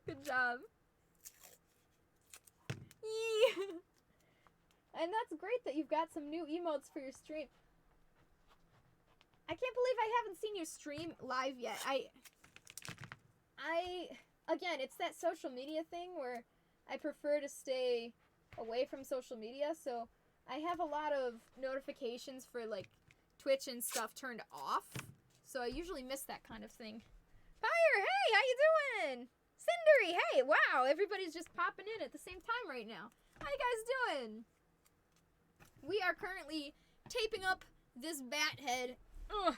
Speaker 1: Good job. Yee! And that's great that you've got some new emotes for your stream. I can't believe I haven't seen you stream live yet. Again, it's that social media thing where I prefer to stay away from social media, so I have a lot of notifications for, like, Twitch and stuff turned off, so I usually miss that kind of thing. Fire, hey, how you doing? Cindery, hey, wow, everybody's just popping in at the same time right now. How you guys doing? We are currently taping up this bat head. Ugh.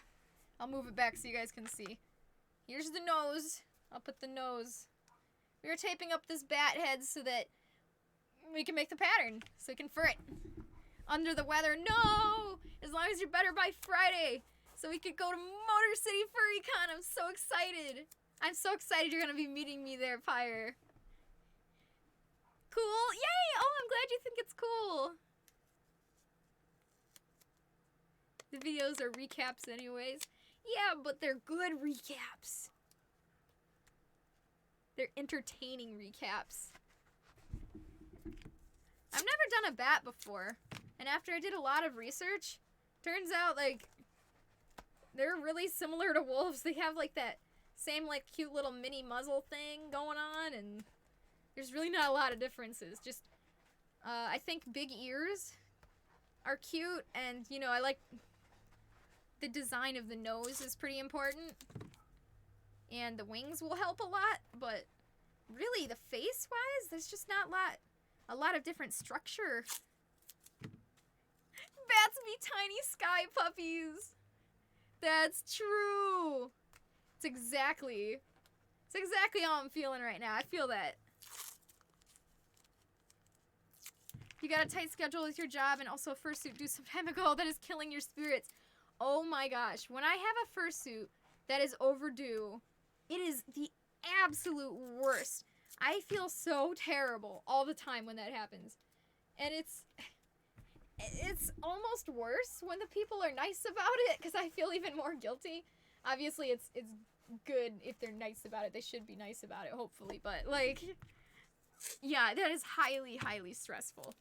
Speaker 1: I'll move it back so you guys can see. Here's the nose. I'll put the nose. We are taping up this bat head so that we can make the pattern. So we can fur it. Under the weather. No! As long as you're better by Friday. So we could go to Motor City FurryCon. I'm so excited. I'm so excited you're going to be meeting me there, Pyre. Cool. Yay! Oh, I'm glad you think it's cool. The videos are recaps anyways. Yeah, but they're good recaps. They're entertaining recaps. I've never done a bat before. And after I did a lot of research, turns out, like, they're really similar to wolves. They have, like, that same, like, cute little mini muzzle thing going on, and there's really not a lot of differences. Just, I think big ears are cute, and, you know, I like the design of the nose is pretty important. And the wings will help a lot, but really, the face-wise, there's just not a lot of different structure. Bats be tiny sky puppies. That's true. It's exactly how I'm feeling right now. I feel that. You got a tight schedule with your job and also a fursuit due some time ago that is killing your spirits. Oh my gosh. When I have a fursuit that is overdue, it is the absolute worst. I feel so terrible all the time when that happens. And it's almost worse when the people are nice about it, because I feel even more guilty. Obviously, it's good if they're nice about it. They should be nice about it, hopefully. But, like, yeah, that is highly, highly stressful.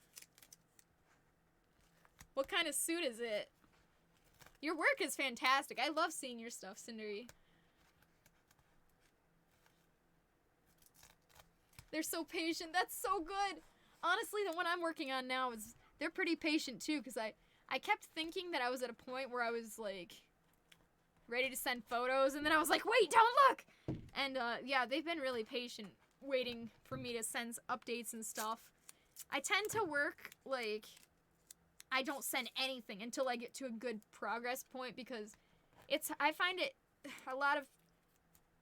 Speaker 1: What kind of suit is it? Your work is fantastic. I love seeing your stuff, Cindery. They're so patient. That's so good. Honestly, the one I'm working on now is... They're pretty patient, too, because I kept thinking that I was at a point where I was, like, ready to send photos, and then I was like, wait, don't look! And, yeah, they've been really patient, waiting for me to send updates and stuff. I tend to work, like, I don't send anything until I get to a good progress point, because I find it, a lot of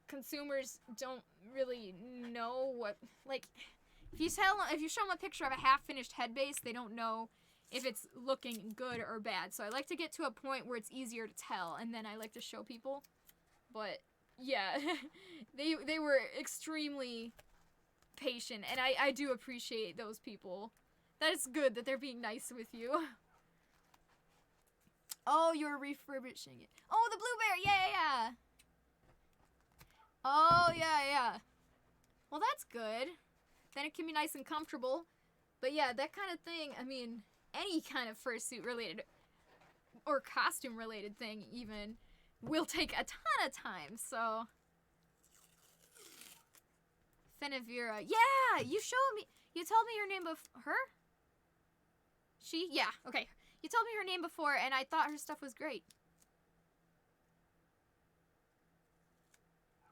Speaker 1: consumers don't really know what, like... If you show them a picture of a half-finished head base, they don't know if it's looking good or bad. So I like to get to a point where it's easier to tell, and then I like to show people. But, yeah, they were extremely patient, and I do appreciate those people. That is good that they're being nice with you. Oh, you're refurbishing it. Oh, the blue bear, yeah. Oh, yeah. Well, that's good. Then it can be nice and comfortable. But yeah, that kind of thing, I mean, any kind of fursuit related or costume related thing even will take a ton of time, so. Fenevira. Yeah, you showed me. You told me her name her? She? Yeah, okay. You told me her name before, and I thought her stuff was great.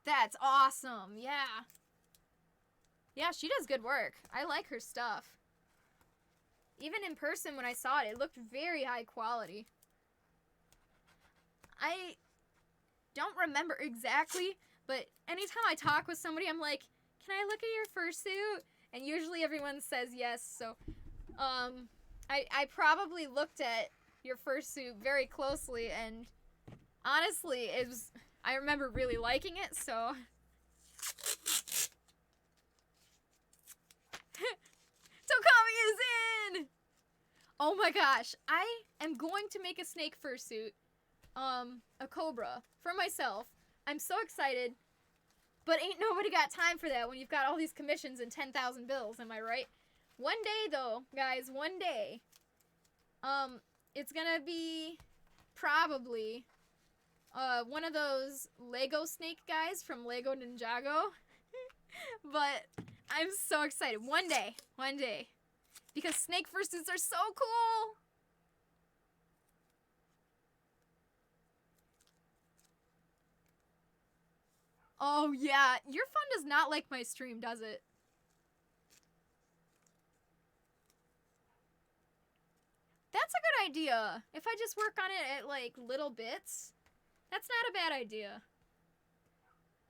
Speaker 1: That's awesome, yeah. Yeah, she does good work. I like her stuff. Even in person when I saw it, it looked very high quality. I don't remember exactly, but anytime I talk with somebody, I'm like, can I look at your fursuit? And usually everyone says yes, so I probably looked at your fursuit very closely, and honestly, I remember really liking it, so. Tokami is in! Oh my gosh, I am going to make a snake fursuit, a cobra, for myself. I'm so excited, but ain't nobody got time for that when you've got all these commissions and 10,000 bills, am I right? One day though, guys, one day, it's gonna be probably, one of those Lego snake guys from Lego Ninjago, but I'm so excited. One day, because snake fursuits are so cool! Oh yeah, your phone does not like my stream, does it? That's a good idea. If I just work on it at, like, little bits, that's not a bad idea.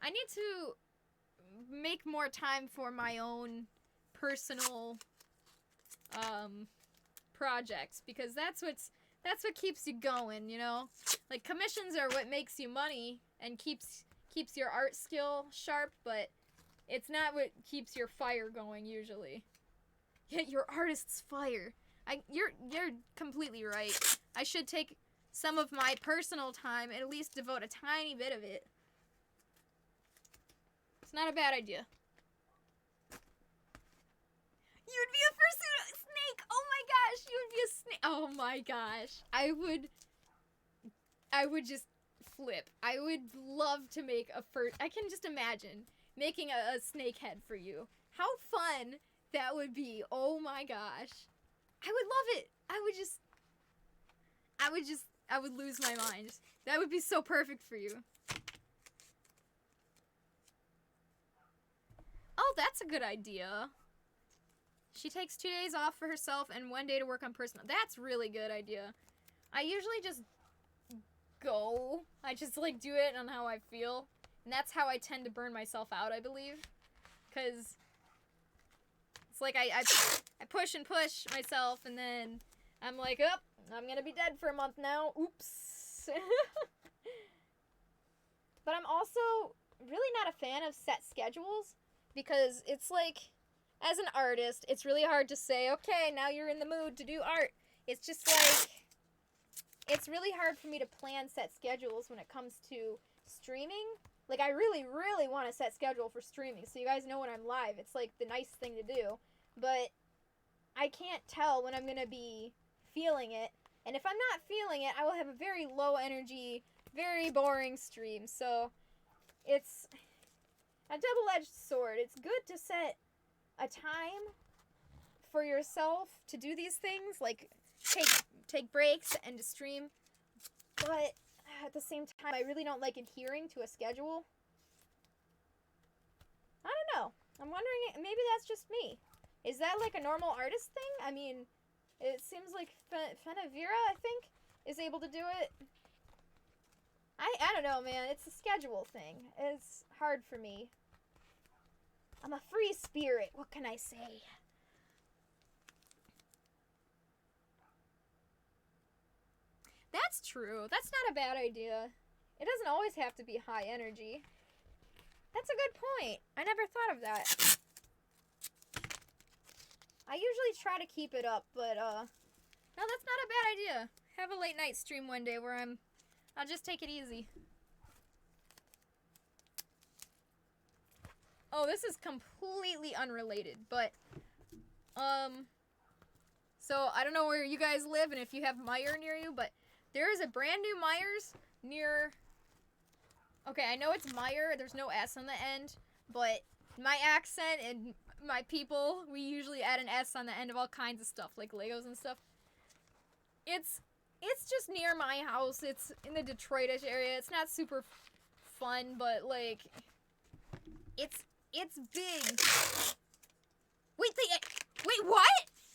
Speaker 1: I need to make more time for my own personal, projects, because that's what keeps you going, you know? Like, commissions are what makes you money and keeps your art skill sharp, but it's not what keeps your fire going usually. Yet your artist's fire. You're completely right. I should take some of my personal time and at least devote a tiny bit of it. It's not a bad idea. You'd be a fursuit snake! Oh my gosh, you would be a snake! Oh my gosh. I would just flip. I would love to make I can just imagine making a snake head for you. How fun that would be. Oh my gosh. I would love it. I would lose my mind. That would be so perfect for you. Oh, that's a good idea. She takes 2 days off for herself and 1 day to work on personal. That's really good idea. I usually just go. I just, like, do it on how I feel. And that's how I tend to burn myself out, I believe. Because it's like I push and push myself, and then I'm like, oh, I'm gonna be dead for a month now. Oops. But I'm also really not a fan of set schedules, because it's like, as an artist, it's really hard to say, okay, now you're in the mood to do art. It's just like, it's really hard for me to plan set schedules when it comes to streaming. Like, I really, really want a set schedule for streaming, so you guys know when I'm live. It's, like, the nice thing to do. But I can't tell when I'm going to be feeling it. And if I'm not feeling it, I will have a very low energy, very boring stream. So, it's a double-edged sword. It's good to set a time for yourself to do these things, like take breaks and to stream, but at the same time, I really don't like adhering to a schedule. I don't know. I'm wondering, maybe that's just me. Is that like a normal artist thing? I mean, it seems like Fenevira, I think, is able to do it. I don't know, man. It's a schedule thing. It's hard for me. I'm a free spirit. What can I say? That's true. That's not a bad idea. It doesn't always have to be high energy. That's a good point. I never thought of that. I usually try to keep it up, but, no, that's not a bad idea. Have a late night stream one day where I'll just take it easy. Oh, this is completely unrelated, but, So I don't know where you guys live and if you have Meijer near you, but there is a brand new Meijers near... Okay, I know it's Meijer. There's no S on the end, but my accent and my people, we usually add an S on the end of all kinds of stuff, like Legos and stuff. It's just near my house. It's in the Detroitish area. It's not super fun, but like it's big. Wait, what?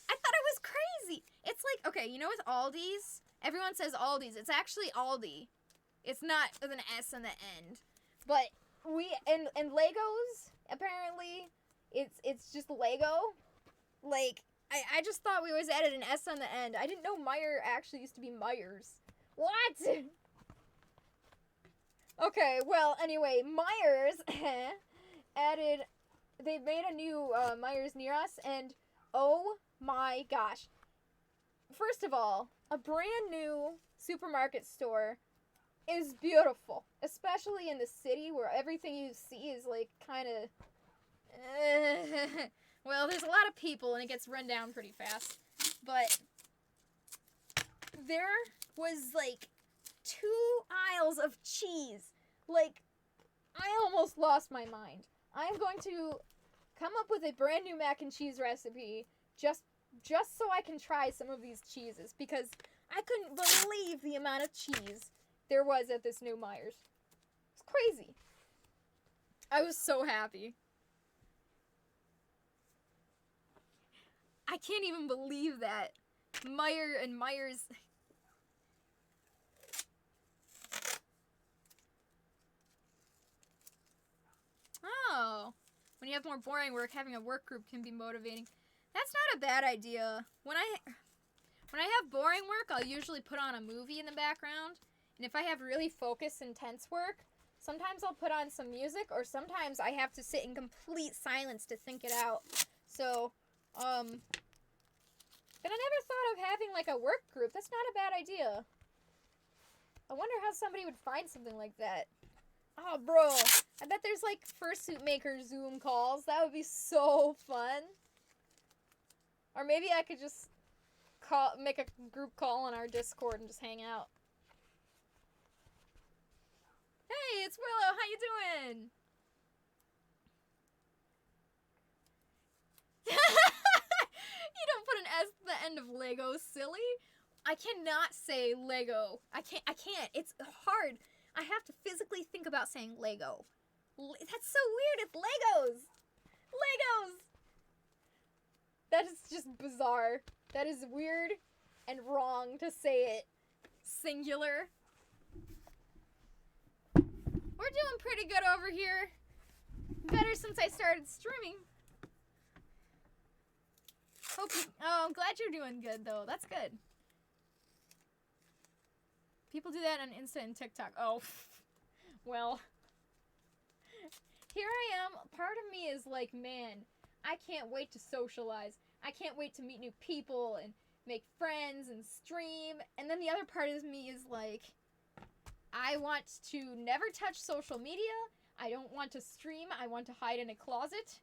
Speaker 1: I thought it was crazy. It's like, okay, you know with Aldi's? Everyone says Aldi's. It's actually Aldi. It's not with an S on the end. But we and Legos, apparently, it's just Lego. Like, I just thought we always added an S on the end. I didn't know Meijer actually used to be Meijers. What? Okay, well, anyway, Meijers they made a new Meijers near us, and oh my gosh. First of all, a brand new supermarket store is beautiful, especially in the city where everything you see is like kind of well, there's a lot of people and it gets run down pretty fast. But there was like 2 aisles of cheese. Like, I almost lost my mind. I'm going to come up with a brand new mac and cheese recipe just so I can try some of these cheeses, because I couldn't believe the amount of cheese there was at this new Meijers. It's crazy. I was so happy. I can't even believe that. Meijer and Meijers. Oh. When you have more boring work, having a work group can be motivating. That's not a bad idea. When I have boring work, I'll usually put on a movie in the background. And if I have really focused, intense work, sometimes I'll put on some music, or sometimes I have to sit in complete silence to think it out. So, but I never thought of having like a work group. That's not a bad idea. I wonder how somebody would find something like that. Oh, bro. I bet there's like fursuit maker Zoom calls. That would be so fun. Or maybe I could just make a group call on our Discord and just hang out. Hey, it's Willow. How you doing? You don't put an S at the end of Lego, silly. I cannot say Lego. I can't. It's hard. I have to physically think about saying Lego. That's so weird. It's Legos. Legos. That is just bizarre. That is weird and wrong to say it singular. We're doing pretty good over here. Better since I started streaming. I'm glad you're doing good, though. That's good. People do that on Insta and TikTok. Oh, well. Here I am. Part of me is like, man, I can't wait to socialize. I can't wait to meet new people and make friends and stream. And then the other part of me is like, I want to never touch social media. I don't want to stream. I want to hide in a closet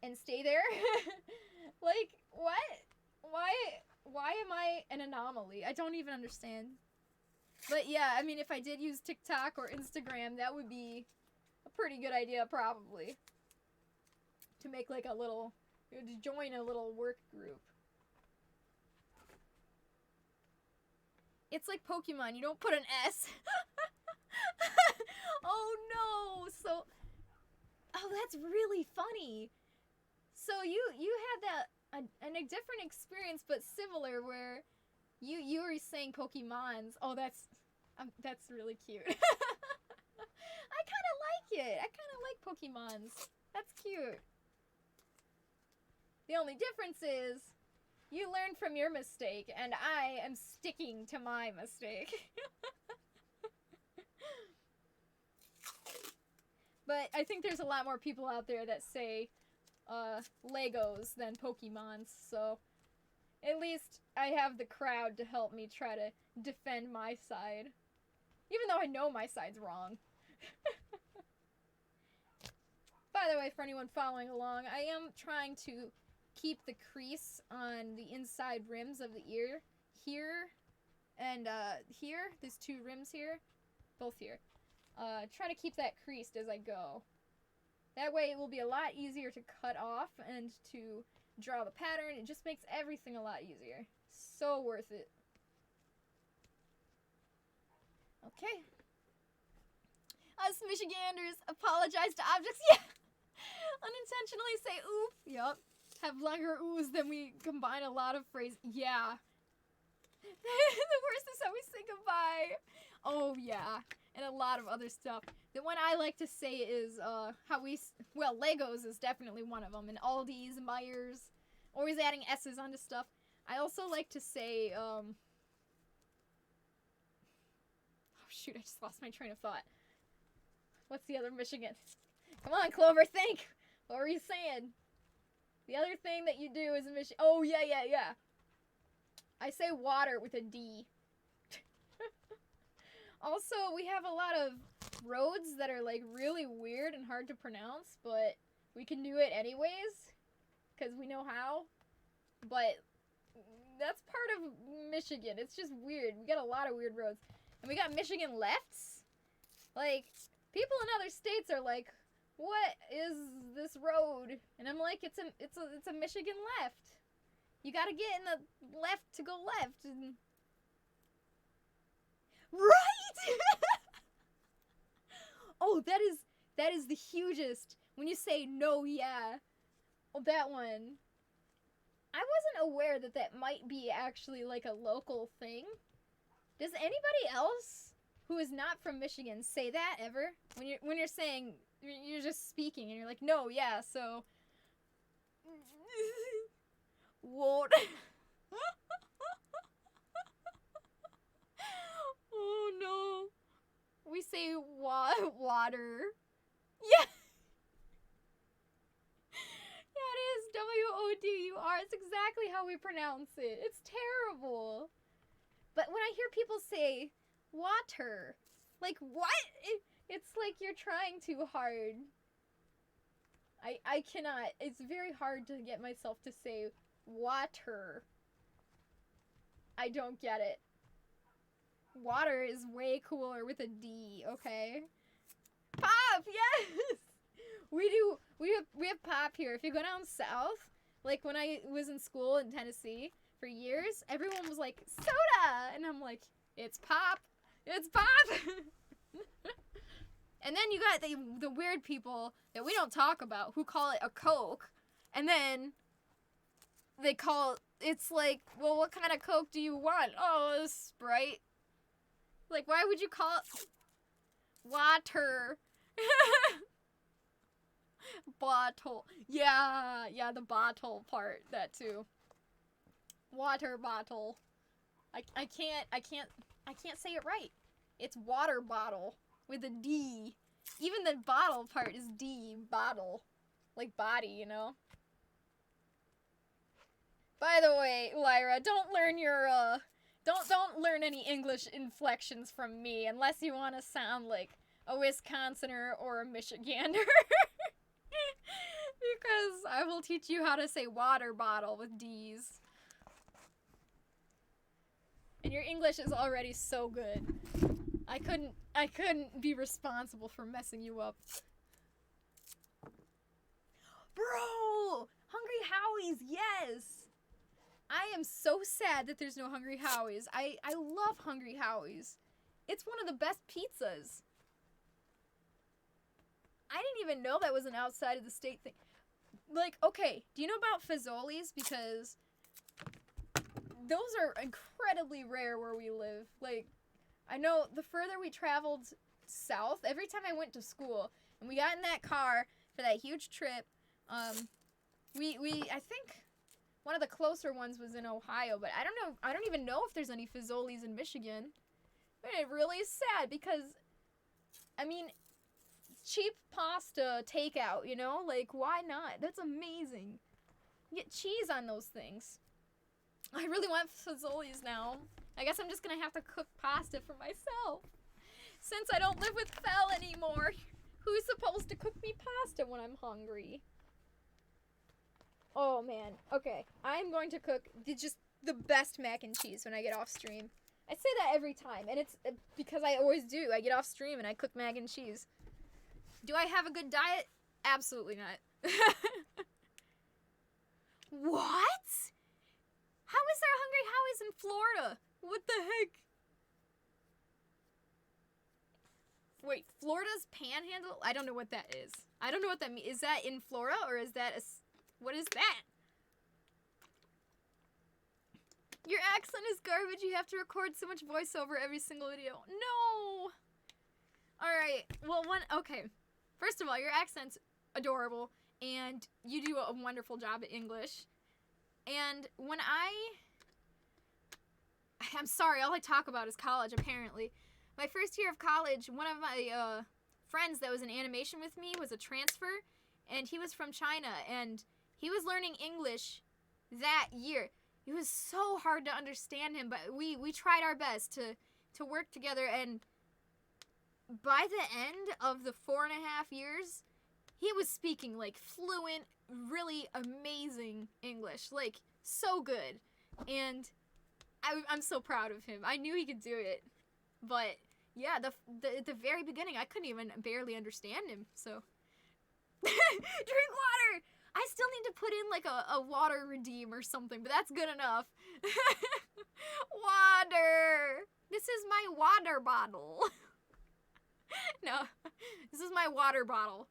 Speaker 1: and stay there. Like, what? Why am I an anomaly? I don't even understand. But yeah, I mean, if I did use TikTok or Instagram, that would be a pretty good idea, probably. To make like a little, to join a little work group. It's like Pokemon, you don't put an S. Oh no, so, oh, that's really funny. So you had that, a different experience, but similar, where you were saying Pokemons. Oh, that's really cute. I kind of like it. I kind of like Pokemons. That's cute. The only difference is you learned from your mistake, and I am sticking to my mistake. But I think there's a lot more people out there that say Legos than Pokemons, so at least I have the crowd to help me try to defend my side. Even though I know my side's wrong. By the way, for anyone following along, I am trying to keep the crease on the inside rims of the ear here and here. There's 2 rims here, both here. Try to keep that creased as I go. That way it will be a lot easier to cut off and to draw the pattern. It just makes everything a lot easier. So worth it. Okay. Us Michiganders apologize to objects. Yeah. Unintentionally say oop. Yup. Have longer oohs than we combine a lot of phrases. Yeah. The worst is how we say goodbye. Oh, yeah. And a lot of other stuff. The one I like to say is, how we... Well, Legos is definitely one of them. And Aldi's, Myers. Always adding S's onto stuff. I also like to say, Oh, shoot, I just lost my train of thought. What's the other Michigan? Come on, Clover, think! What were you saying? The other thing that you do is a Michigan... Oh, yeah. I say water with a D. Also, we have a lot of roads that are, like, really weird and hard to pronounce, but we can do it anyways, because we know how. But that's part of Michigan. It's just weird. We got a lot of weird roads. And we got Michigan lefts. Like, people in other states are like, what is this road? And I'm like, it's a Michigan left. You gotta get in the left to go left. And... Right! Oh, that is the hugest. When you say no, yeah. Oh, that one. I wasn't aware that that might be actually like a local thing. Does anybody else who is not from Michigan say that ever? When you're saying, you're just speaking and you're like, no, yeah, so. What? Oh no. We say water. Yeah. Yeah, it is W-O-D-U-R. It's exactly how we pronounce it. It's terrible. But when I hear people say water, like what? It's like you're trying too hard. I cannot. It's very hard to get myself to say water. I don't get it. Water is way cooler with a D, okay? Pop, yes! We have pop here. If you go down south, like when I was in school in Tennessee for years, everyone was like, soda! And I'm like, it's pop! It's pop! And then you got the weird people that we don't talk about who call it a Coke, and then they call it's like, well, what kind of Coke do you want? Oh, a Sprite. Like, why would you call it water? Bottle. Yeah, the bottle part, that too. Water bottle. I can't say it right. It's water bottle with a D. Even the bottle part is D, bottle. Like body, you know? By the way, Lyra, don't learn your, don't learn any English inflections from me unless you want to sound like a Wisconsinner or a Michigander. Because I will teach you how to say water bottle with D's. And your English is already so good. I couldn't be responsible for messing you up. Bro! Hungry Howie's, yes! I am so sad that there's no Hungry Howie's. I love Hungry Howie's. It's one of the best pizzas. I didn't even know that was an outside of the state thing. Like, okay, do you know about Fazoli's? Because those are incredibly rare where we live. Like, I know the further we traveled south, every time I went to school, and we got in that car for that huge trip, I think one of the closer ones was in Ohio, but I don't even know if there's any Fazoli's in Michigan. And it really is sad because, I mean, cheap pasta takeout, you know? Like, why not? That's amazing. You get cheese on those things. I really want Fazoli's now. I guess I'm just gonna have to cook pasta for myself. Since I don't live with Fel anymore, who's supposed to cook me pasta when I'm hungry? Oh man. Okay. I'm going to cook just the best mac and cheese when I get off stream. I say that every time, and it's because I always do. I get off stream and I cook mac and cheese. Do I have a good diet? Absolutely not. What? How is there Hungry Howie's in Florida? What the heck? Wait, Florida's Panhandle? I don't know what that is. I don't know what that means. Is that in Florida or is that a... What is that? Your accent is garbage. You have to record so much voiceover every single video. No! Alright, well, okay. First of all, your accent's adorable, and you do a wonderful job at English. And when I'm sorry, all I talk about is college, apparently. My first year of college, one of my friends that was in animation with me was a transfer, and he was from China, and he was learning English that year. It was so hard to understand him, but we tried our best to work together, and by the end of the 4.5 years, he was speaking, like, fluent, really amazing English. Like, so good. And I'm so proud of him. I knew he could do it. But, yeah, at the very beginning, I couldn't even barely understand him, so. Drink water! I still need to put in, like, a water redeem or something, but that's good enough. Water! This is my water bottle. No, this is my water bottle.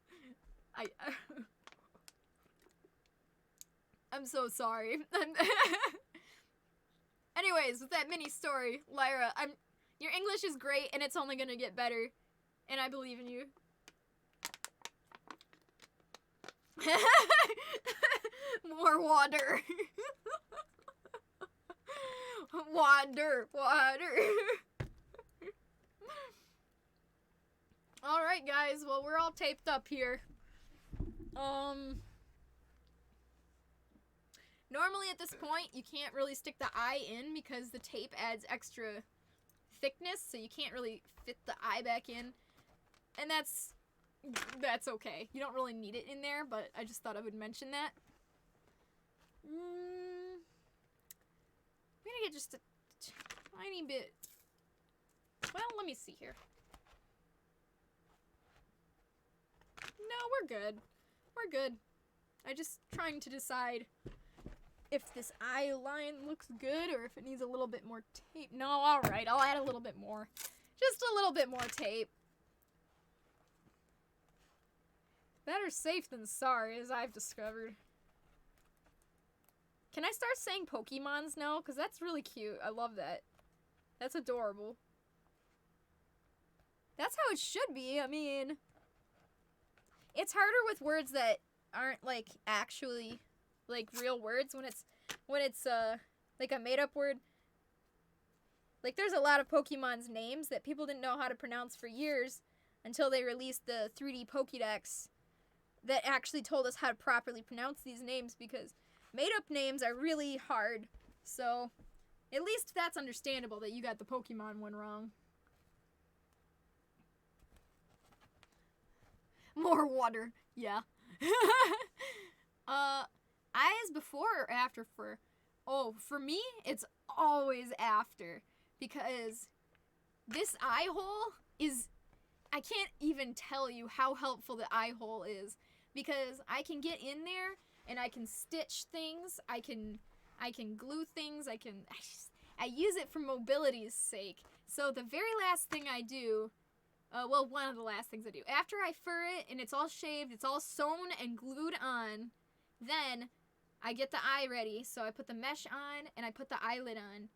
Speaker 1: I'm so sorry. Anyways, with that mini story, Lyra, your English is great, and it's only gonna get better, and I believe in you. More water. Water. Alright, guys, well, we're all taped up here. Normally at this point, you can't really stick the eye in because the tape adds extra thickness, so you can't really fit the eye back in. And that's okay. You don't really need it in there, but I just thought I would mention that. I'm gonna get just a tiny bit. Well, let me see here. No, we're good. We're good. I'm just trying to decide if this eye line looks good or if it needs a little bit more tape. No, alright, I'll add a little bit more. Just a little bit more tape. Better safe than sorry, as I've discovered. Can I start saying Pokemons now? Because that's really cute. I love that. That's adorable. That's how it should be. I mean, it's harder with words that aren't, like, actually, like, real words when it's like a made-up word. Like, there's a lot of Pokemon's names that people didn't know how to pronounce for years until they released the 3D Pokédex that actually told us how to properly pronounce these names, because made-up names are really hard. So, at least that's understandable that you got the Pokemon one wrong. More water. Yeah. Eyes before or after fur? Oh, for me, it's always after. Because this eye hole is... I can't even tell you how helpful the eye hole is. Because I can get in there and I can stitch things. I can glue things. I use it for mobility's sake. So the very last thing I do... well, one of the last things I do. After I fur it and it's all shaved, it's all sewn and glued on, then I get the eye ready. So I put the mesh on and I put the eyelid on.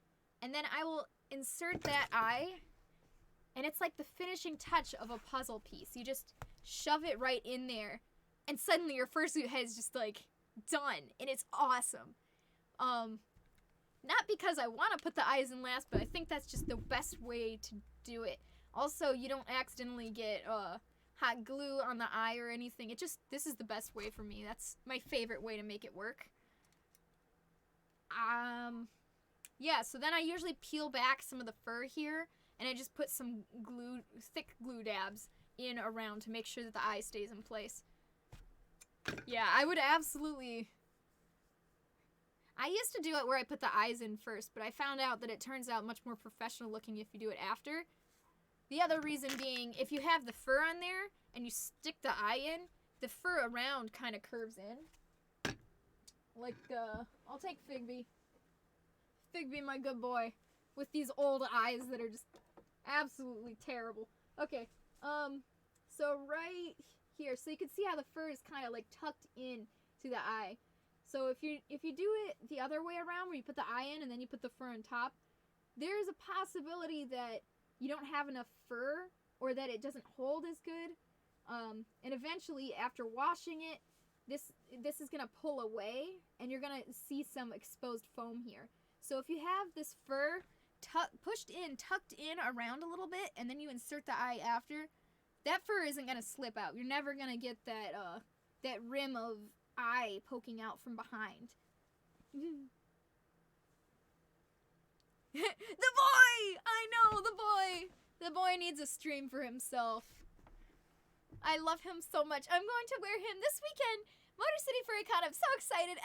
Speaker 1: And then I will insert that eye, and it's like the finishing touch of a puzzle piece. You just shove it right in there, and suddenly your fursuit head is just like done, and it's awesome. Not because I want to put the eyes in last, but I think that's just the best way to do it. Also, you don't accidentally get hot glue on the eye or anything. This is the best way for me. That's my favorite way to make it work. Yeah, so then I usually peel back some of the fur here, and I just put some thick glue dabs in around to make sure that the eye stays in place. Yeah, I would absolutely I used to do it where I put the eyes in first, but I found out that it turns out much more professional looking if you do it after. The other reason being, if you have the fur on there and you stick the eye in, the fur around kind of curves in. Like, I'll take Figby. Figby, my good boy. With these old eyes that are just absolutely terrible. Okay, so right here, so you can see how the fur is kind of like tucked in to the eye. So if you do it the other way around, where you put the eye in and then you put the fur on top, there's a possibility that you don't have enough fur or that it doesn't hold as good. And eventually, after washing it, this is gonna pull away, and you're gonna see some exposed foam here. So if you have this fur tucked in around a little bit, and then you insert the eye after, that fur isn't gonna slip out. You're never gonna get that rim of eye poking out from behind. The boy! I know, the boy! The boy needs a stream for himself. I love him so much. I'm going to wear him this weekend. Motor City FurryCon. I'm so excited.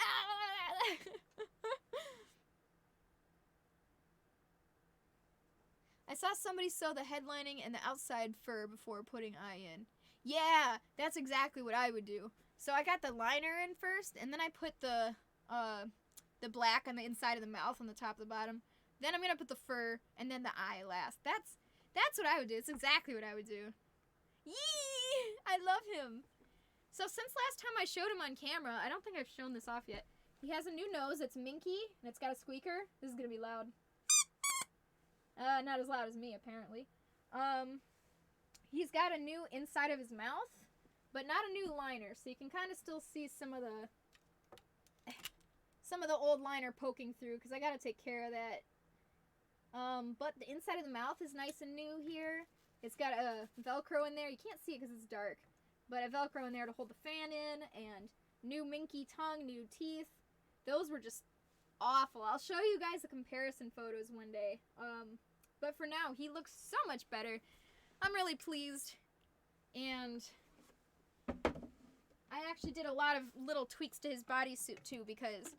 Speaker 1: I saw somebody sew the head lining and the outside fur before putting eye in. Yeah, that's exactly what I would do. So I got the liner in first, and then I put the black on the inside of the mouth on the top of the bottom. Then I'm gonna put the fur and then the eye last. That's what I would do. It's exactly what I would do. Yee! I love him. So since last time I showed him on camera, I don't think I've shown this off yet. He has a new nose. It's minky, and it's got a squeaker. This is gonna be loud. Not as loud as me, apparently. He's got a new inside of his mouth, but not a new liner, so you can kind of still see some of the old liner poking through, because I gotta take care of that. But the inside of the mouth is nice and new here. It's got a Velcro in there. You can't see it because it's dark, but a Velcro in there to hold the fan in, and new minky tongue, new teeth. Those were just awful. I'll show you guys the comparison photos one day. But for now, he looks so much better. I'm really pleased. And I actually did a lot of little tweaks to his bodysuit too, because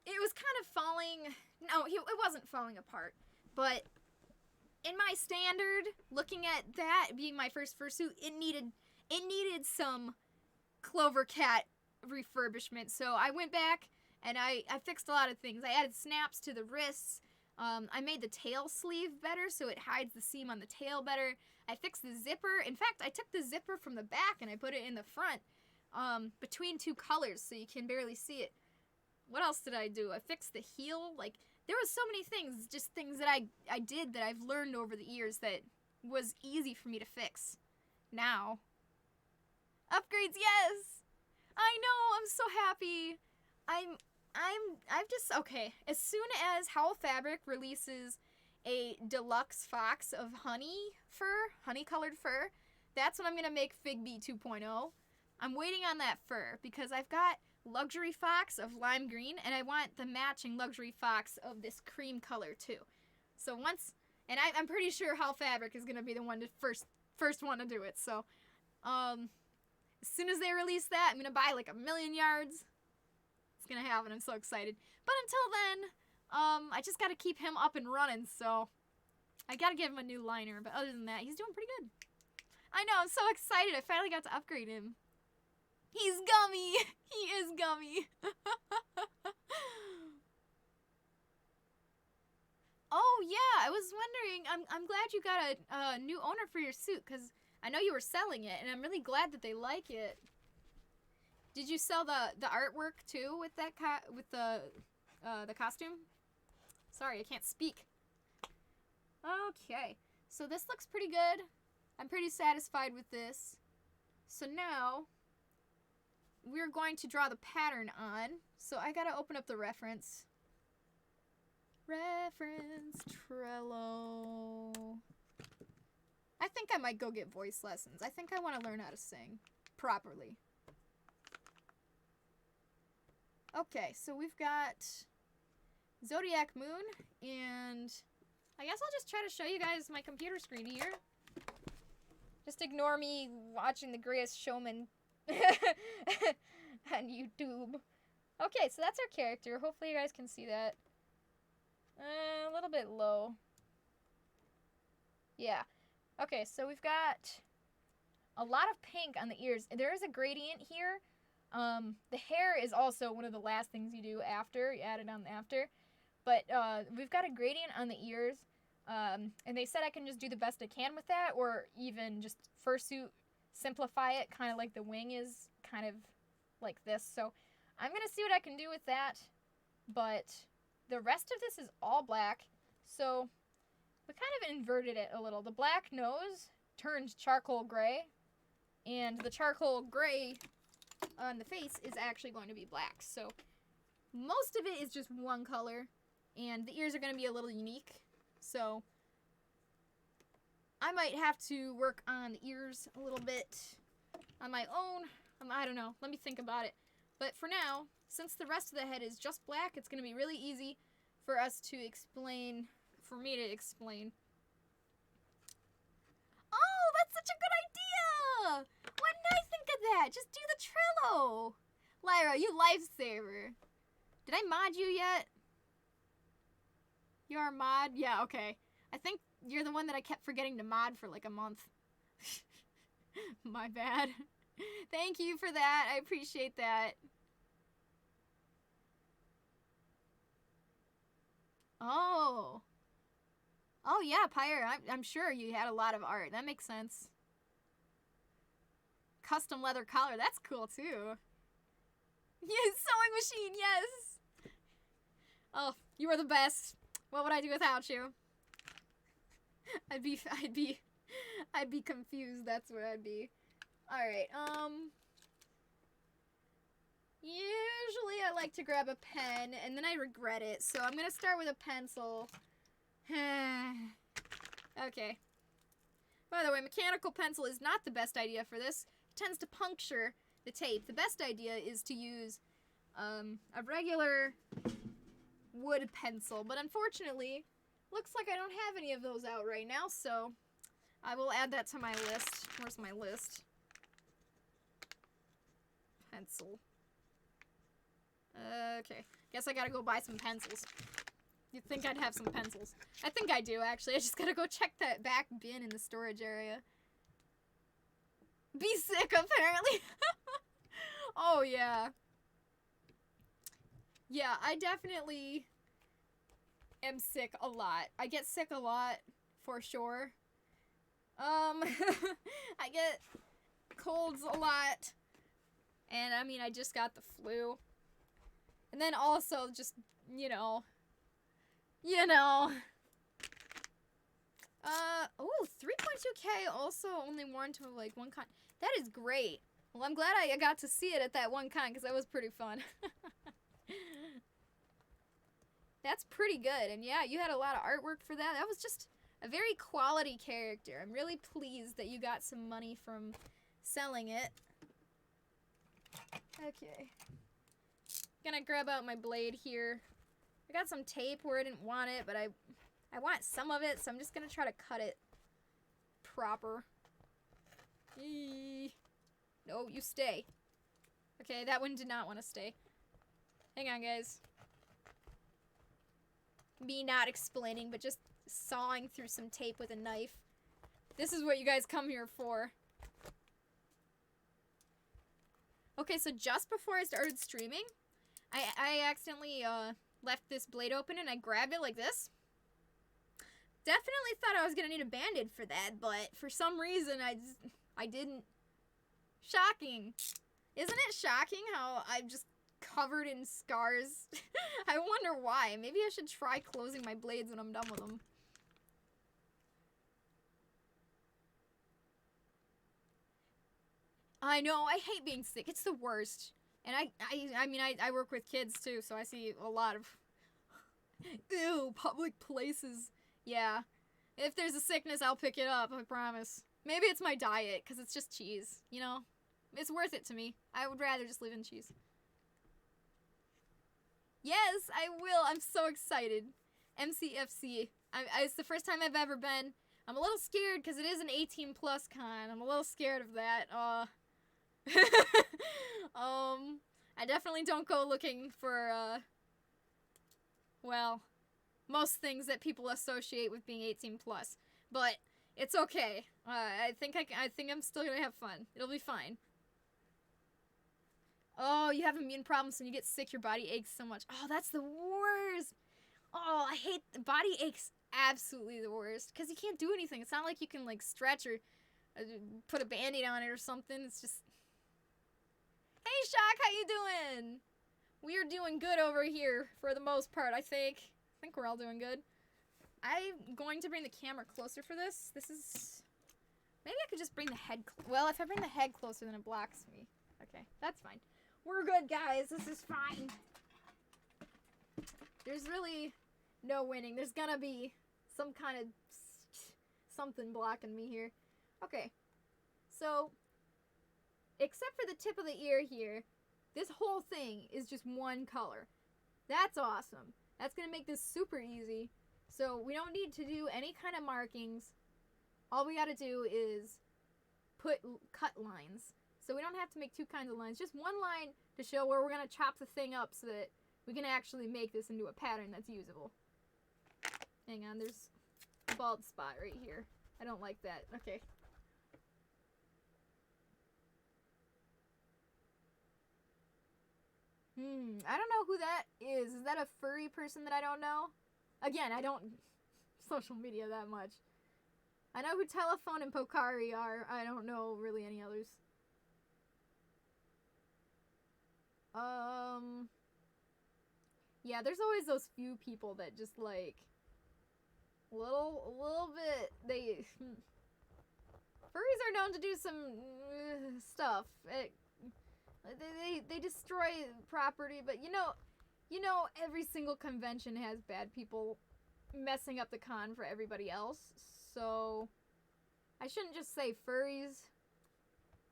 Speaker 1: it was kind of falling. No, it wasn't falling apart. But in my standard, looking at that being my first fursuit, it needed some CloverCat refurbishment. So I went back and I fixed a lot of things. I added snaps to the wrists. I made the tail sleeve better so it hides the seam on the tail better. I fixed the zipper. In fact, I took the zipper from the back and I put it in the front between two colors so you can barely see it. What else did I do? I fixed the heel. Like, there was so many things, just things that I did that I've learned over the years that was easy for me to fix. Now. Upgrades, yes! I know, I'm so happy. I've just, okay, as soon as Howl Fabric releases a deluxe fox of honey-colored fur, that's when I'm going to make Figby 2.0. I'm waiting on that fur because I've got luxury fox of lime green, and I want the matching luxury fox of this cream color too. So once, and I'm pretty sure Howl Fabric is going to be the one to first one to do it, so as soon as they release that, I'm going to buy like 1,000,000 yards. Gonna happen. I'm so excited. But until then, I just gotta keep him up and running, so I gotta give him a new liner. But other than that, he's doing pretty good. I know, I'm so excited. I finally got to upgrade him. He's gummy. He is gummy. Oh yeah, I was wondering. I'm glad you got a new owner for your suit, because I know you were selling it, and I'm really glad that they like it. Did you sell the artwork too with that with the costume? Sorry, I can't speak. Okay, so this looks pretty good. I'm pretty satisfied with this. So now we're going to draw the pattern on. So I gotta open up the reference. Reference Trello. I think I might go get voice lessons. I think I want to learn how to sing properly. Okay, so we've got Zodiac Moon, and I guess I'll just try to show you guys my computer screen here. Just ignore me watching The Greatest Showman on YouTube. Okay, so that's our character. Hopefully you guys can see that. A little bit low. Yeah. Okay, so we've got a lot of pink on the ears. There is a gradient here. The hair is also one of the last things you do after. You add it on after. But we've got a gradient on the ears. And they said I can just do the best I can with that, or even just fursuit simplify it, kind of like the wing is kind of like this. So I'm going to see what I can do with that. But the rest of this is all black. So we kind of inverted it a little. The black nose turned charcoal gray. And the charcoal gray on the face is actually going to be black. So most of it is just one color. And the ears are going to be a little unique. So I might have to work on the ears a little bit on my own. I don't know. Let me think about it. But for now, since the rest of the head is just black, it's going to be really easy for us to explain, for me to explain. Oh, that's such a good idea! Why didn't I think of that? Just do the Trello. Lyra, you lifesaver. Did I mod you yet? You're a mod? Yeah, okay. I think you're the one that I kept forgetting to mod for like a month. My bad. Thank you for that. I appreciate that. Oh. Oh yeah, Pyre. I'm sure you had a lot of art. That makes sense. Custom leather collar. That's cool too. Yes, sewing machine. Yes. Oh, you are the best. What would I do without you? I'd be confused. That's what I'd be. All right. Usually I like to grab a pen and then I regret it. So I'm gonna start with a pencil. Okay. By the way, mechanical pencil is not the best idea for this. It tends to puncture the tape. The best idea is to use a regular wood pencil, but unfortunately, looks like I don't have any of those out right now, so I will add that to my list. Where's my list? Pencil. Okay. Guess I gotta go buy some pencils. You'd think I'd have some pencils. I think I do, actually. I just gotta go check that back bin in the storage area. Be sick, apparently. Oh, yeah. Yeah, I definitely am sick a lot. I get sick a lot, for sure. I get colds a lot. And, I mean, I just got the flu. And then also, just, you know. Oh, 3.2K also only worn to, like, one con. That is great. Well, I'm glad I got to see it at that one con, because that was pretty fun. That's pretty good. And yeah, you had a lot of artwork for that. That was just a very quality character. I'm really pleased that you got some money from selling it. Okay. Gonna grab out my blade here. I got some tape where I didn't want it, but I want some of it, so I'm just gonna try to cut it proper. Eee. No, you stay. Okay, that one did not want to stay. Hang on, guys. Me not explaining, but just sawing through some tape with a knife. This is what you guys come here for. Okay, so just before I started streaming, I accidentally left this blade open and I grabbed it like this. Definitely thought I was gonna need a band-aid for that, but for some reason I didn't. Shocking. Isn't it shocking how I'm just covered in scars? I wonder why. Maybe I should try closing my blades when I'm done with them. I know, I hate being sick. It's the worst. And I mean, I work with kids too, so I see a lot of ew, public places. Yeah. If there's a sickness, I'll pick it up, I promise. Maybe it's my diet, because it's just cheese, you know? It's worth it to me. I would rather just live in cheese. Yes, I will. I'm so excited. MCFC. It's the first time I've ever been. I'm a little scared because it is an 18+ con. I'm a little scared of that. I definitely don't go looking for, well, most things that people associate with being 18 plus. But it's okay. I think I'm still gonna have fun. It'll be fine. Oh, you have immune problems when you get sick, your body aches so much. Oh, that's the worst. Oh, I hate the body aches. Absolutely the worst. Because you can't do anything. It's not like you can, like, stretch or put a band-aid on it or something. It's just... Hey, Shock, how you doing? We are doing good over here for the most part, I think. I think we're all doing good. I'm going to bring the camera closer for this. This is... Maybe I could just bring the head... Well, if I bring the head closer, then it blocks me. Okay, that's fine. We're good, guys. This is fine. There's really no winning. There's gonna be some kind of something blocking me here. Okay. So, except for the tip of the ear here, this whole thing is just one color. That's awesome. That's gonna make this super easy. So, we don't need to do any kind of markings. All we gotta do is cut lines. So we don't have to make two kinds of lines. Just one line to show where we're going to chop the thing up so that we can actually make this into a pattern that's usable. Hang on, there's a bald spot right here. I don't like that. Okay. I don't know who that is. Is that a furry person that I don't know? Again, I don't social media that much. I know who Telephone and Pokari are. I don't know really any others. Yeah, there's always those few people that just like little bit furries are known to do some stuff. They destroy property, but you know every single convention has bad people messing up the con for everybody else. So I shouldn't just say furries.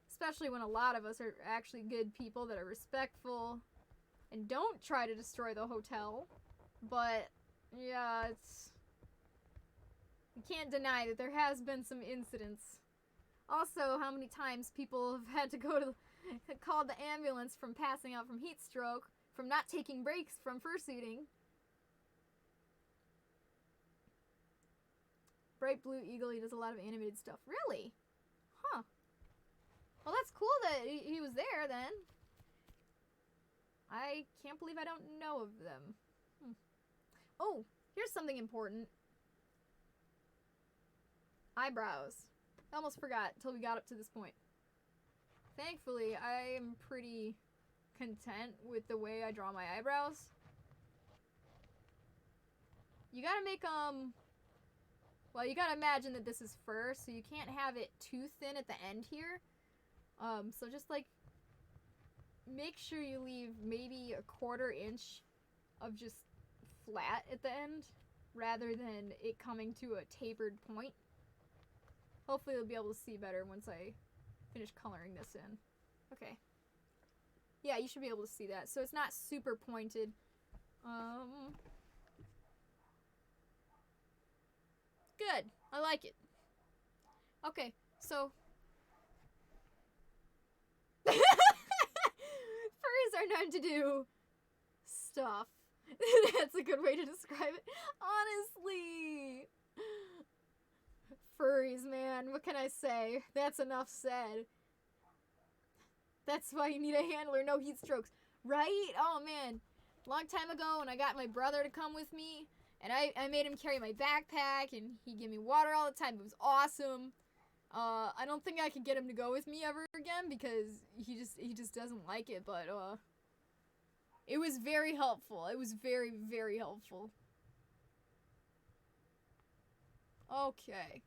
Speaker 1: Especially when a lot of us are actually good people that are respectful and don't try to destroy the hotel. But, yeah, you can't deny that there has been some incidents. Also, how many times people have had to call the ambulance from passing out from heat stroke, from not taking breaks from fursuiting. Bright Blue Eagle, he does a lot of animated stuff. Really? Huh. Well, that's cool that he was there, then. I can't believe I don't know of them. Oh, here's something important. Eyebrows. I almost forgot until we got up to this point. Thankfully, I am pretty content with the way I draw my eyebrows. You gotta make, well, you gotta imagine that this is fur, so you can't have it too thin at the end here. So just like make sure you leave maybe a 1/4 inch of just flat at the end rather than it coming to a tapered point. Hopefully you'll be able to see better once I finish coloring this in. Okay. Yeah, you should be able to see that. So it's not super pointed. Good. I like it. Okay, so furries are known to do stuff. That's a good way to describe it. Honestly. Furries, man. What can I say? That's enough said. That's why you need a handler, no heat strokes. Right? Oh, man. Long time ago when I got my brother to come with me, and I made him carry my backpack, and he gave me water all the time. It was awesome. I don't think I could get him to go with me ever again because he just doesn't like it, but it was very helpful. It was very, very helpful. Okay.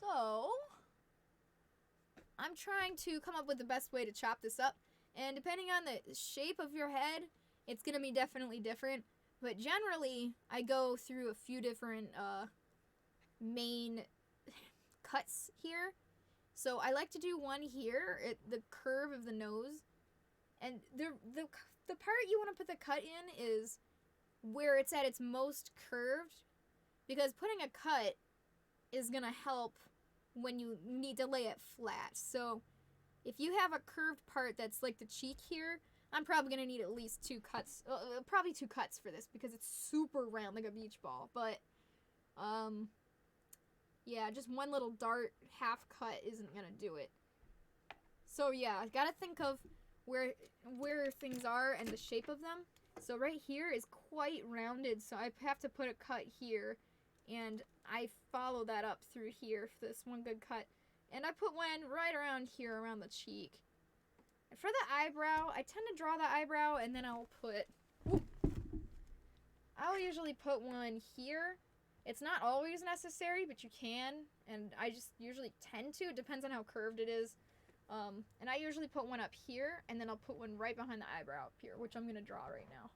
Speaker 1: So, I'm trying to come up with the best way to chop this up, and depending on the shape of your head, it's gonna be definitely different, but generally, I go through a few different, main cuts here. So I like to do one here at the curve of the nose, and the part you want to put the cut in is where it's at its most curved, because putting a cut is gonna help when you need to lay it flat. So If you have a curved part that's like the cheek here, I'm probably going to need at least 2 cuts. Probably 2 cuts for this because it's super round like a beach ball. But, yeah, just one little dart half cut isn't going to do it. So, yeah, I got to think of where things are and the shape of them. So right here is quite rounded, so I have to put a cut here, and I follow that up through here for this one good cut. And I put one right around here, around the cheek. And for the eyebrow, I tend to draw the eyebrow, and then I'll usually put one here. It's not always necessary, but you can, and I just usually tend to. It depends on how curved it is. And I usually put one up here, and then I'll put one right behind the eyebrow up here, which I'm going to draw right now.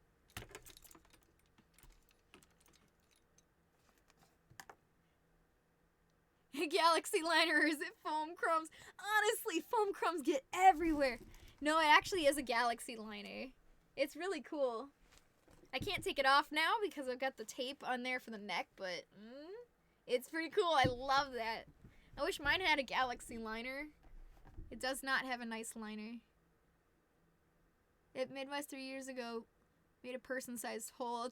Speaker 1: Galaxy liner, or is it foam crumbs? Honestly, foam crumbs get everywhere. No, it actually is a galaxy liner. It's really cool. I can't take it off now because I've got the tape on there for the neck, but it's pretty cool. I love that. I wish mine had a galaxy liner. It does not have a nice liner. At Midwest 3 years ago, made a person-sized hole.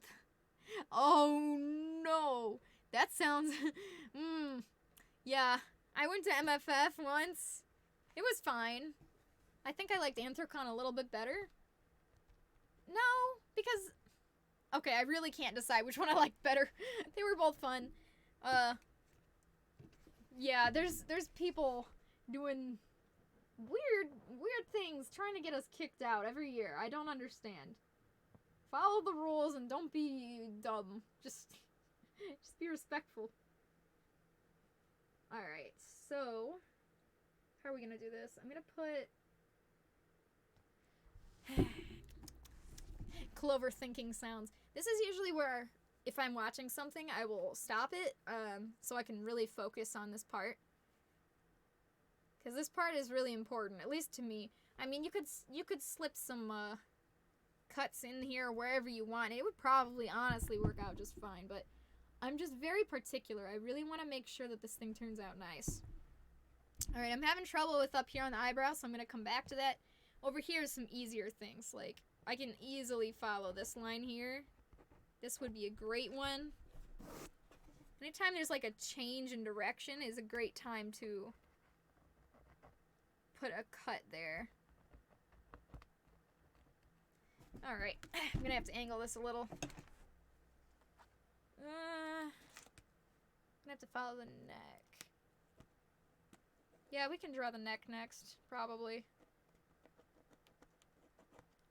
Speaker 1: Oh no, that sounds. Yeah, I went to MFF once. It was fine. I think I liked Anthrocon a little bit better. No, because okay, I really can't decide which one I liked better. They were both fun. Yeah, there's people doing weird things trying to get us kicked out every year. I don't understand. Follow the rules and don't be dumb. Just be respectful. Alright, so how are we gonna do this? I'm gonna put Clover thinking sounds. This is usually where if I'm watching something I will stop it so I can really focus on this part. Because this part is really important, at least to me. I mean, you could slip some cuts in here wherever you want. It would probably honestly work out just fine, but I'm just very particular. I really want to make sure that this thing turns out nice. Alright, I'm having trouble with up here on the eyebrow, so I'm going to come back to that. Over here is some easier things. Like, I can easily follow this line here. This would be a great one. Anytime there's like a change in direction is a great time to put a cut there. Alright, I'm gonna have to angle this a little. I'm gonna have to follow the neck. Yeah, we can draw the neck next, probably.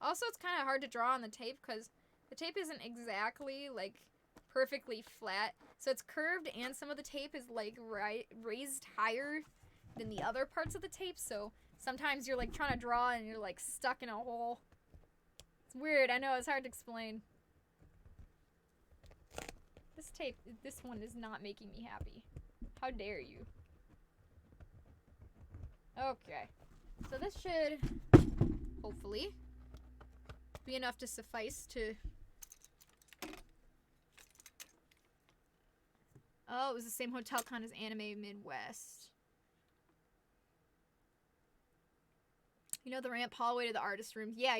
Speaker 1: Also, it's kind of hard to draw on the tape because the tape isn't exactly, like, perfectly flat. So it's curved and some of the tape is, like, raised higher than the other parts of the tape. So sometimes you're, like, trying to draw and you're, like, stuck in a hole. It's weird. I know. It's hard to explain. This tape, this one is not making me happy. How dare you? Okay. So this should, hopefully, be enough to suffice to... Oh, it was the same hotel con as Anime Midwest. You know the ramp hallway to the artist rooms? Yeah.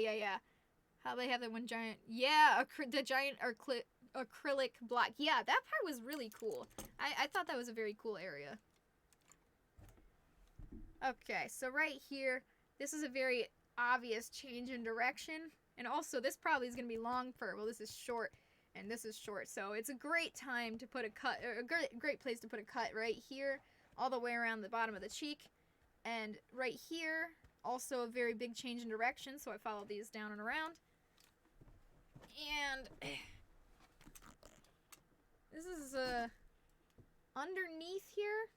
Speaker 1: How they have that one giant... Yeah, the giant acrylic block. Yeah, that part was really cool. I thought that was a very cool area. Okay, so right here, this is a very obvious change in direction. And also, this probably is going to be long fur. Well, this is short, and this is short. So it's a great time to put a cut, or a great place to put a cut right here, all the way around the bottom of the cheek. And right here, also a very big change in direction. So I follow these down and around. And this is underneath here.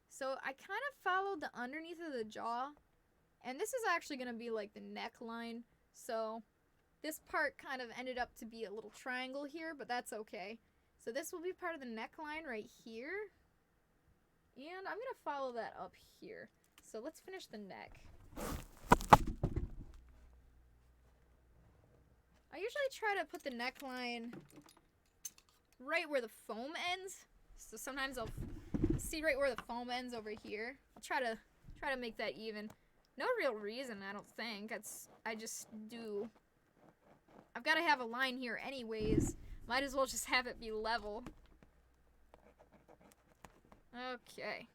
Speaker 1: So I kind of followed the underneath of the jaw. And this is actually going to be like the neckline. So this part kind of ended up to be a little triangle here, but that's okay. So this will be part of the neckline right here. And I'm going to follow that up here. So let's finish the neck. I usually try to put the neckline right where the foam ends. So sometimes I'll see right where the foam ends over here. I'll try to make that even. No real reason, I don't think. I just do. I've got to have a line here anyways. Might as well just have it be level. Okay.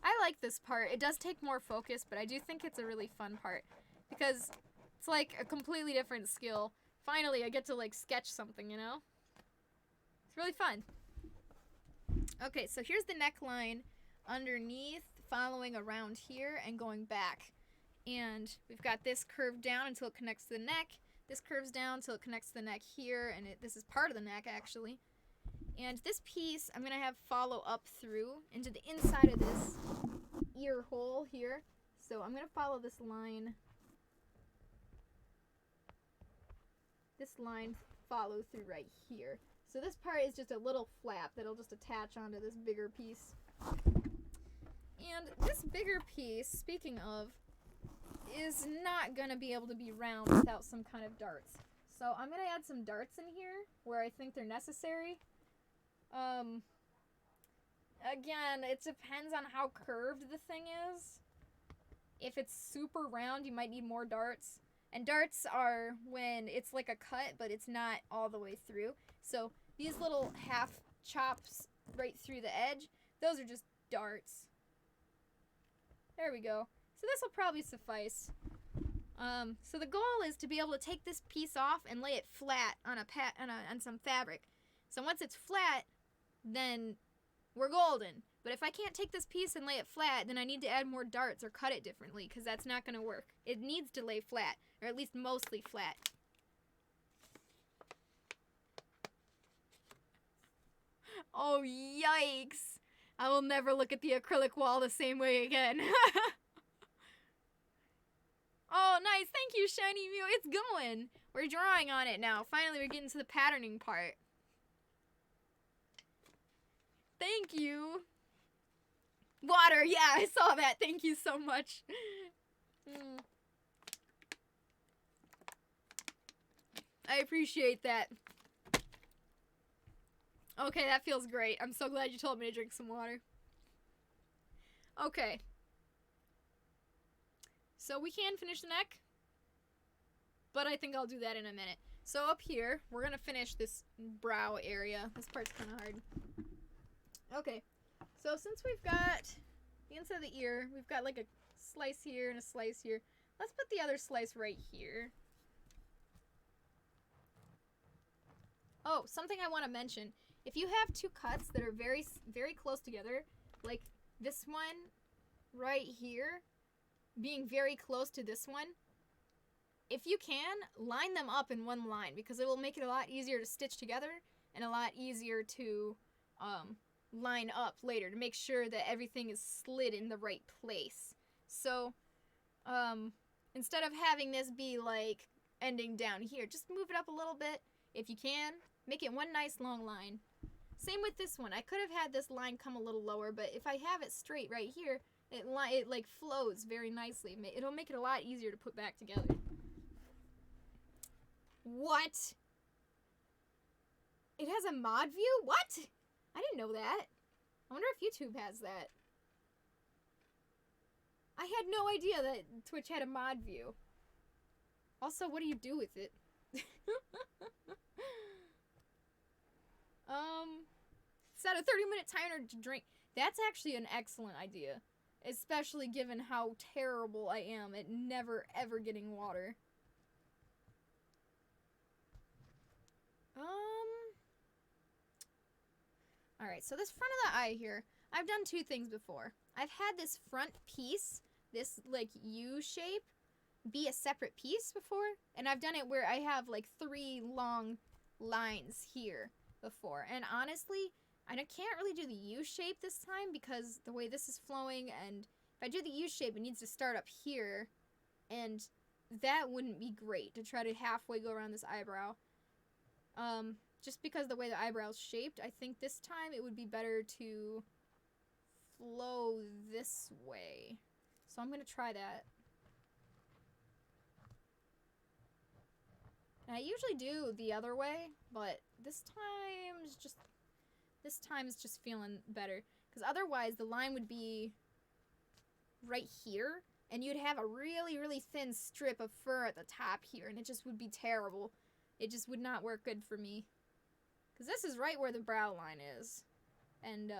Speaker 1: I like this part. It does take more focus, but I do think it's a really fun part. Because it's like a completely different skill. Finally, I get to like sketch something, you know? It's really fun. Okay, so here's the neckline underneath, following around here and going back. And we've got this curved down until it connects to the neck. This curves down until it connects to the neck here, and this is part of the neck, actually. And this piece, I'm going to have follow up through into the inside of this ear hole here. So I'm going to follow this line. This line follow through right here. So this part is just a little flap that'll just attach onto this bigger piece. And this bigger piece, speaking of, is not going to be able to be round without some kind of darts. So I'm going to add some darts in here where I think they're necessary. Again, it depends on how curved the thing is. If it's super round, you might need more darts. And darts are when it's like a cut, but it's not all the way through. So these little half chops right through the edge, those are just darts. There we go. So this will probably suffice. So the goal is to be able to take this piece off and lay it flat on on some fabric. So once it's flat, then we're golden. But if I can't take this piece and lay it flat, then I need to add more darts or cut it differently, because that's not going to work. It needs to lay flat, or at least mostly flat. Oh, yikes. I will never look at the acrylic wall the same way again. Oh, nice. Thank you, Shiny Mew. It's going. We're drawing on it now. Finally, we're getting to the patterning part. Thank you. Water. Yeah, I saw that. Thank you so much. I appreciate that. Okay, that feels great. I'm so glad you told me to drink some water. Okay. So we can finish the neck, but I think I'll do that in a minute. So up here, we're going to finish this brow area. This part's kind of hard. Okay, so since we've got the inside of the ear, we've got like a slice here and a slice here. Let's put the other slice right here. Oh, something I want to mention. If you have two cuts that are very, very close together, like this one right here, being very close to this one, if you can, line them up in one line, because it will make it a lot easier to stitch together and a lot easier to line up later to make sure that everything is slid in the right place. So instead of having this be like ending down here, just move it up a little bit if you can. Make it one nice long line. Same with this one. I could have had this line come a little lower, but if I have it straight right here, it like flows very nicely. It'll make it a lot easier to put back together. What? It has a mod view? What? I didn't know that. I wonder if YouTube has that. I had no idea that Twitch had a mod view. Also, what do you do with it? Set a 30-minute timer to drink. That's actually an excellent idea. Especially given how terrible I am at never ever getting water. Alright, so this front of the eye here, I've done two things before. I've had this front piece, this like U shape, be a separate piece before, and I've done it where I have like 3 long lines here before. And honestly, I can't really do the U shape this time because the way this is flowing, and if I do the U shape, it needs to start up here, and that wouldn't be great to try to halfway go around this eyebrow. Just because the way the eyebrow's shaped, I think this time it would be better to flow this way. So I'm going to try that. And I usually do the other way, but this time is just feeling better. Because otherwise the line would be right here, and you'd have a really, really thin strip of fur at the top here, and it just would be terrible. It just would not work good for me. Because this is right where the brow line is. And,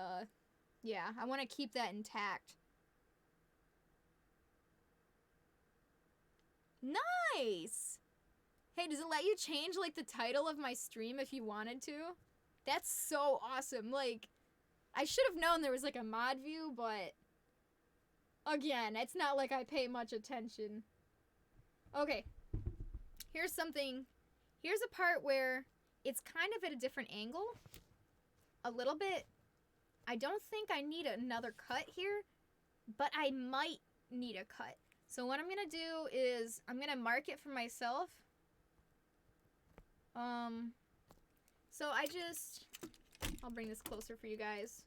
Speaker 1: yeah, I want to keep that intact. Nice! Hey, does it let you change, like, the title of my stream if you wanted to? That's so awesome. Like, I should have known there was, like, a mod view, but... Again, it's not like I pay much attention. Okay. Here's something. Here's a part where it's kind of at a different angle. A little bit. I don't think I need another cut here, but I might need a cut. So what I'm going to do is I'm going to mark it for myself. So I'll bring this closer for you guys.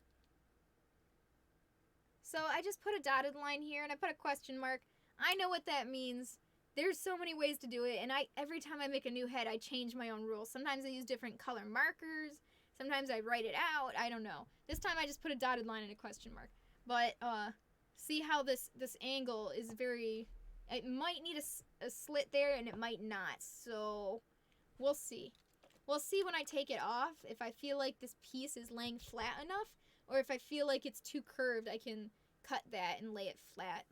Speaker 1: So I just put a dotted line here and I put a question mark. I know what that means. There's so many ways to do it, and every time I make a new head, I change my own rules. Sometimes I use different color markers. Sometimes I write it out. I don't know. This time I just put a dotted line and a question mark. But see how this angle is very... It might need a slit there, and it might not. So we'll see. We'll see when I take it off if I feel like this piece is laying flat enough, or if I feel like it's too curved, I can cut that and lay it flat.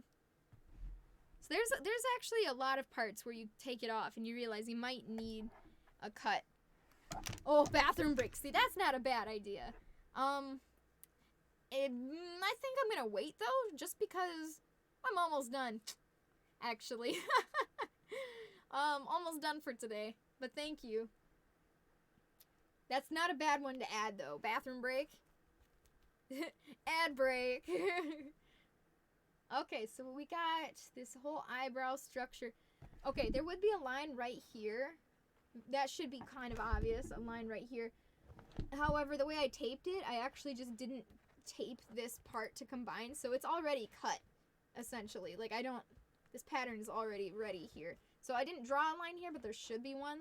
Speaker 1: So there's actually a lot of parts where you take it off and you realize you might need a cut. Oh, bathroom break. See, that's not a bad idea. I think I'm gonna wait though, just because I'm almost done. Actually. Almost done for today. But thank you. That's not a bad one to add though. Bathroom break. Ad break. Okay, so we got this whole eyebrow structure. Okay, there would be a line right here. That should be kind of obvious, a line right here. However, the way I taped it, I actually just didn't tape this part to combine, so it's already cut, essentially. Like, this pattern is already ready here. So I didn't draw a line here, but there should be one.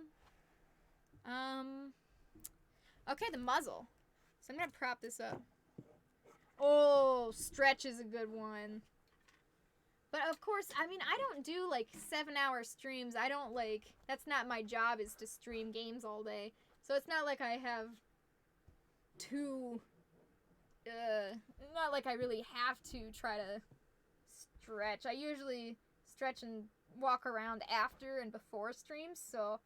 Speaker 1: Okay, the muzzle. So I'm gonna prop this up. Oh, stretch is a good one. But of course, I mean, I don't do like 7-hour streams. I don't like, that's not my job, is to stream games all day. So it's not like I have to, not like I really have to try to stretch. I usually stretch and walk around after and before streams, so,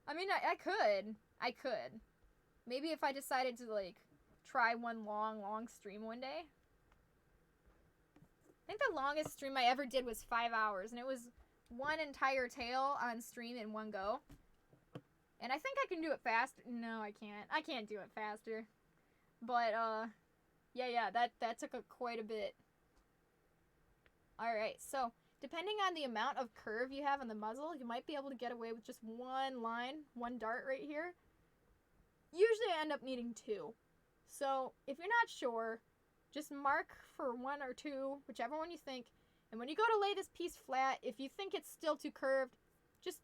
Speaker 1: I mean, I could. Maybe if I decided to like try one long stream one day. I think the longest stream I ever did was 5 hours, and it was one entire tail on stream in one go. And I think I can do it fast. No, I can't. I can't do it faster. But, yeah, that took quite a bit. Alright, so, depending on the amount of curve you have on the muzzle, you might be able to get away with just one line, one dart right here. Usually I end up needing 2. So, if you're not sure, just mark for 1 or 2, whichever one you think. And when you go to lay this piece flat, if you think it's still too curved, just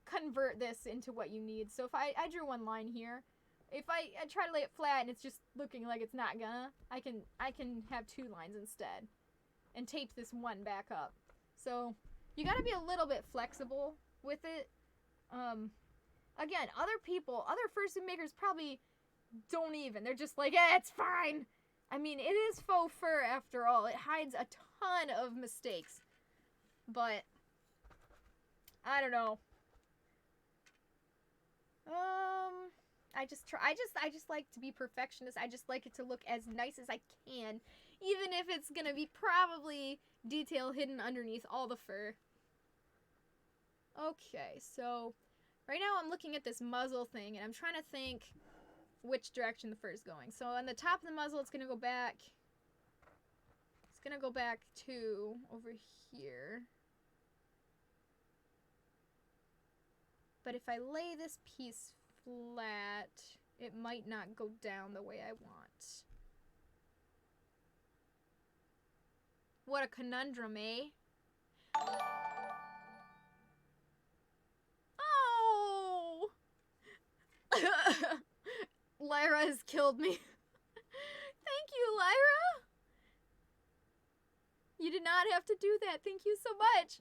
Speaker 1: convert this into what you need. So if I drew one line here, if I try to lay it flat and it's just looking like it's not gonna, I can have 2 lines instead. And tape this one back up. So you gotta be a little bit flexible with it. Again, other fursuit makers probably don't even. They're just like, it's fine. I mean, it is faux fur after all. It hides a ton of mistakes. But I don't know. I just like to be perfectionist. I just like it to look as nice as I can, even if it's gonna be probably detail hidden underneath all the fur. Okay, so right now I'm looking at this muzzle thing, and I'm trying to think which direction the fur is going. So on the top of the muzzle, it's gonna go back. It's gonna go back to over here. But if I lay this piece flat, it might not go down the way I want. What a conundrum, eh? Oh! Lyra has killed me. Thank you, Lyra. not have to do that. Thank you so much.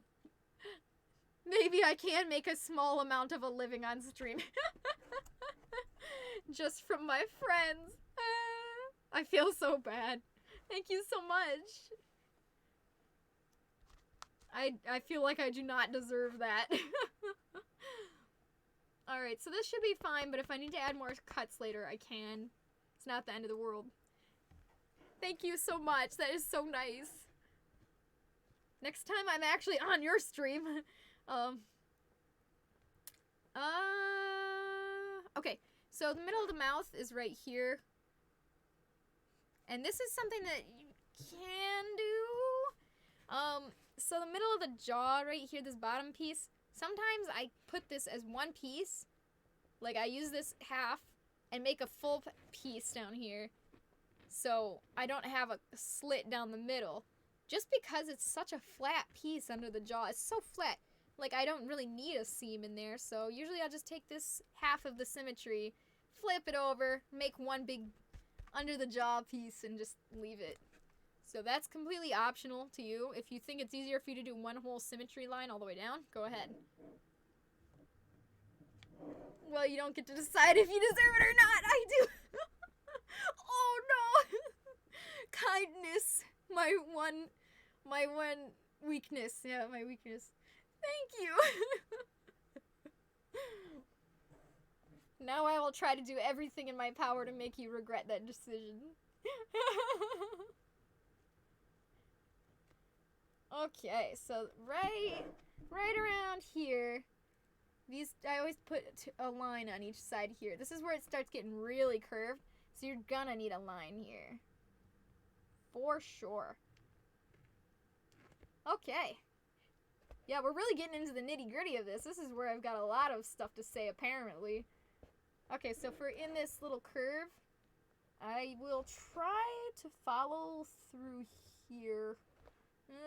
Speaker 1: Maybe I can make a small amount of a living on stream. Just from my friends. I feel so bad. Thank you so much. I feel like I do not deserve that. Alright, so this should be fine, but if I need to add more cuts later, I can. It's not the end of the world. Thank you so much. That is so nice. Next time I'm actually on your stream. Okay, so the middle of the mouth is right here. And this is something that you can do. So the middle of the jaw right here, this bottom piece, sometimes I put this as one piece. Like I use this half and make a full piece down here. So I don't have a slit down the middle. Just because it's such a flat piece under the jaw. It's so flat. Like I don't really need a seam in there. So usually I'll just take this half of the symmetry, flip it over, make one big under the jaw piece and just leave it. So that's completely optional to you. If you think it's easier for you to do one whole symmetry line all the way down, go ahead. Well, you don't get to decide if you deserve it or not. I do. Oh no. Kindness. My one weakness. Yeah, my weakness. Thank you. Now I will try to do everything in my power to make you regret that decision. Okay, so right around here, I always put a line on each side here. This is where it starts getting really curved, so you're gonna need a line here. For sure. Okay. Yeah, we're really getting into the nitty-gritty of this. This is where I've got a lot of stuff to say, apparently. Okay, so for in this little curve, I will try to follow through here.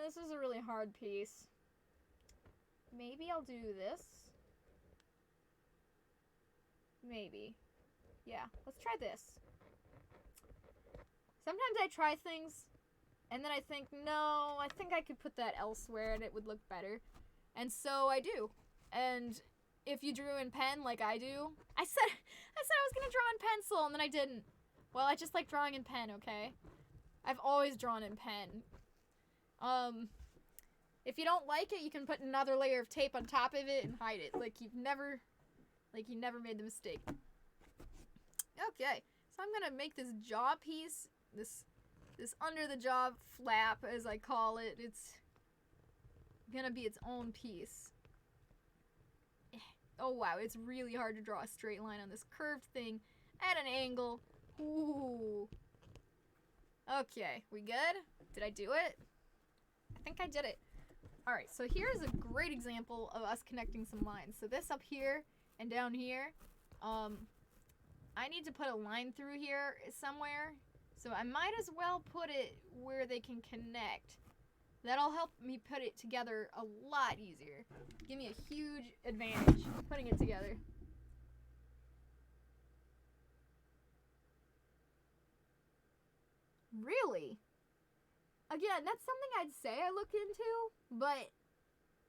Speaker 1: This is a really hard piece. Maybe I'll do this. Maybe. Yeah, let's try this. Sometimes I try things, and then I think, no, I think I could put that elsewhere and it would look better. And so I do. And if you drew in pen like I do, I said I was gonna draw in pencil and then I didn't. Well, I just like drawing in pen, okay? I've always drawn in pen. If you don't like it, you can put another layer of tape on top of it and hide it. Like you never made the mistake. Okay, so I'm gonna make this jaw piece, this under the jaw flap, as I call it. It's gonna be its own piece. Oh wow, it's really hard to draw a straight line on this curved thing at an angle. Ooh. Okay, we good? Did I do it? I think I did it. Alright, so here's a great example of us connecting some lines. So this up here and down here, I need to put a line through here somewhere. So I might as well put it where they can connect. That'll help me put it together a lot easier. Give me a huge advantage putting it together. Really? Again, that's something I'd say I look into, but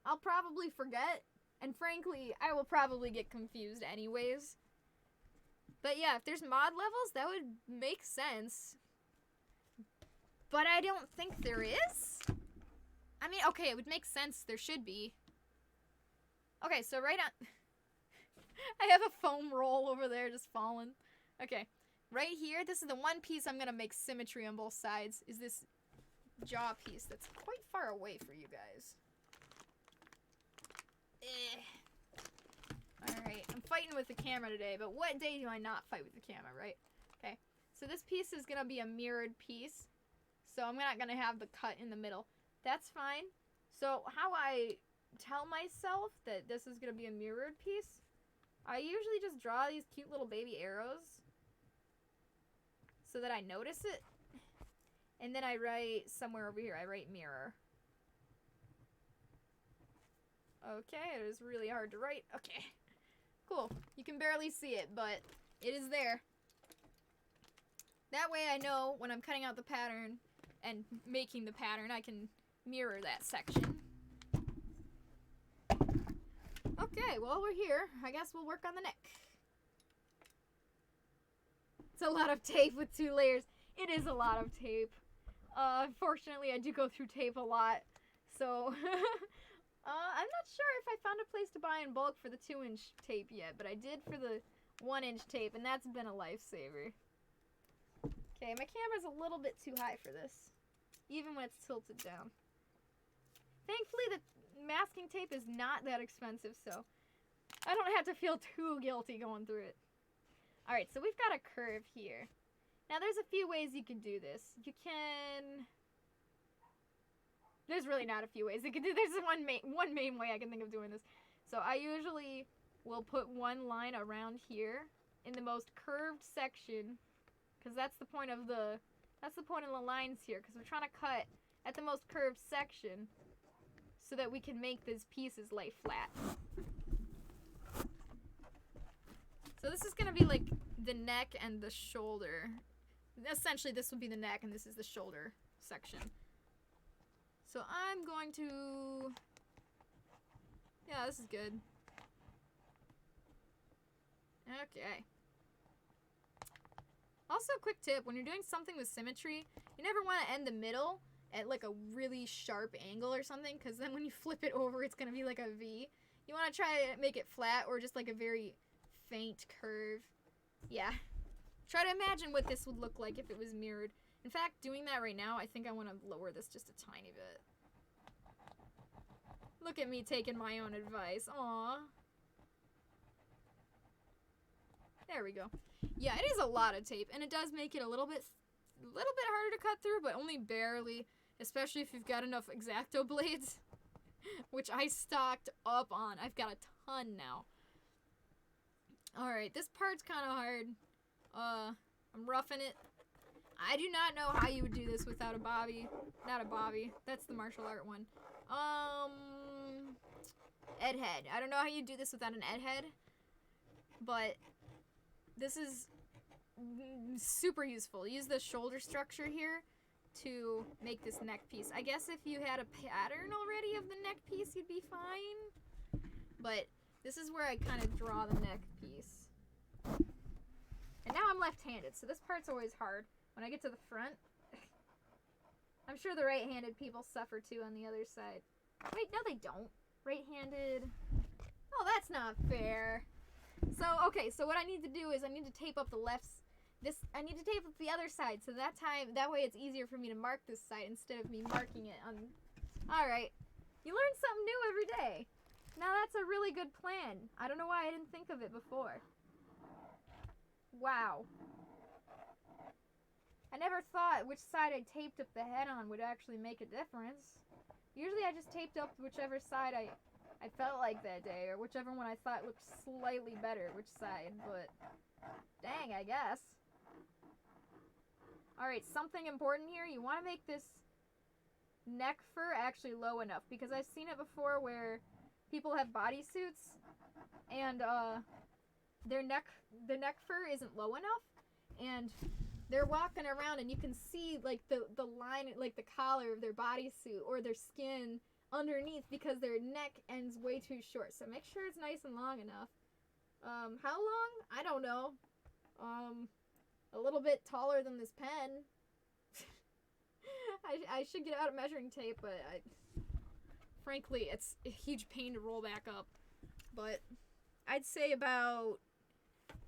Speaker 1: I'll probably forget. And frankly, I will probably get confused anyways. But yeah, if there's mod levels, that would make sense. But I don't think there is. I mean, okay, it would make sense. There should be. Okay, so right on... I have a foam roll over there just falling. Okay, right here, this is the one piece I'm going to make symmetry on both sides, is this jaw piece that's quite far away for you guys. Alright, I'm fighting with the camera today, but what day do I not fight with the camera, right? Okay, so this piece is going to be a mirrored piece, so I'm not going to have the cut in the middle. That's fine. So how I tell myself that this is going to be a mirrored piece, I usually just draw these cute little baby arrows so that I notice it. And then I write somewhere over here, I write mirror. Okay, it is really hard to write. Okay, cool. You can barely see it, but it is there. That way I know when I'm cutting out the pattern and making the pattern, I can mirror that section. Okay, well, we're here. I guess we'll work on the neck. It's a lot of tape with 2 layers. It is a lot of tape. Unfortunately, I do go through tape a lot. So, I'm not sure if I found a place to buy in bulk for the 2-inch tape yet, but I did for the 1-inch tape, and that's been a lifesaver. Okay, my camera's a little bit too high for this, even when it's tilted down. Thankfully, the masking tape is not that expensive, so I don't have to feel too guilty going through it. Alright, so we've got a curve here. Now, there's a few ways you can do this. You can... There's really not a few ways you can do. There's one main way I can think of doing this. So I usually will put one line around here in the most curved section, because that's the point of the lines here, because we're trying to cut at the most curved section so that we can make these pieces lay flat. So this is going to be like the neck and the shoulder. Essentially, this would be the neck and this is the shoulder section. So I'm going to... Yeah, this is good. Okay. Also, quick tip, when you're doing something with symmetry, you never want to end the middle at like a really sharp angle or something, because then when you flip it over, it's going to be like a V. You want to try to make it flat or just like a very faint curve. Yeah. Try to imagine what this would look like if it was mirrored. In fact, doing that right now, I think I want to lower this just a tiny bit. Look at me taking my own advice. Aww. There we go. Yeah, it is a lot of tape, and it does make it a little bit harder to cut through, but only barely, especially if you've got enough X-Acto blades, which I stocked up on. I've got a ton now. Alright, this part's kind of hard. I'm roughing it. I do not know how you would do this without a bobby. Not a bobby. That's the martial art one. Ed head. I don't know how you do this without an ed head, but this is super useful. Use the shoulder structure here to make this neck piece. I guess if you had a pattern already of the neck piece, you'd be fine. But this is where I kind of draw the neck piece. And now I'm left-handed, so this part's always hard. When I get to the front, I'm sure the right-handed people suffer too on the other side. Wait, no they don't. Right-handed. Oh, that's not fair. So, okay, so what I need to do is I need to tape up the I need to tape up the other side, so that way it's easier for me to mark this side instead of me marking it on... Alright. You learn something new every day. Now that's a really good plan. I don't know why I didn't think of it before. Wow. I never thought which side I taped up the head on would actually make a difference. Usually I just taped up whichever side I felt like that day, or whichever one I thought looked slightly better, which side, but dang, I guess. Alright, something important here. You want to make this neck fur actually low enough, because I've seen it before where people have bodysuits and the neck fur isn't low enough, and they're walking around and you can see like the line, like the collar of their bodysuit or their skin underneath because their neck ends way too short. So make sure it's nice and long enough. How long? I don't know. A little bit taller than this pen. I should get out a measuring tape, but frankly, it's a huge pain to roll back up. But I'd say about...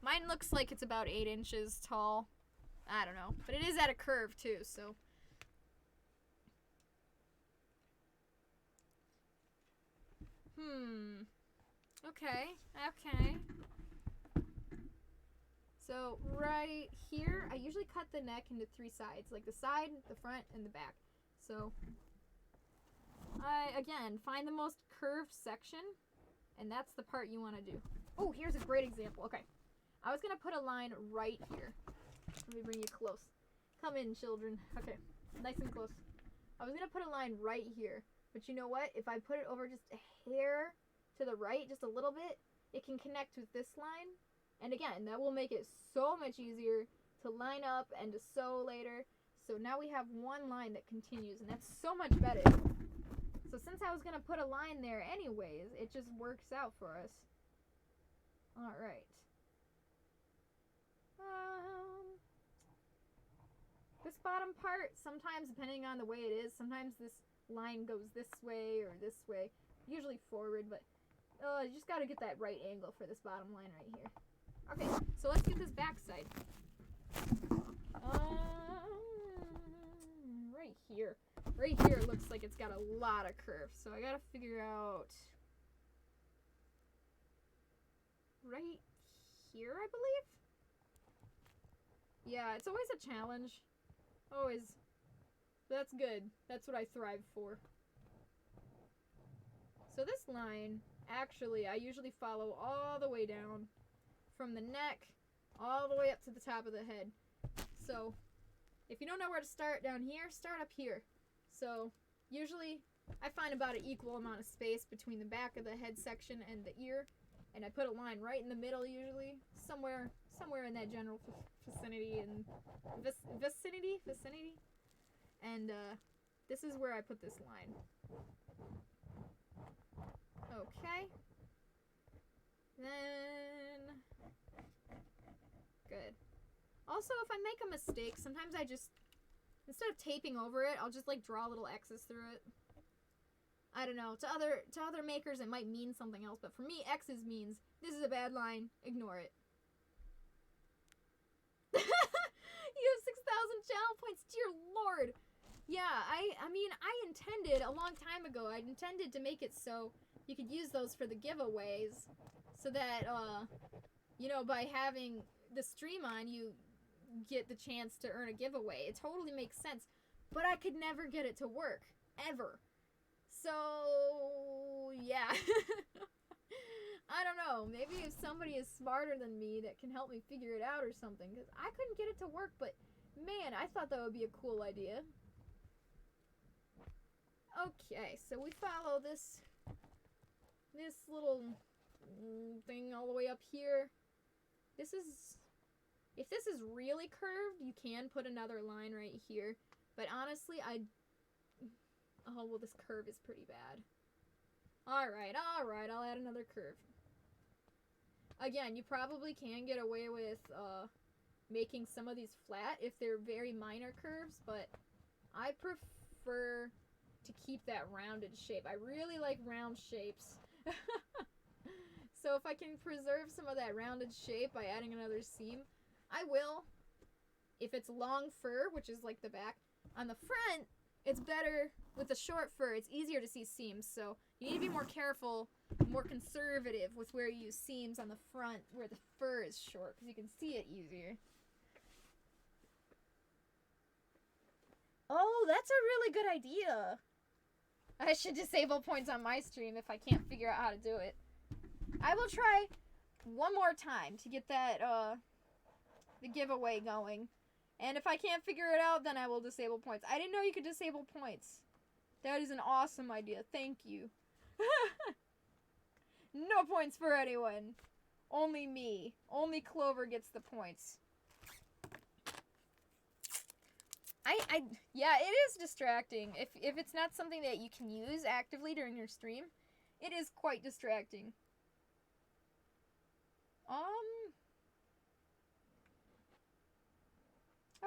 Speaker 1: Mine looks like it's about 8 inches tall. I don't know. But it is at a curve, too, so... Okay. So, right here, I usually cut the neck into 3 sides. Like the side, the front, and the back. So, again, find the most curved section, and that's the part you want to do. Oh, here's a great example. Okay. I was going to put a line right here. Let me bring you close. Come in, children. Okay. Nice and close. I was going to put a line right here. But you know what? If I put it over just a hair to the right, just a little bit, it can connect with this line. And again, that will make it so much easier to line up and to sew later. So now we have one line that continues, and that's so much better. So since I was going to put a line there anyways, it just works out for us. Alright. This bottom part, sometimes depending on the way it is, sometimes this line goes this way or this way. Usually forward, but you just got to get that right angle for this bottom line right here. Okay, so let's get this back side. Right here. Right here it looks like it's got a lot of curves, so I got to figure out right here, I believe? Yeah, it's always a challenge. Always. That's good. That's what I thrive for. So this line, actually, I usually follow all the way down from the neck all the way up to the top of the head. So if you don't know where to start down here, start up here. So usually I find about an equal amount of space between the back of the head section and the ear, and I put a line right in the middle usually, somewhere in that general vicinity and vicinity, and this is where I put this line. Okay. Then good. Also, if I make a mistake, sometimes I just, instead of taping over it, I'll just like draw little X's through it. I don't know. To other makers, it might mean something else, but for me, X's means this is a bad line. Ignore it. You have 6,000 channel points, dear lord. Yeah, I mean, I intended a long time ago. I intended to make it so you could use those for the giveaways, so that you know, by having the stream on, you get the chance to earn a giveaway. It totally makes sense, but I could never get it to work ever. So yeah. I don't know, maybe if somebody is smarter than me that can help me figure it out or something, because I couldn't get it to work, but man, I thought that would be a cool idea. Okay, so we follow this little thing all the way up here. This is, if this is really curved, you can put another line right here, but honestly, oh, well, this curve is pretty bad. Alright, I'll add another curve. Again, you probably can get away with making some of these flat if they're very minor curves, but I prefer to keep that rounded shape. I really like round shapes. So if I can preserve some of that rounded shape by adding another seam, I will. If it's long fur, which is like the back, on the front, it's better with the short fur. It's easier to see seams, so you need to be more careful, more conservative with where you use seams on the front where the fur is short, because you can see it easier. Oh, that's a really good idea. I should disable points on my stream if I can't figure out how to do it. I will try one more time to get that, the giveaway going. And if I can't figure it out, then I will disable points. I didn't know you could disable points. That is an awesome idea. Thank you. No points for anyone. Only me. Only Clover gets the points. Yeah, it is distracting. If it's not something that you can use actively during your stream, it is quite distracting.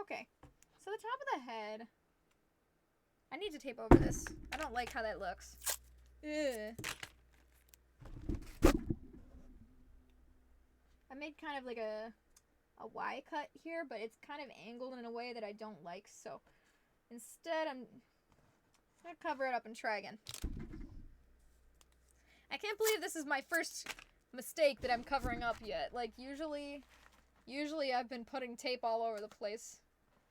Speaker 1: Okay. So the top of the head, I need to tape over this. I don't like how that looks. Ugh. I made kind of like a Y cut here, but it's kind of angled in a way that I don't like, so instead I'm gonna cover it up and try again. I can't believe this is my first mistake that I'm covering up yet. Like, usually I've been putting tape all over the place.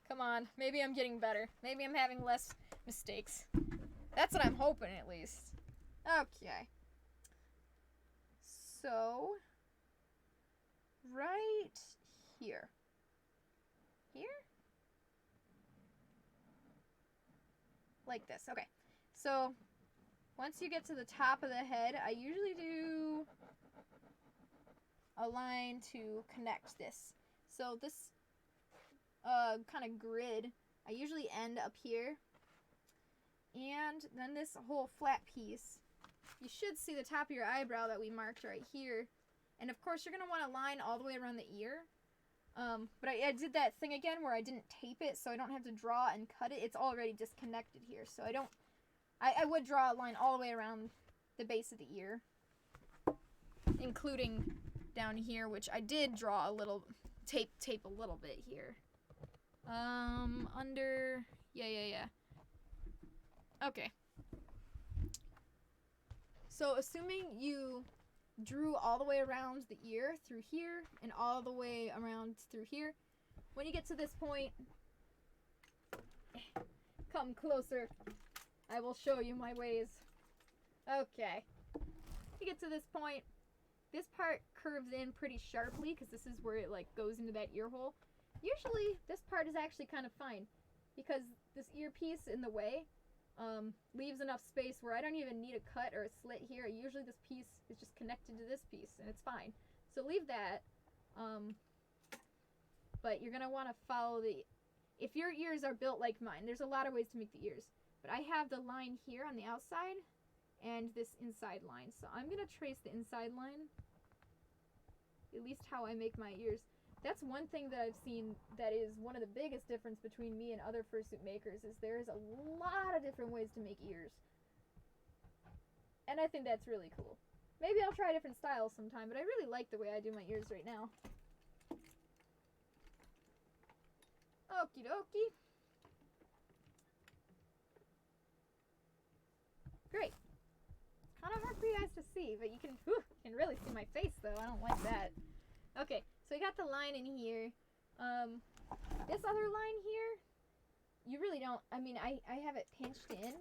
Speaker 1: Come on, maybe I'm getting better. Maybe I'm having less mistakes. That's what I'm hoping, at least. Okay. So, right here. Here? Like this. Okay. So, once you get to the top of the head, I usually do a line to connect this. So this kind of grid, I usually end up here. And then this whole flat piece. You should see the top of your eyebrow that we marked right here. And of course, you're going to want to line all the way around the ear. But I did that thing again where I didn't tape it, so I don't have to draw and cut it. It's already disconnected here, so I would draw a line all the way around the base of the ear, including down here, which I did draw a little, tape a little bit here. Under, yeah. Okay. So assuming you drew all the way around the ear through here and all the way around through here, when you get to this point, come closer. I will show you my ways. Okay. You get to this point, this part curves in pretty sharply because this is where it like goes into that ear hole. Usually this part is actually kind of fine because this earpiece in the way leaves enough space where I don't even need a cut or a slit here. Usually this piece is just connected to this piece and it's fine. So leave that. But you're going to want to follow if your ears are built like mine, there's a lot of ways to make the ears. But I have the line here on the outside and this inside line. So I'm going to trace the inside line, at least how I make my ears. That's one thing that I've seen that is one of the biggest difference between me and other fursuit makers is there's a lot of different ways to make ears. And I think that's really cool. Maybe I'll try different styles sometime, but I really like the way I do my ears right now. Okie dokie. Great. Kind of hard for you guys to see, but you can really see my face though. I don't like that. Okay, so we got the line in here. This other line here, you really don't, I mean, I have it pinched in,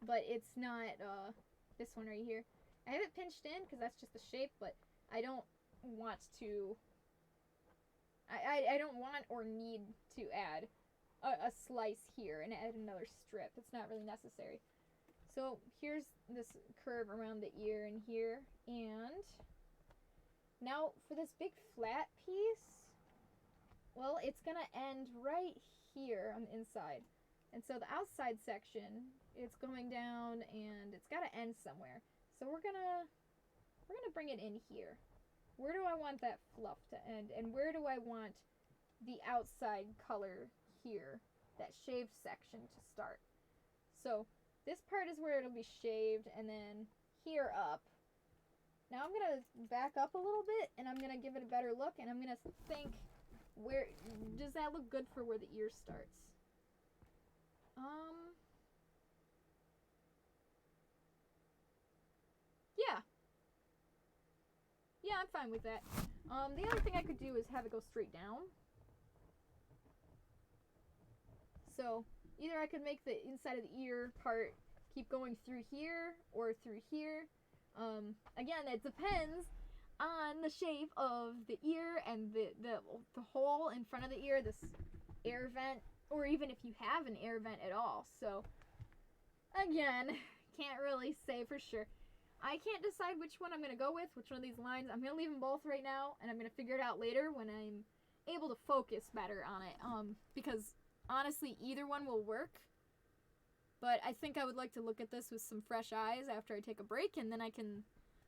Speaker 1: but it's not, this one right here. I have it pinched in because that's just the shape, but I don't want to, I don't want or need to add a slice here and add another strip. It's not really necessary. So here's this curve around the ear in here, and now for this big flat piece, well, it's gonna end right here on the inside. And so the outside section, it's going down and it's gotta end somewhere. So we're gonna bring it in here. Where do I want that fluff to end? And where do I want the outside color here, that shaved section to start? So this part is where it'll be shaved, and then here up. Now I'm going to back up a little bit, and I'm going to give it a better look, and I'm going to think, where does that look good for where the ear starts? Yeah, I'm fine with that. The other thing I could do is have it go straight down. So either I could make the inside of the ear part keep going through here or through here. Again, it depends on the shape of the ear and the hole in front of the ear, this air vent, or even if you have an air vent at all. So again, can't really say for sure. I can't decide which one I'm going to go with, which one of these lines. I'm going to leave them both right now, and I'm going to figure it out later when I'm able to focus better on it. Because honestly, either one will work. But I think I would like to look at this with some fresh eyes after I take a break, and then I can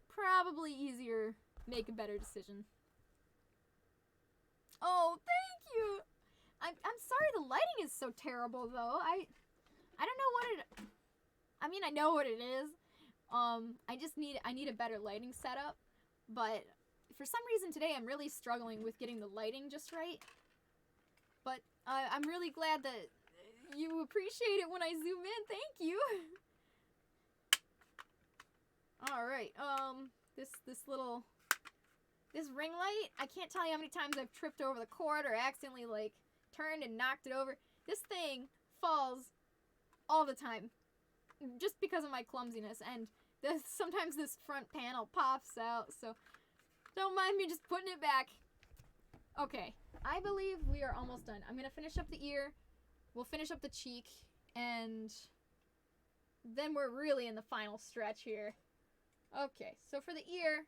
Speaker 1: probably easier make a better decision. Oh, thank you! I'm sorry the lighting is so terrible, though. I don't know what it... I mean, I know what it is. I need a better lighting setup, but for some reason today I'm really struggling with getting the lighting just right. But I'm really glad that you appreciate it when I zoom in. Thank you. All right. This ring light, I can't tell you how many times I've tripped over the cord or accidentally like turned and knocked it over. This thing falls all the time just because of my clumsiness, and sometimes this front panel pops out, so don't mind me just putting it back. Okay, I believe we are almost done. I'm gonna finish up the ear, we'll finish up the cheek, and then we're really in the final stretch here. Okay, so for the ear,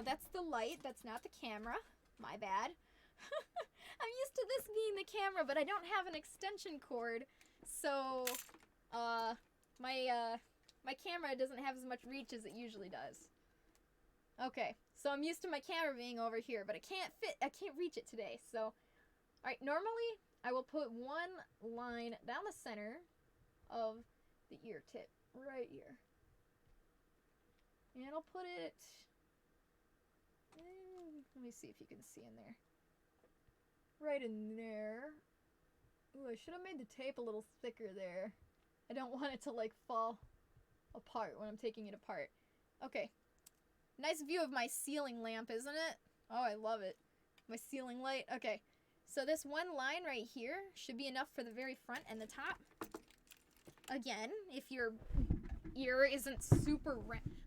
Speaker 1: that's the light, that's not the camera. My bad. I'm used to this being the camera, but I don't have an extension cord, so My camera doesn't have as much reach as it usually does. Okay, so I'm used to my camera being over here, but I can't reach it today, so. Alright, normally I will put one line down the center of the ear tip, right here. And I'll put it, let me see if you can see in there. Right in there. Ooh, I should have made the tape a little thicker there. I don't want it to like fall apart when I'm taking it apart. Okay. Nice view of my ceiling lamp, isn't it? Oh, I love it. My ceiling light. Okay. So this one line right here should be enough for the very front and the top. Again, if your ear isn't super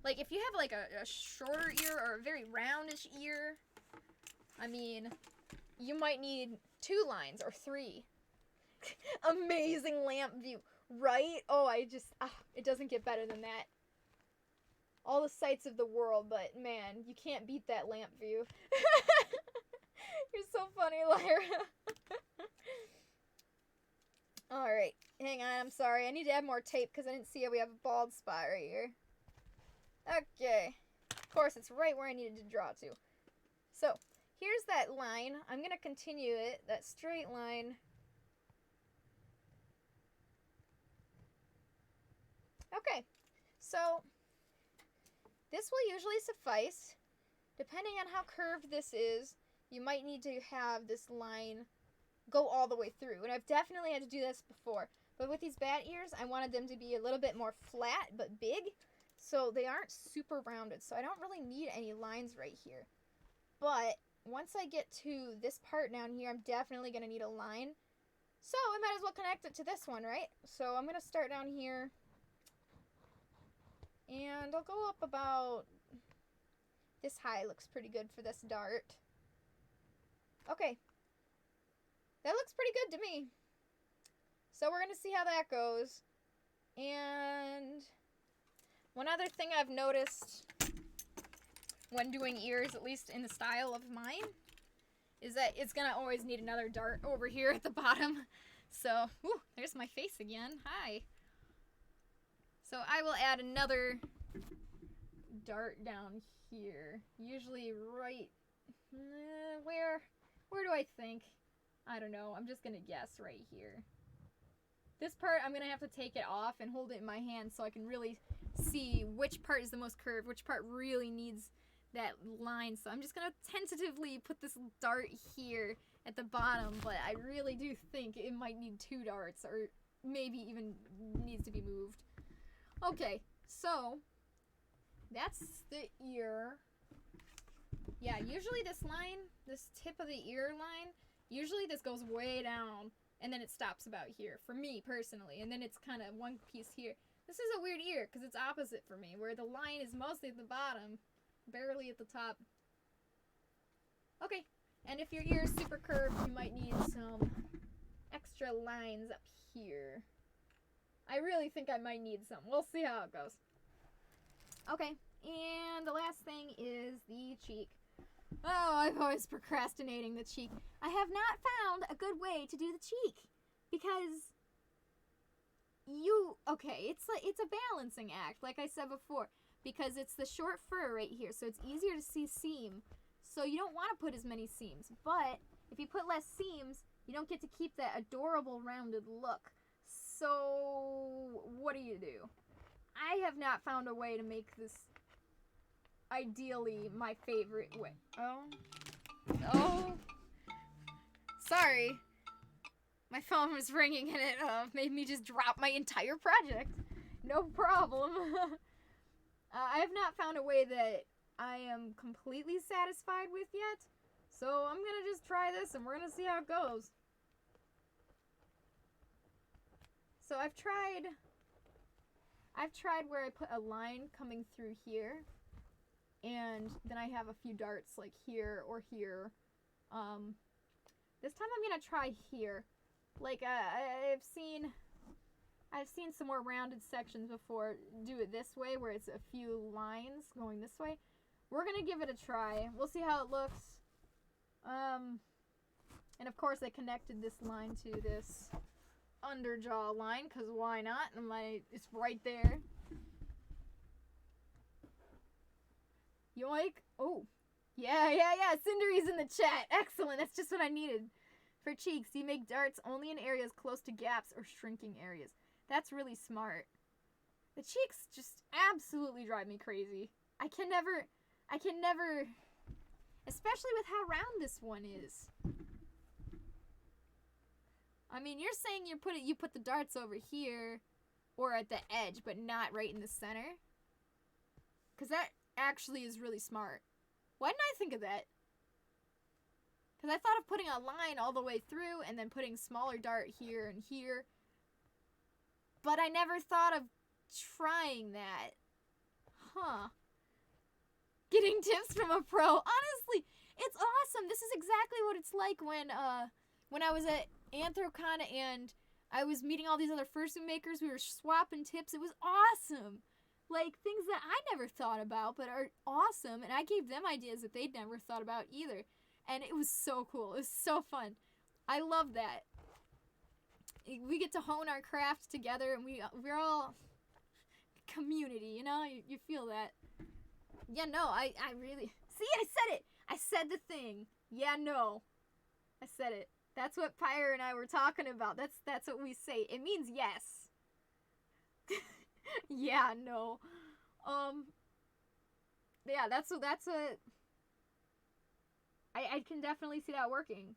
Speaker 1: like if you have like a shorter ear or a very roundish ear, I mean, you might need 2 lines or 3. Amazing lamp view, right? Oh, it doesn't get better than that. All the sights of the world, but man, you can't beat that lamp view. You're so funny, Lyra. Alright, hang on, I'm sorry. I need to add more tape because I didn't see how we have a bald spot right here. Okay. Of course, it's right where I needed to draw to. So, here's that line. I'm going to continue it, that straight line. Okay, so this will usually suffice. Depending on how curved this is, you might need to have this line go all the way through. And I've definitely had to do this before. But with these bat ears, I wanted them to be a little bit more flat but big. So they aren't super rounded. So I don't really need any lines right here. But once I get to this part down here, I'm definitely going to need a line. So I might as well connect it to this one, right? So I'm going to start down here. And I'll go up about this high. Looks pretty good for this dart. Okay. That looks pretty good to me. So we're going to see how that goes. And one other thing I've noticed when doing ears, at least in the style of mine, is that it's going to always need another dart over here at the bottom. So, whew, there's my face again. Hi. So I will add another dart down here. Usually right, where do I think? I don't know. I'm just going to guess right here. This part, I'm going to have to take it off and hold it in my hand so I can really see which part is the most curved, which part really needs that line. So I'm just going to tentatively put this dart here at the bottom, but I really do think it might need 2 darts or maybe even needs to be moved. Okay, so that's the ear. Yeah, usually this line, this tip of the ear line, usually this goes way down and then it stops about here for me personally, and then it's kind of one piece here. This is a weird ear because it's opposite for me, where the line is mostly at the bottom, barely at the top. Okay, and if your ear is super curved, you might need some extra lines up here. I really think I might need some. We'll see how it goes. Okay, and the last thing is the cheek. Oh, I'm always procrastinating the cheek. I have not found a good way to do the cheek because it's a balancing act, like I said before, because it's the short fur right here, so it's easier to see seam. So you don't want to put as many seams, but if you put less seams, you don't get to keep that adorable rounded look. So what do? I have not found a way to make this ideally my favorite way. Oh. Sorry. My phone was ringing and it made me just drop my entire project. No problem. I have not found a way that I am completely satisfied with yet. So I'm gonna just try this and we're gonna see how it goes. So I've tried where I put a line coming through here, and then I have a few darts like here or here. This time I'm gonna try here. Like I've seen some more rounded sections before do it this way, where it's a few lines going this way. We're gonna give it a try. We'll see how it looks. And of course I connected this line to this under jawline, because why not? And it's right there. Yoink. Oh. Yeah. Cindery's in the chat. Excellent. That's just what I needed. For cheeks, you make darts only in areas close to gaps or shrinking areas. That's really smart. The cheeks just absolutely drive me crazy. I can never, especially with how round this one is. I mean, you're saying you put the darts over here or at the edge, but not right in the center? Because that actually is really smart. Why didn't I think of that? Because I thought of putting a line all the way through and then putting smaller dart here and here. But I never thought of trying that. Huh. Getting tips from a pro. Honestly, it's awesome. This is exactly what it's like when I was at Anthrocon and I was meeting all these other fursuit makers. We were swapping tips. It was awesome. Like, things that I never thought about but are awesome. And I gave them ideas that they'd never thought about either. And it was so cool. It was so fun. I love that. We get to hone our craft together, and we're all community, you know? You feel that. Yeah, no, I really... See, I said it! I said the thing. Yeah, no. I said it. That's what Pyre and I were talking about. That's what we say. It means yes. Yeah, no. Yeah, that's what... I can definitely see that working.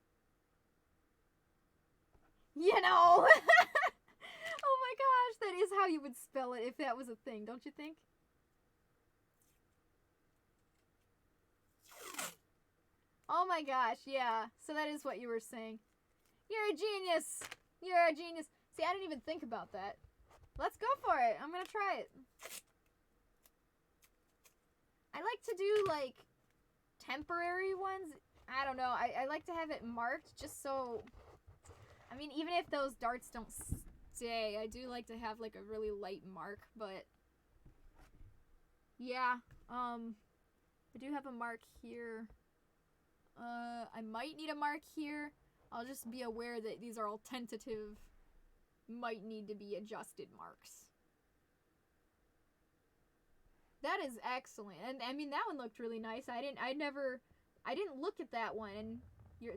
Speaker 1: You know! Oh my gosh, that is how you would spell it if that was a thing, don't you think? Oh my gosh, yeah. So that is what you were saying. You're a genius! You're a genius. See, I didn't even think about that. Let's go for it. I'm gonna try it. I like to do, like, temporary ones. I don't know. I like to have it marked just so... I mean, even if those darts don't stay, I do like to have, like, a really light mark, but... Yeah, I do have a mark here. I might need a mark here. I'll just be aware that these are all tentative, might need to be adjusted marks. That is excellent. And, I mean, that one looked really nice. I didn't look at that one, and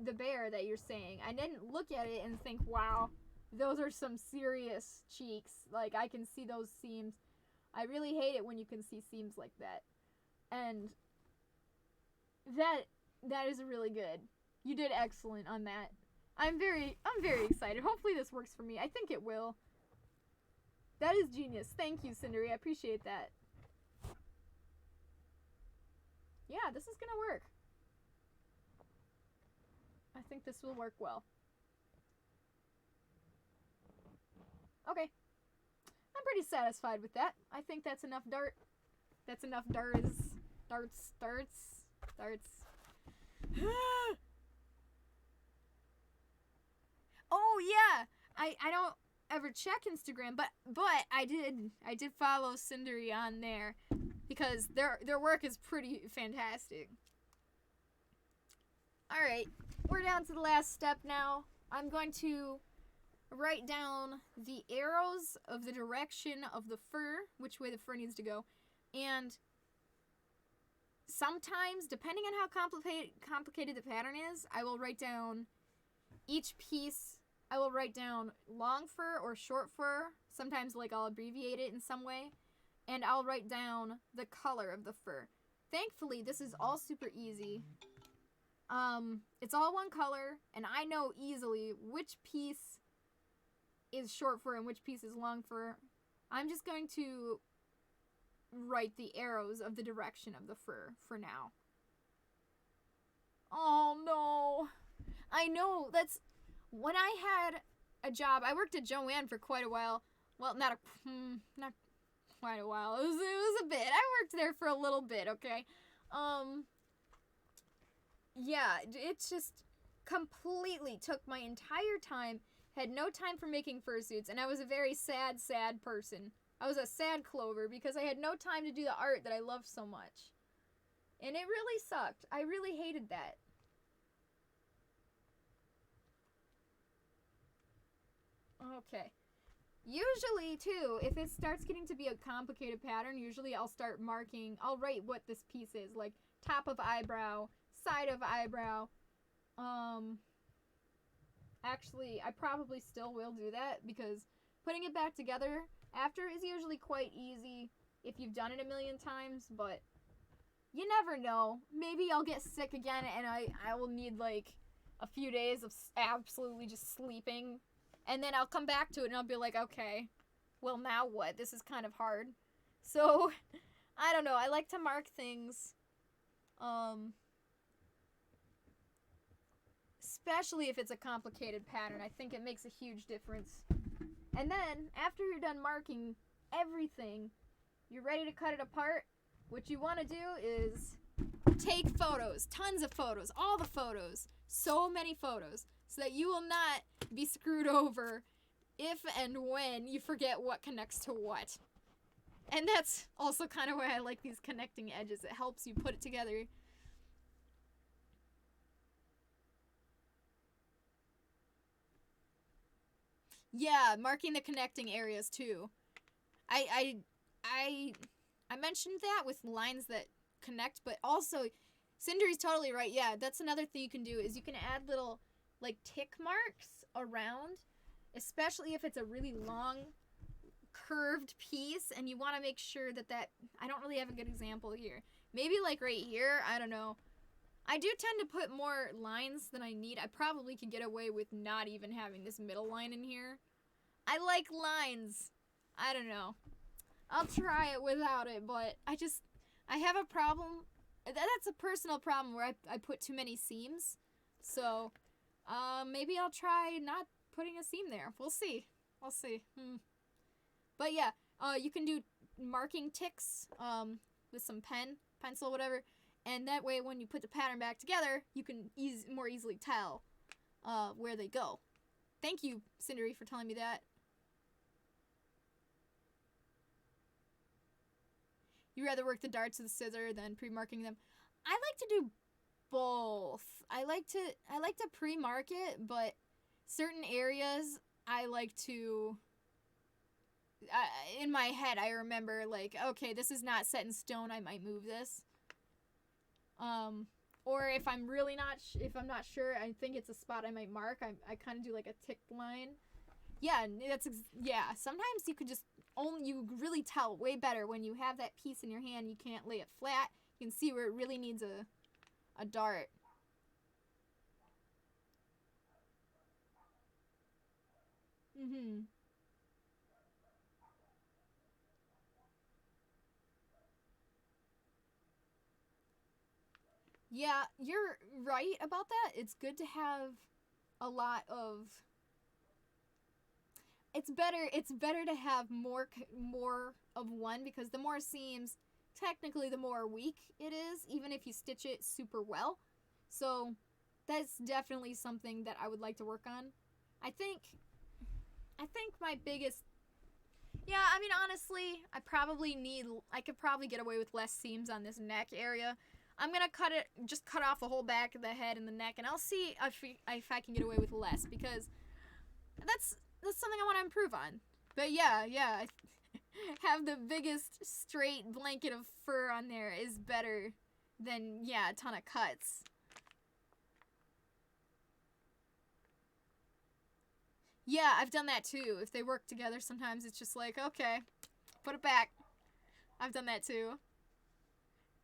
Speaker 1: the bear that you're saying. I didn't look at it and think, wow, those are some serious cheeks. Like, I can see those seams. I really hate it when you can see seams like that. And that is really good. You did excellent on that. I'm very excited. Hopefully this works for me. I think it will. That is genius. Thank you, Cindery. I appreciate that. Yeah, this is gonna work. I think this will work well. Okay. I'm pretty satisfied with that. I think that's enough dart. That's enough darts. Oh yeah! I don't ever check Instagram, but I did follow Cindery on there because their work is pretty fantastic. Alright, we're down to the last step now. I'm going to write down the arrows of the direction of the fur, which way the fur needs to go, and sometimes, depending on how complicated the pattern is, I will write down each piece. I will write down long fur or short fur. Sometimes, like, I'll abbreviate it in some way. And I'll write down the color of the fur. Thankfully, this is all super easy. It's all one color, and I know easily which piece is short fur and which piece is long fur. I'm just going to write the arrows of the direction of the fur for now. Oh no. I know, that's... When I had a job, I worked at Joanne for quite a while. Well, not quite a while. It was a bit. I worked there for a little bit, okay? Yeah, it just completely took my entire time, had no time for making fursuits, and I was a very sad person. I was a sad Clover because I had no time to do the art that I loved so much. And it really sucked. I really hated that. Okay. Usually, too, if it starts getting to be a complicated pattern, usually I'll start marking, I'll write what this piece is, like top of eyebrow, side of eyebrow. Actually, I probably still will do that because putting it back together after is usually quite easy if you've done it a million times, but you never know. Maybe I'll get sick again and I will need like a few days of absolutely just sleeping. And then I'll come back to it and I'll be like, okay, well now what? This is kind of hard. So, I don't know. I like to mark things. Especially if it's a complicated pattern. I think it makes a huge difference. And then, after you're done marking everything, you're ready to cut it apart. What you want to do is take photos, tons of photos, all the photos, so many photos, so that you will not be screwed over if and when you forget what connects to what. And that's also kind of why I like these connecting edges. It helps you put it together. Yeah, marking the connecting areas too. I mentioned that with lines that connect, but also Cindery's totally right. Yeah, that's another thing you can do is you can add little like tick marks around, especially if it's a really long curved piece and you want to make sure that I don't really have a good example here. Maybe like right here, I don't know. I do tend to put more lines than I need. I probably could get away with not even having this middle line in here. I like lines. I don't know. I'll try it without it, but I have a problem. That's a personal problem where I put too many seams. So, maybe I'll try not putting a seam there. We'll see. I'll see. But yeah, you can do marking ticks, with some pencil, whatever. And that way, when you put the pattern back together, you can more easily tell where they go. Thank you, Cindery, for telling me that. You rather work the darts with the scissor than pre-marking them. I like to do both. I like to pre-mark it, but certain areas I like to. In my head, I remember like, okay, this is not set in stone. I might move this. Or if I'm really if I'm not sure, I think it's a spot I might mark. I kind of do like a ticked line. Yeah, yeah. Sometimes you could you really tell way better when you have that piece in your hand. You can't lay it flat. You can see where it really needs a dart. Yeah, you're right about that. It's good to have a lot of. It's better to have more of one because the more seams, technically the more weak it is, even if you stitch it super well. So that's definitely something that I would like to work on. I think my biggest. Yeah, I mean honestly, I could probably get away with less seams on this neck area. I'm gonna cut off the whole back of the head and the neck, and I'll see if I can get away with less because that's something I want to improve on. But yeah, have the biggest straight blanket of fur on there is better than a ton of cuts. Yeah, I've done that too. If they work together, sometimes it's just like, okay, put it back. I've done that too.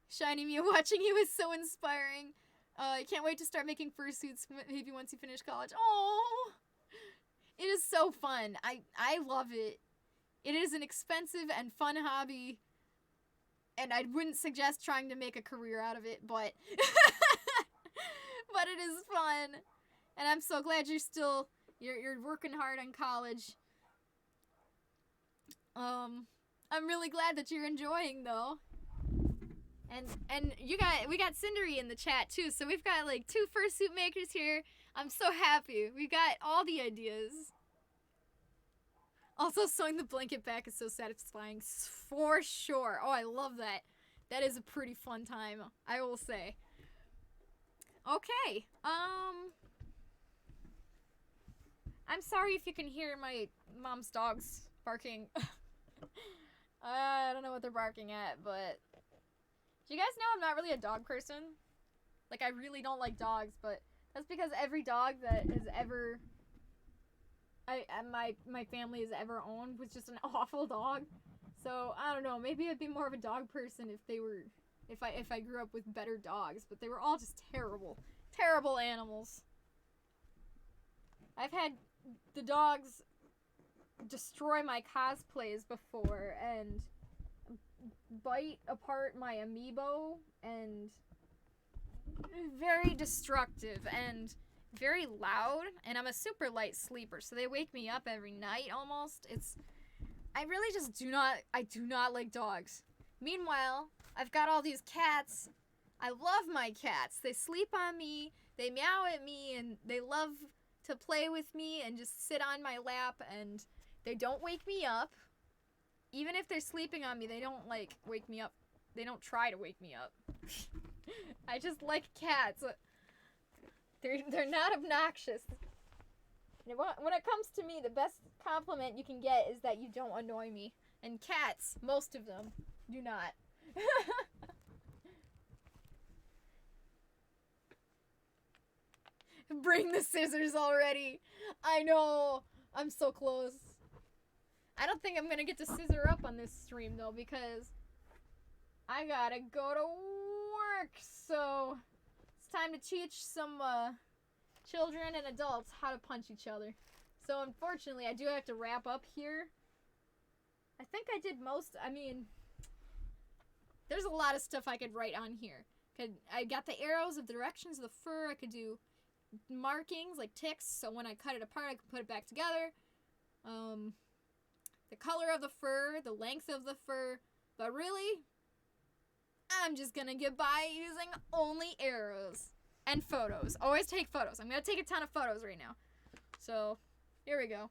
Speaker 1: Shiny Mew watching you is so inspiring. I can't wait to start making fursuits maybe once you finish college. Oh, it is so fun. I love it. It is an expensive and fun hobby, and I wouldn't suggest trying to make a career out of it, but but it is fun, and I'm so glad you're working hard on college. I'm really glad that you're enjoying though. And we got Cindery in the chat too, so we've got like 2 fursuit makers here. I'm so happy. We got all the ideas. Also, sewing the blanket back is so satisfying for sure. Oh, I love that. That is a pretty fun time, I will say. Okay. I'm sorry if you can hear my mom's dogs barking. I don't know what they're barking at, but... Do you guys know I'm not really a dog person? Like, I really don't like dogs, but that's because every dog that has ever... my family has ever owned was just an awful dog. So, I don't know, maybe I'd be more of a dog person if they were... If I grew up with better dogs, but they were all just terrible. Terrible animals. I've had the dogs destroy my cosplays before and bite apart my amiibo, and very destructive and very loud, and I'm a super light sleeper, so they wake me up every night almost. I really just do not like dogs. Meanwhile, I've got all these cats. I love my cats. They sleep on me, they meow at me, and they love to play with me and just sit on my lap, and they don't wake me up. Even if they're sleeping on me, they don't, like, wake me up. They don't try to wake me up. I just like cats. They're not obnoxious. When it comes to me, the best compliment you can get is that you don't annoy me. And cats, most of them, do not. Bring the scissors already. I know. I'm so close. I don't think I'm gonna get to scissor up on this stream though, because I gotta go to work. So it's time to teach some children and adults how to punch each other. So unfortunately, I do have to wrap up here. I think I did most. I mean, there's a lot of stuff I could write on here. I got the arrows of the directions of the fur. I could do markings like ticks, so when I cut it apart I can put it back together. The color of the fur, the length of the fur, but really I'm just gonna get by using only arrows and photos. Always take photos. I'm gonna take a ton of photos right now, so here we go.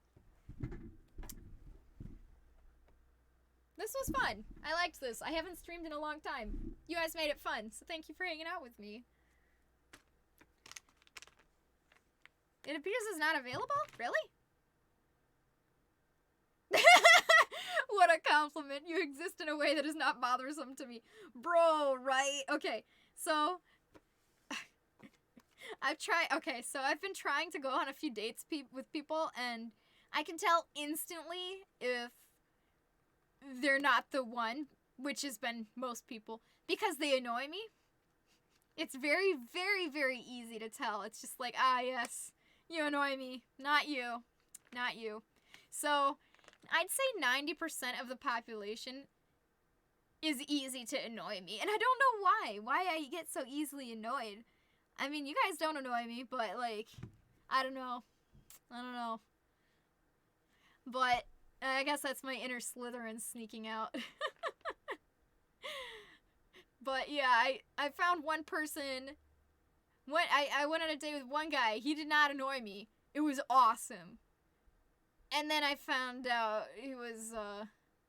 Speaker 1: This was fun. I liked this. I haven't streamed in a long time. You guys made it fun, so thank you for hanging out with me. It appears it's not available? Really? What a compliment. You exist in a way that is not bothersome to me. Bro, right? Okay, so I've been trying to go on a few dates with people, and I can tell instantly if they're not the one, which has been most people, because they annoy me. It's very, very, very easy to tell. It's just like, ah, yes. You annoy me. Not you. Not you. So, I'd say 90% of the population is easy to annoy me. And I don't know why I get so easily annoyed. I mean, you guys don't annoy me, but, like, I don't know. But I guess that's my inner Slytherin sneaking out. But, yeah, I found one person... I went on a date with one guy. He did not annoy me. It was awesome. And then I found out he was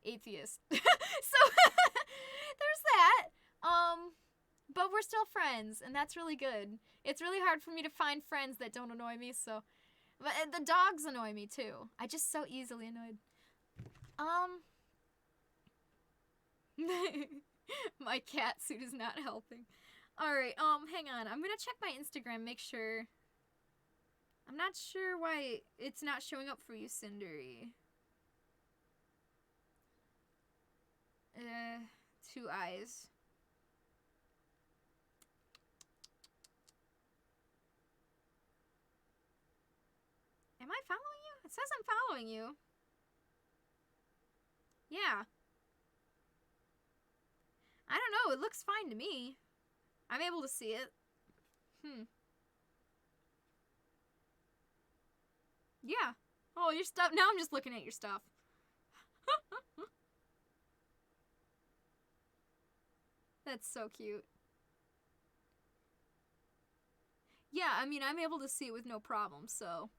Speaker 1: atheist. So there's that. But we're still friends, and that's really good. It's really hard for me to find friends that don't annoy me, so but the dogs annoy me too. I just so easily annoyed. My cat suit is not helping. Alright, hang on. I'm gonna check my Instagram, make sure. I'm not sure why it's not showing up for you, Cindery. 2 eyes. Am I following you? It says I'm following you. Yeah. I don't know, it looks fine to me. I'm able to see it. Yeah. Oh, your stuff. Now I'm just looking at your stuff. That's so cute. Yeah, I mean, I'm able to see it with no problem, so.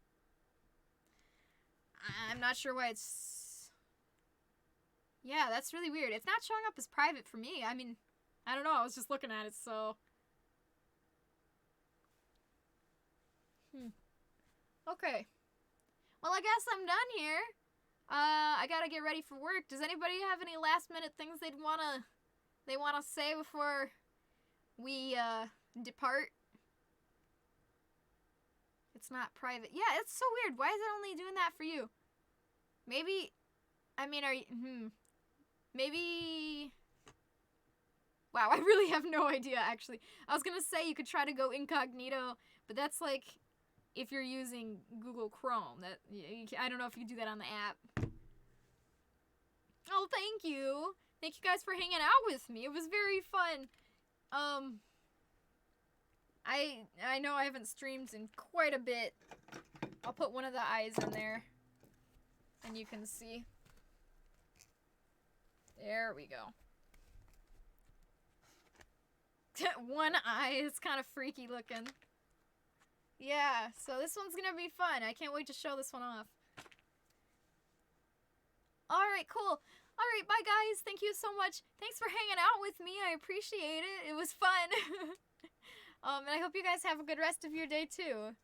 Speaker 1: I'm not sure why it's... Yeah, that's really weird. It's not showing up as private for me. I mean, I don't know. I was just looking at it, so. Okay. Well, I guess I'm done here. I gotta get ready for work. Does anybody have any last minute things they wanna say before we depart? It's not private. Yeah, it's so weird. Why is it only doing that for you? Maybe, I mean, maybe, wow, I really have no idea, actually. I was gonna say you could try to go incognito, but that's like, if you're using Google Chrome. I don't know if you can do that on the app. Oh, thank you. Thank you guys for hanging out with me. It was very fun. I know I haven't streamed in quite a bit. I'll put one of the eyes in there, and you can see. There we go. One eye is kind of freaky looking. Yeah, so this one's gonna be fun. I can't wait to show this one off. Alright, cool. Alright, bye guys. Thank you so much. Thanks for hanging out with me. I appreciate it. It was fun. And I hope you guys have a good rest of your day too.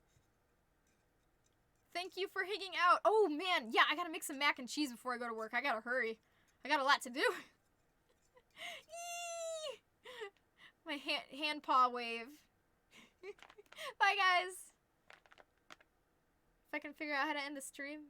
Speaker 1: Thank you for hanging out. Oh man, yeah, I gotta make some mac and cheese before I go to work. I gotta hurry. I got a lot to do. Yee! My hand paw wave. Bye guys. If I can figure out how to end the stream.